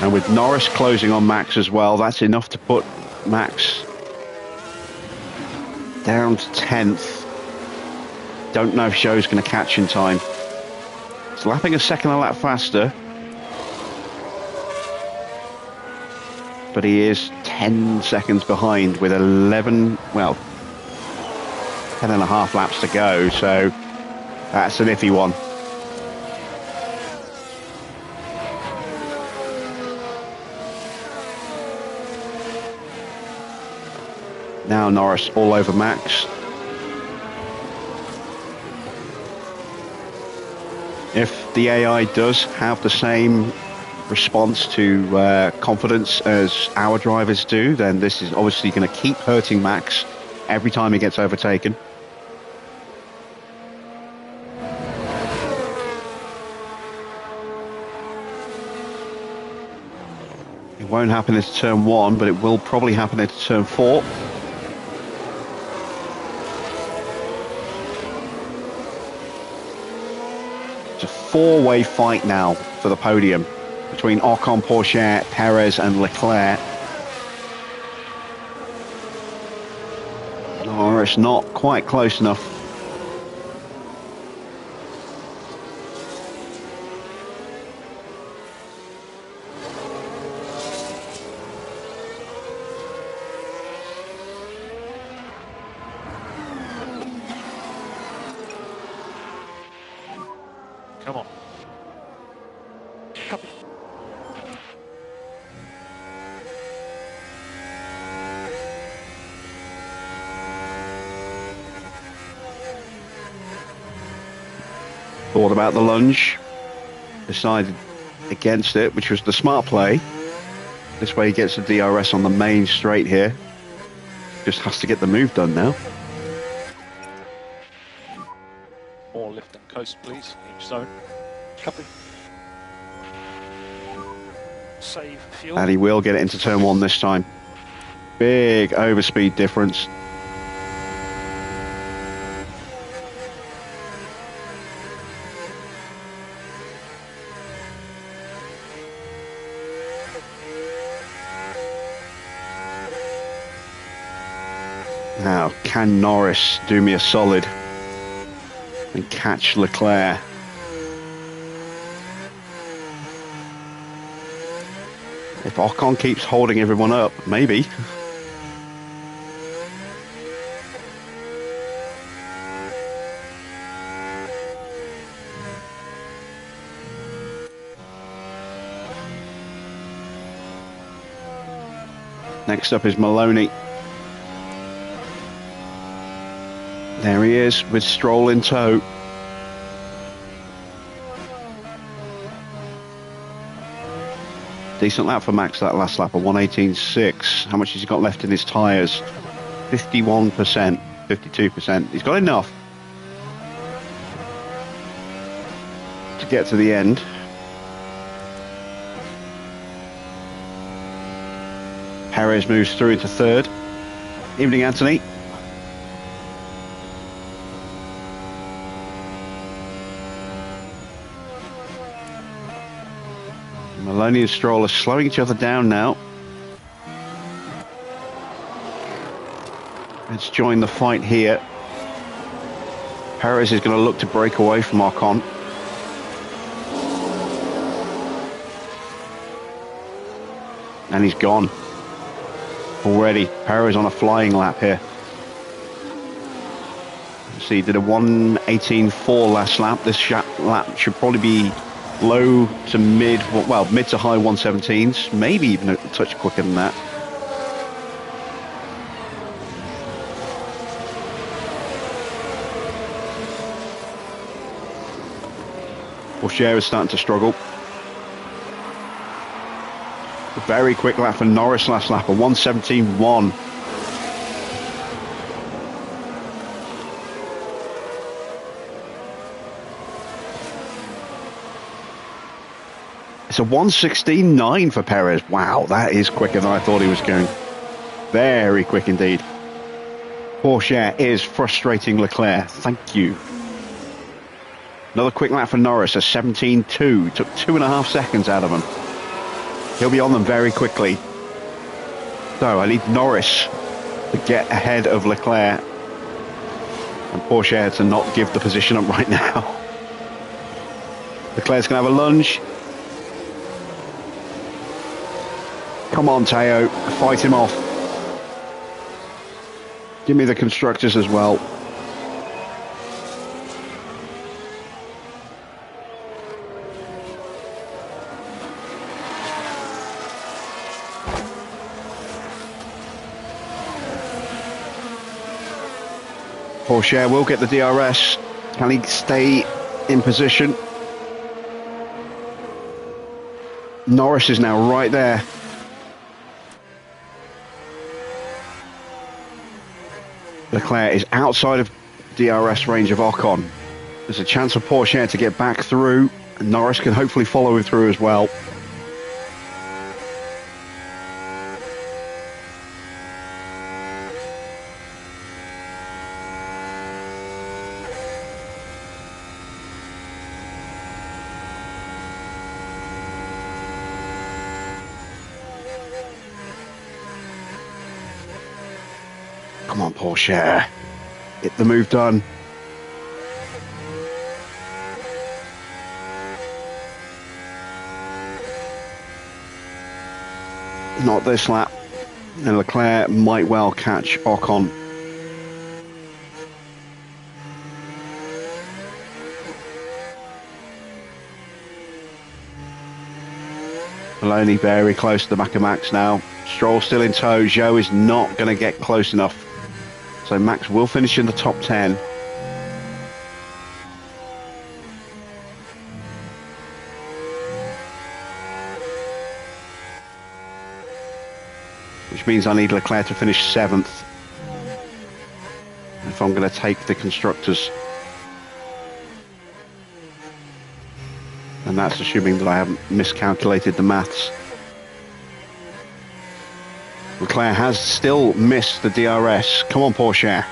And with Norris closing on Max as well, that's enough to put Max down to 10th. Don't know if Zhou's going to catch in time. He's lapping a second a lap faster, but he is 10 seconds behind with 10 and a half laps to go, so that's an iffy one. Now Norris all over Max. If the AI does have the same response to confidence as our drivers do, then this is obviously going to keep hurting Max every time he gets overtaken. It won't happen into turn 1, but it will probably happen into turn 4. It's a 4-way fight now for the podium between Ocon, Pourchaire, Perez and Leclerc. Norris not quite close enough. Come on. Copy. Thought about the lunge, decided against it, which was the smart play. This way he gets the DRS on the main straight here. Just has to get the move done now. More lift and coast, please, each zone. Copy. Save fuel. And he will get it into turn 1 this time. Big overspeed difference. Now, can Norris do me a solid and catch Leclerc? If Ocon keeps holding everyone up, maybe. Next up is Maloney. There he is with Stroll in tow. Decent lap for Max, that last lap, a 1:18.6. How much has he got left in his tyres? 51%, 52%. He's got enough to get to the end. Perez moves through into third. Evening, Anthony. Maloney and Stroll are slowing each other down now. Let's join the fight here. Perez is going to look to break away from Ocon. And he's gone. Already, Perez on a flying lap here. Let's see, he did a 1:18.4 last lap. This lap should probably be low to mid, well, mid to high 1:17s, maybe even a touch quicker than that. Pourchaire is starting to struggle. A very quick lap for Norris last lap, a 1:17.1. It's a 1:16.9 for Perez. Wow, that is quicker than I thought he was going. Very quick indeed. Pourchaire is frustrating Leclerc. Thank you. Another quick lap for Norris, a 17.2. Took 2.5 seconds out of him. He'll be on them very quickly. So I need Norris to get ahead of Leclerc. And Pourchaire to not give the position up right now. Leclerc's going to have a lunge. Come on, Teo, fight him off. Give me the constructors as well. Porsche will get the DRS. Can he stay in position? Norris is now right there. Leclerc is outside of DRS range of Ocon. There's a chance for Porsche to get back through. And Norris can hopefully follow him through as well. Come on, Porsche. Get the move done. Not this lap. And Leclerc might well catch Ocon. Maloney very close to the back of Max now. Stroll still in tow. Zhou is not going to get close enough. So Max will finish in the top 10. Which means I need Leclerc to finish 7th. If I'm going to take the constructors. And that's assuming that I haven't miscalculated the maths. Leclerc has still missed the DRS. Come on, Porsche.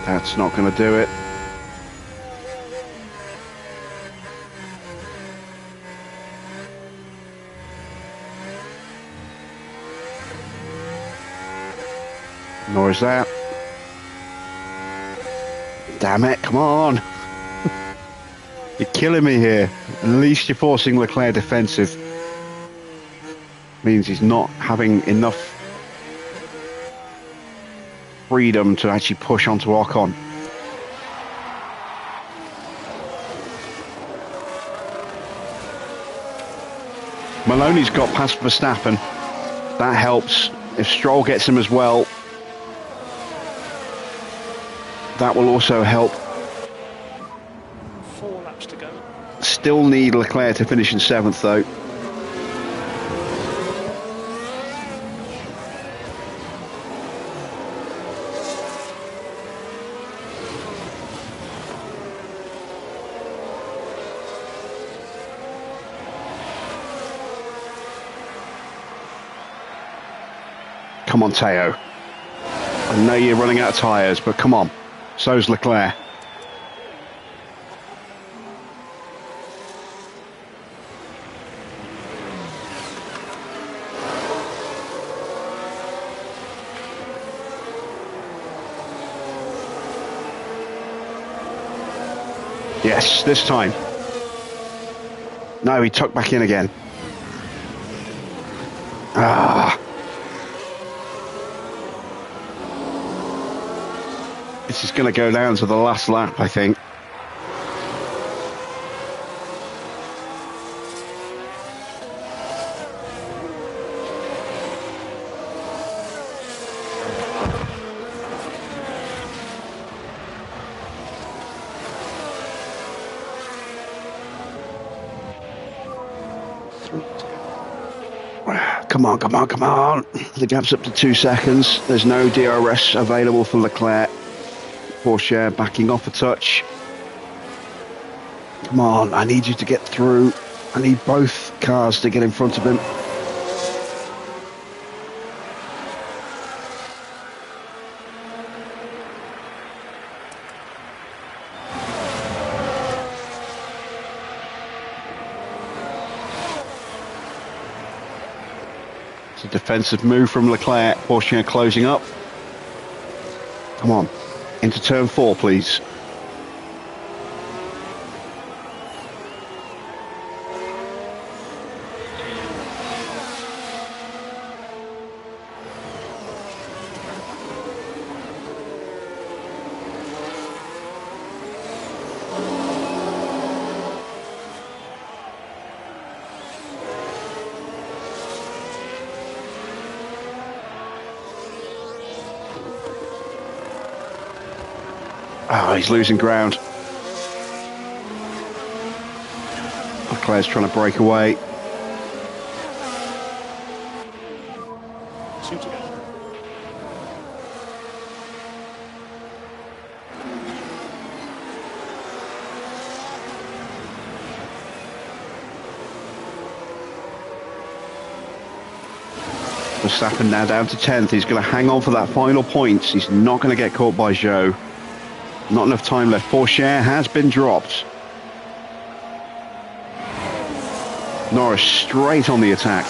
That's not going to do it. Nor is that. Damn it, come on. You're killing me here. At least you're forcing Leclerc defensive. Means he's not having enough freedom to actually push onto Ocon. Maloney's got past Verstappen. That helps. If Stroll gets him as well, that will also help. 4 laps to go. Still need Leclerc to finish in 7th though. Come on, Teo. I know you're running out of tyres, but come on. So's Leclerc. Yes, this time. No, he tucked back in again. Ah. This is going to go down to the last lap, I think. Come on, come on, come on. The gap's up to 2 seconds. There's no DRS available for Leclerc. Porsche backing off a touch. Come on, I need you to get through. I need both cars to get in front of him. It's a defensive move from Leclerc. Porsche closing up. Come on. Into turn 4, please. Oh, he's losing ground. Leclerc's trying to break away. Two to go. Verstappen now down to 10th. He's going to hang on for that final point. He's not going to get caught by Zhou. Not enough time left. Pourchaire has been dropped. Norris straight on the attack.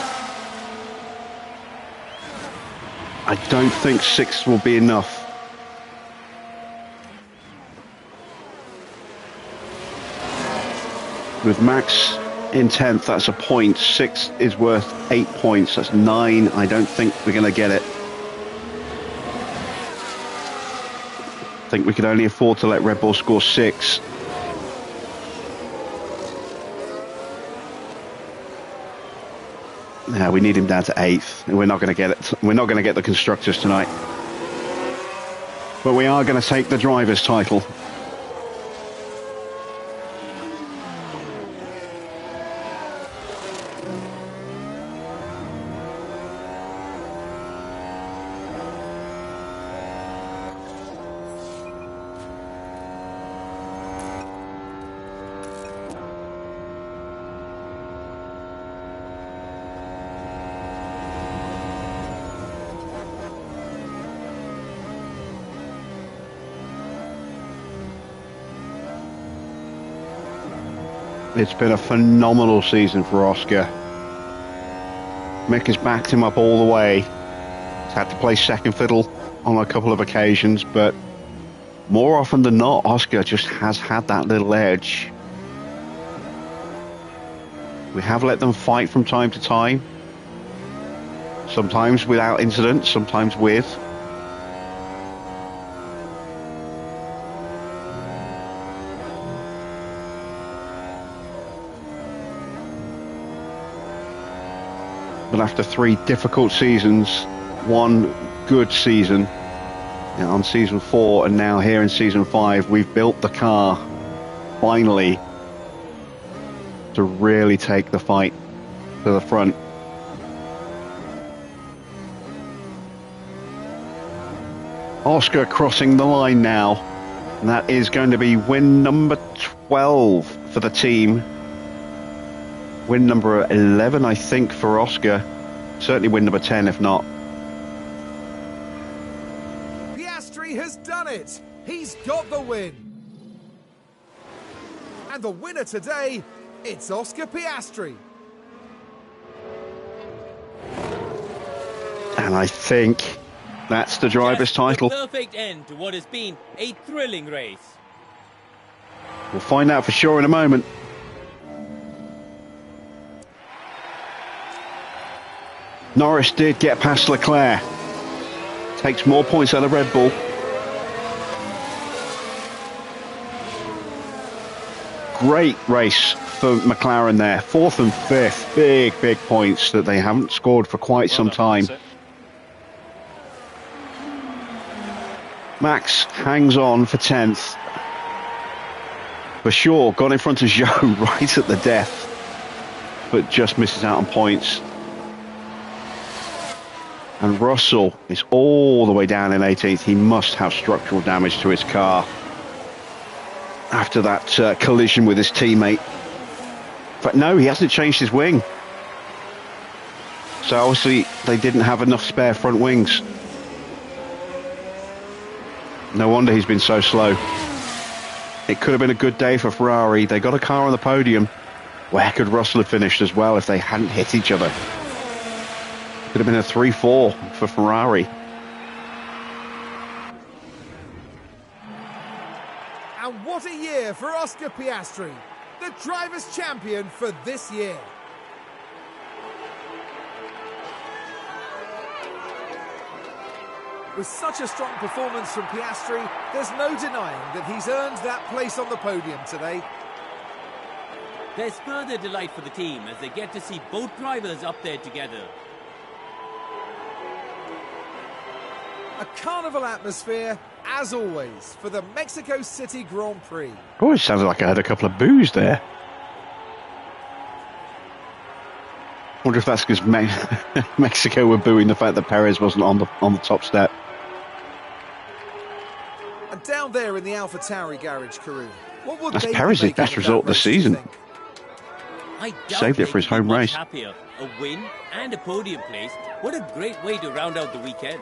I don't think 6th will be enough. With Max in 10th, that's a point. 6th is worth 8 points. That's 9. I don't think we're going to get it. I think we can only afford to let Red Bull score 6. Yeah, we need him down to 8th, and we're not going to get it. We're not going to get the constructors tonight, but we are going to take the drivers' title. It's been a phenomenal season for Oscar. Mick has backed him up all the way. He's had to play second fiddle on a couple of occasions, but more often than not, Oscar just has had that little edge. We have let them fight from time to time. Sometimes without incident, sometimes with. But after 3 difficult seasons, 1 good season on season 4, and now here in season 5, we've built the car finally to really take the fight to the front. Oscar crossing the line now, and that is going to be win number 12 for the team. Win number 11, I think, for Oscar. Certainly win number 10, if not. Piastri has done it. He's got the win. And the winner today, it's Oscar Piastri. And I think that's the driver's title. The perfect end to what has been a thrilling race. We'll find out for sure in a moment. Norris did get past Leclerc. Takes more points out of Red Bull. Great race for McLaren there. 4th and 5th. Big points that they haven't scored for quite some time. Max hangs on for 10th. For sure, got in front of Zhou right at the death, but just misses out on points. And Russell is all the way down in 18th. He must have structural damage to his car after that collision with his teammate. But no, he hasn't changed his wing. So obviously they didn't have enough spare front wings. No wonder he's been so slow. It could have been a good day for Ferrari. They got a car on the podium. Where could Russell have finished as well if they hadn't hit each other? Could have been a 3-4 for Ferrari. And what a year for Oscar Piastri, the drivers' champion for this year. With such a strong performance from Piastri, there's no denying that he's earned that place on the podium today. There's further delight for the team as they get to see both drivers up there together. A carnival atmosphere as always, for the Mexico City Grand Prix. Oh, it sounded like I had a couple of boos there. Wonder if that's because Mexico were booing the fact that Perez wasn't on the top step. And down there in the Alpha Tauri garage, Karun, what would That's they be Perez's making best of result that this race, do you season. think? I doubt Saved it they for his could be home much race. Happier. A win and a podium place. What a great way to round out the weekend.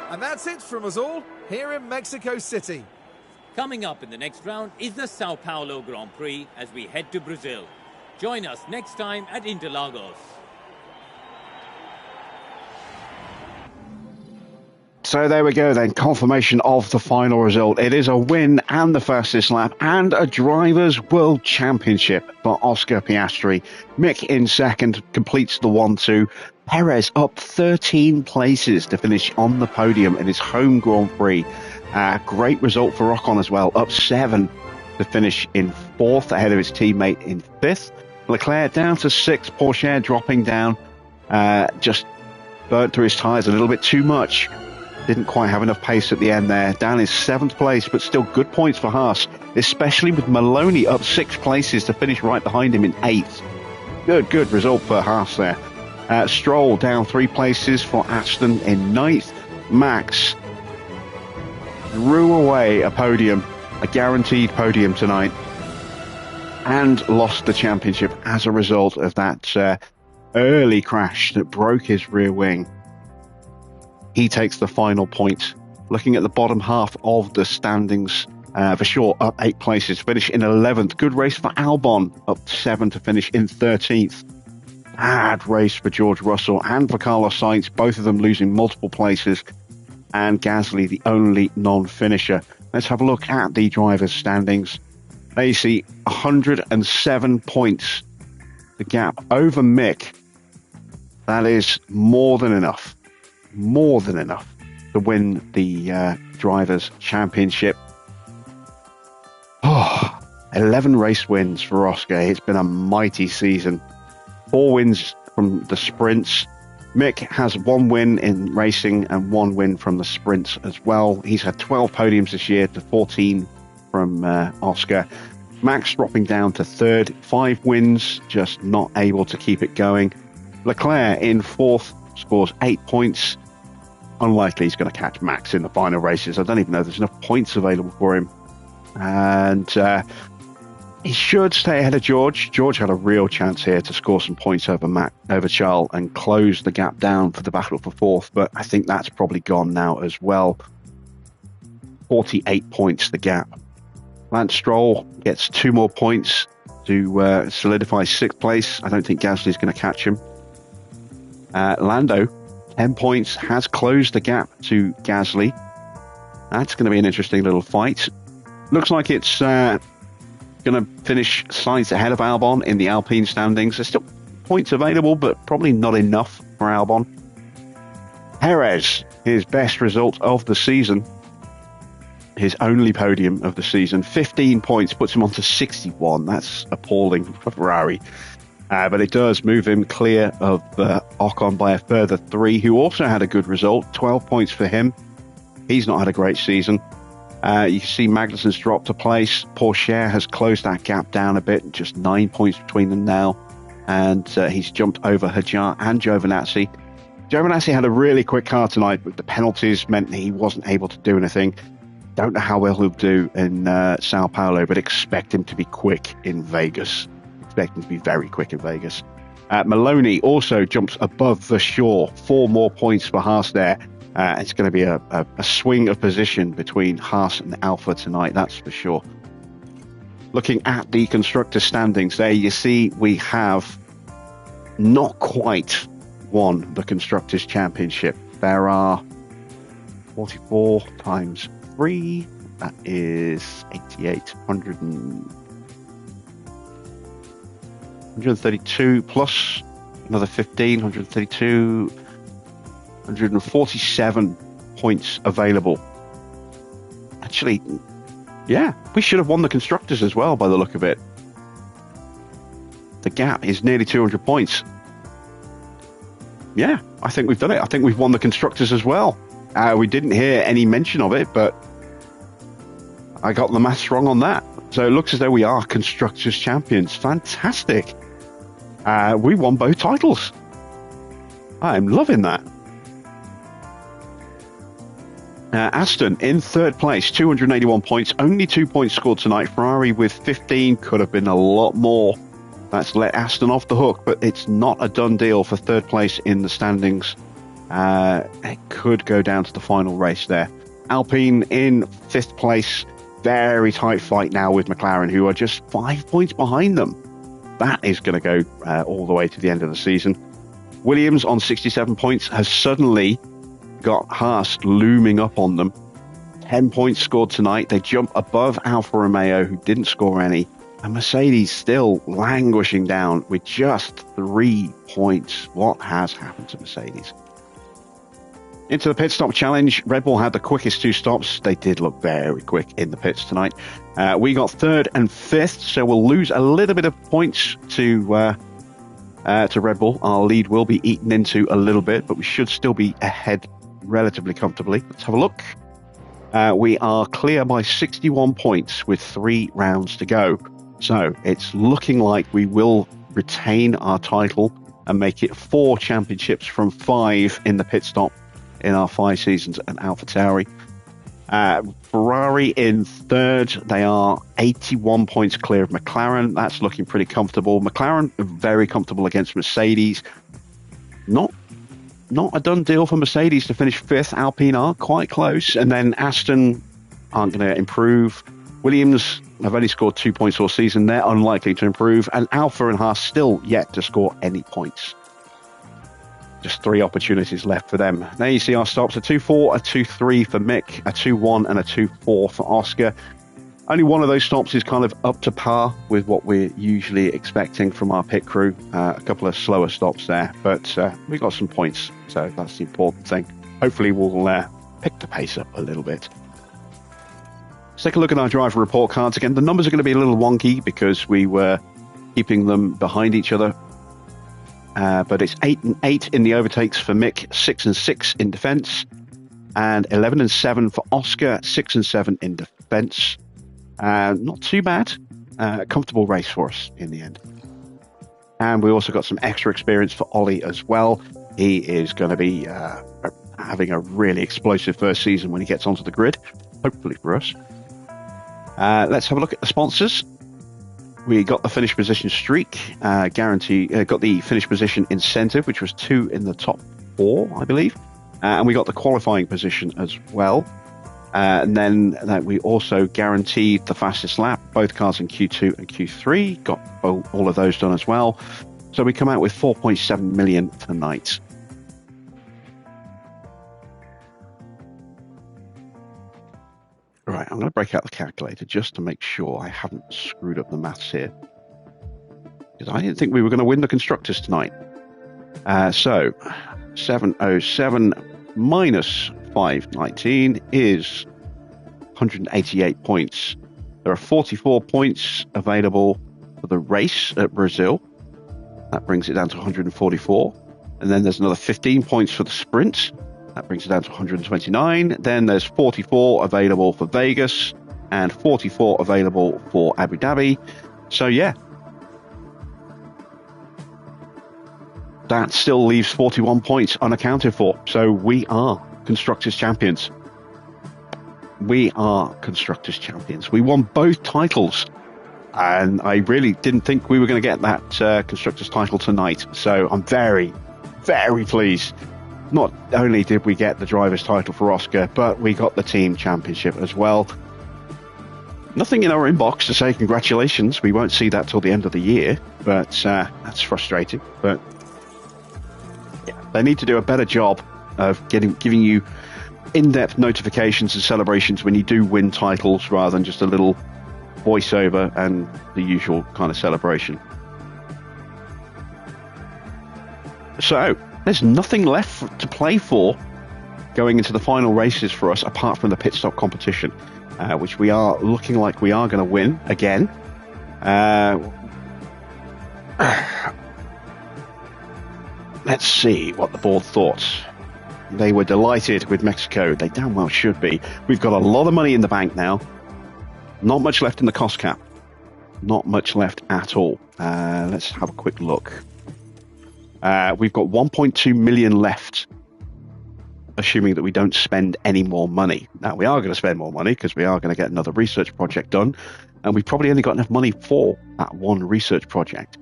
And that's it from us all here in Mexico City. Coming up in the next round is the Sao Paulo Grand Prix as we head to Brazil. Join us next time at Interlagos. So there we go then, confirmation of the final result. It is a win and the fastest lap and a Drivers' World Championship for Oscar Piastri. Mick in second completes the 1-2. Perez up 13 places to finish on the podium in his home Grand Prix. Great result for Ocon as well, up 7 to finish in 4th ahead of his teammate in 5th. Leclerc down to 6th, Porsche dropping down, just burnt through his tyres a little bit too much. Didn't quite have enough pace at the end there. Down in 7th place, but still good points for Haas, especially with Maloney up 6 places to finish right behind him in 8th. Good result for Haas there. Stroll down 3 places for Aston in 9th. Max drew away a podium, a guaranteed podium tonight, and lost the championship as a result of that early crash that broke his rear wing. He takes the final point. Looking at the bottom half of the standings, for sure, up 8 places, finish in 11th. Good race for Albon, up 7 to finish in 13th. Bad race for George Russell and for Carlos Sainz, both of them losing multiple places. And Gasly, the only non-finisher. Let's have a look at the drivers' standings. There you see 107 points. The gap over Mick. That is more than enough to win the Drivers' Championship. 11 race wins for Oscar. It's been a mighty season. 4 wins from the sprints. Mick has 1 win in racing and 1 win from the sprints as well. He's had 12 podiums this year to 14 from Oscar. Max dropping down to 3rd. 5 wins, just not able to keep it going. Leclerc in 4th, scores 8 points. Unlikely he's going to catch Max in the final races. I don't even know there's enough points available for him. And he should stay ahead of George. George had a real chance here to score some points over Charles and close the gap down for the battle for 4th, but I think that's probably gone now as well. 48 points the gap. Lance Stroll gets 2 more points to solidify 6th place. I don't think Gasly's going to catch him. Lando, 10 points, has closed the gap to Gasly. That's going to be an interesting little fight. Looks like it's going to finish Sainz ahead of Albon in the Alpine standings. There's still points available, but probably not enough for Albon. Perez, his best result of the season. His only podium of the season. 15 points, puts him on to 61. That's appalling for Ferrari. But it does move him clear of Ocon by a further 3, who also had a good result. 12 points for him. He's not had a great season. You can see Magnussen's dropped a place. Porsche has closed that gap down a bit, just 9 points between them now. And he's jumped over Hajar and Giovinazzi. Giovinazzi had a really quick car tonight, but the penalties meant that he wasn't able to do anything. Don't know how well he'll do in Sao Paulo, but expect him to be quick in Vegas. Expect him to be very quick in Vegas. Maloney also jumps above the shore. 4 more points for Haas there. It's going to be a swing of position between Haas and Alpha tonight, that's for sure. Looking at the constructor standings there, you see we have not quite won the Constructors' Championship. There are 44 times 3, that is 88, 132 plus another 15, 132, 147 points available. Actually, yeah, we should have won the Constructors as well by the look of it. The gap is nearly 200 points. Yeah, I think we've done it. I think we've won the Constructors as well. We didn't hear any mention of it, but I got the maths wrong on that. So it looks as though we are Constructors champions. Fantastic. We won both titles. I'm loving that. Aston in third place, 281 points. Only 2 points scored tonight. Ferrari with 15. Could have been a lot more. That's let Aston off the hook, but it's not a done deal for third place in the standings. It could go down to the final race there. Alpine in fifth place. Very tight fight now with McLaren, who are just 5 points behind them. That is going to go all the way to the end of the season. Williams on 67 points has suddenly got Haas looming up on them. 10 points scored tonight. They jump above Alfa Romeo, who didn't score any. And Mercedes still languishing down with just 3 points. What has happened to Mercedes? Into the pit stop challenge. Red Bull had the quickest 2 stops. They did look very quick in the pits tonight. We got third and fifth, so we'll lose a little bit of points to Red Bull. Our lead will be eaten into a little bit, but we should still be ahead relatively comfortably. Let's have a look. We are clear by 61 points with 3 rounds to go. So it's looking like we will retain our title and make it 4 championships from 5 in the pit stop in our 5 seasons at AlphaTauri. Ferrari in third. They are 81 points clear of McLaren. That's looking pretty comfortable. McLaren are very comfortable against Mercedes. Not a done deal for Mercedes to finish 5th. Alpine are quite close. And then Aston aren't going to improve. Williams have only scored 2 points all season. They're unlikely to improve. And Alfa and Haas still yet to score any points. Just 3 opportunities left for them. There you see our stops. A 2-4, a 2-3 for Mick, a 2-1 and a 2-4 for Oscar. Only one of those stops is kind of up to par with what we're usually expecting from our pit crew. A couple of slower stops there, but we got some points, so that's the important thing. Hopefully we'll pick the pace up a little bit. Let's take a look at our driver report cards again. The numbers are going to be a little wonky because we were keeping them behind each other. But it's 8 and 8 in the overtakes for Mick, 6 and 6 in defence, and 11 and 7 for Oscar, 6 and 7 in defence. Not too bad. Comfortable race for us in the end. And we also got some extra experience for Ollie as well. He is going to be having a really explosive first season when he gets onto the grid, hopefully for us. Let's have a look at the sponsors. We got the finish position streak, got the finish position incentive, which was 2 in the top 4, I believe. And we got the qualifying position as well. And then we also guaranteed the fastest lap, both cars in Q2 and Q3. Got all of those done as well. So we come out with 4.7 million tonight. Right, I'm going to break out the calculator just to make sure I haven't screwed up the maths here. Because I didn't think we were going to win the Constructors tonight. So, 707 minus 519 is 188 points. There are 44 points available for the race at Brazil. That brings it down to 144. And then there's another 15 points for the sprint. That brings it down to 129. Then there's 44 available for Vegas and 44 available for Abu Dhabi. So, yeah. That still leaves 41 points unaccounted for. So we are Constructors champions. We are Constructors champions. We won both titles. And I really didn't think we were going to get that Constructors title tonight. So I'm very, very pleased. Not only did we get the driver's title for Oscar, but we got the team championship as well. Nothing in our inbox to say congratulations. We won't see that till the end of the year, but that's frustrating. But yeah, they need to do a better job of giving you in-depth notifications and celebrations when you do win titles, rather than just a little voiceover and the usual kind of celebration. So there's nothing left to play for going into the final races for us, apart from the pit stop competition, which we are looking like we are going to win again. let's see what the board thought. They were delighted with Mexico. They damn well should be. We've got a lot of money in the bank now. Not much left in the cost cap. Not much left at all. Let's have a quick look. We've got 1.2 million left, assuming that we don't spend any more money. Now, we are going to spend more money because we are going to get another research project done, and we've probably only got enough money for that one research project.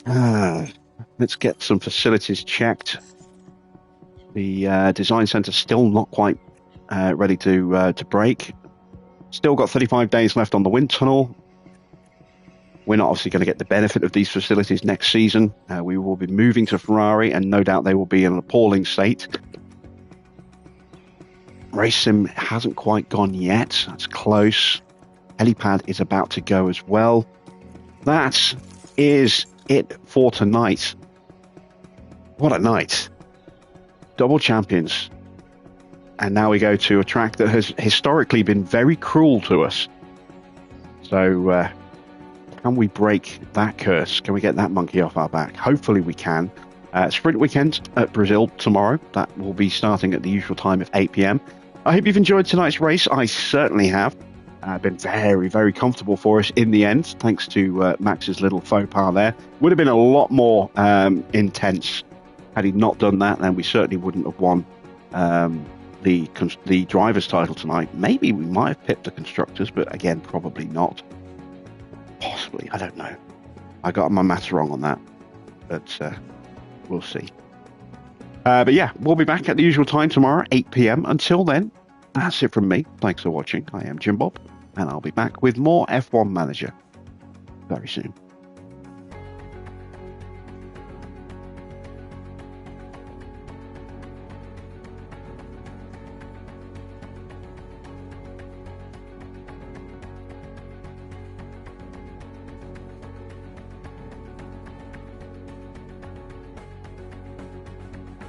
Let's get some facilities checked. The design centre still not quite ready to break. Still got 35 days left on the wind tunnel. We're not obviously going to get the benefit of these facilities next season. We will be moving to Ferrari, and no doubt they will be in an appalling state. Race Sim hasn't quite gone yet. That's close. Helipad is about to go as well. That is it for tonight. What a night. Double champions. And now we go to a track that has historically been very cruel to us. So, can we break that curse? Can we get that monkey off our back? Hopefully we can. Sprint weekend at Brazil tomorrow. That will be starting at the usual time of 8 p.m. I hope you've enjoyed tonight's race. I certainly have. Been very, very comfortable for us in the end, thanks to Max's little faux pas there. Would have been a lot more intense had he not done that, and we certainly wouldn't have won the driver's title tonight. Maybe we might have pipped the constructors, but again, probably not. Possibly, I don't know. I got my maths wrong on that, but we'll see. But yeah, we'll be back at the usual time tomorrow, 8 p.m. Until then, that's it from me. Thanks for watching. I am Jim Bob, and I'll be back with more F1 Manager very soon.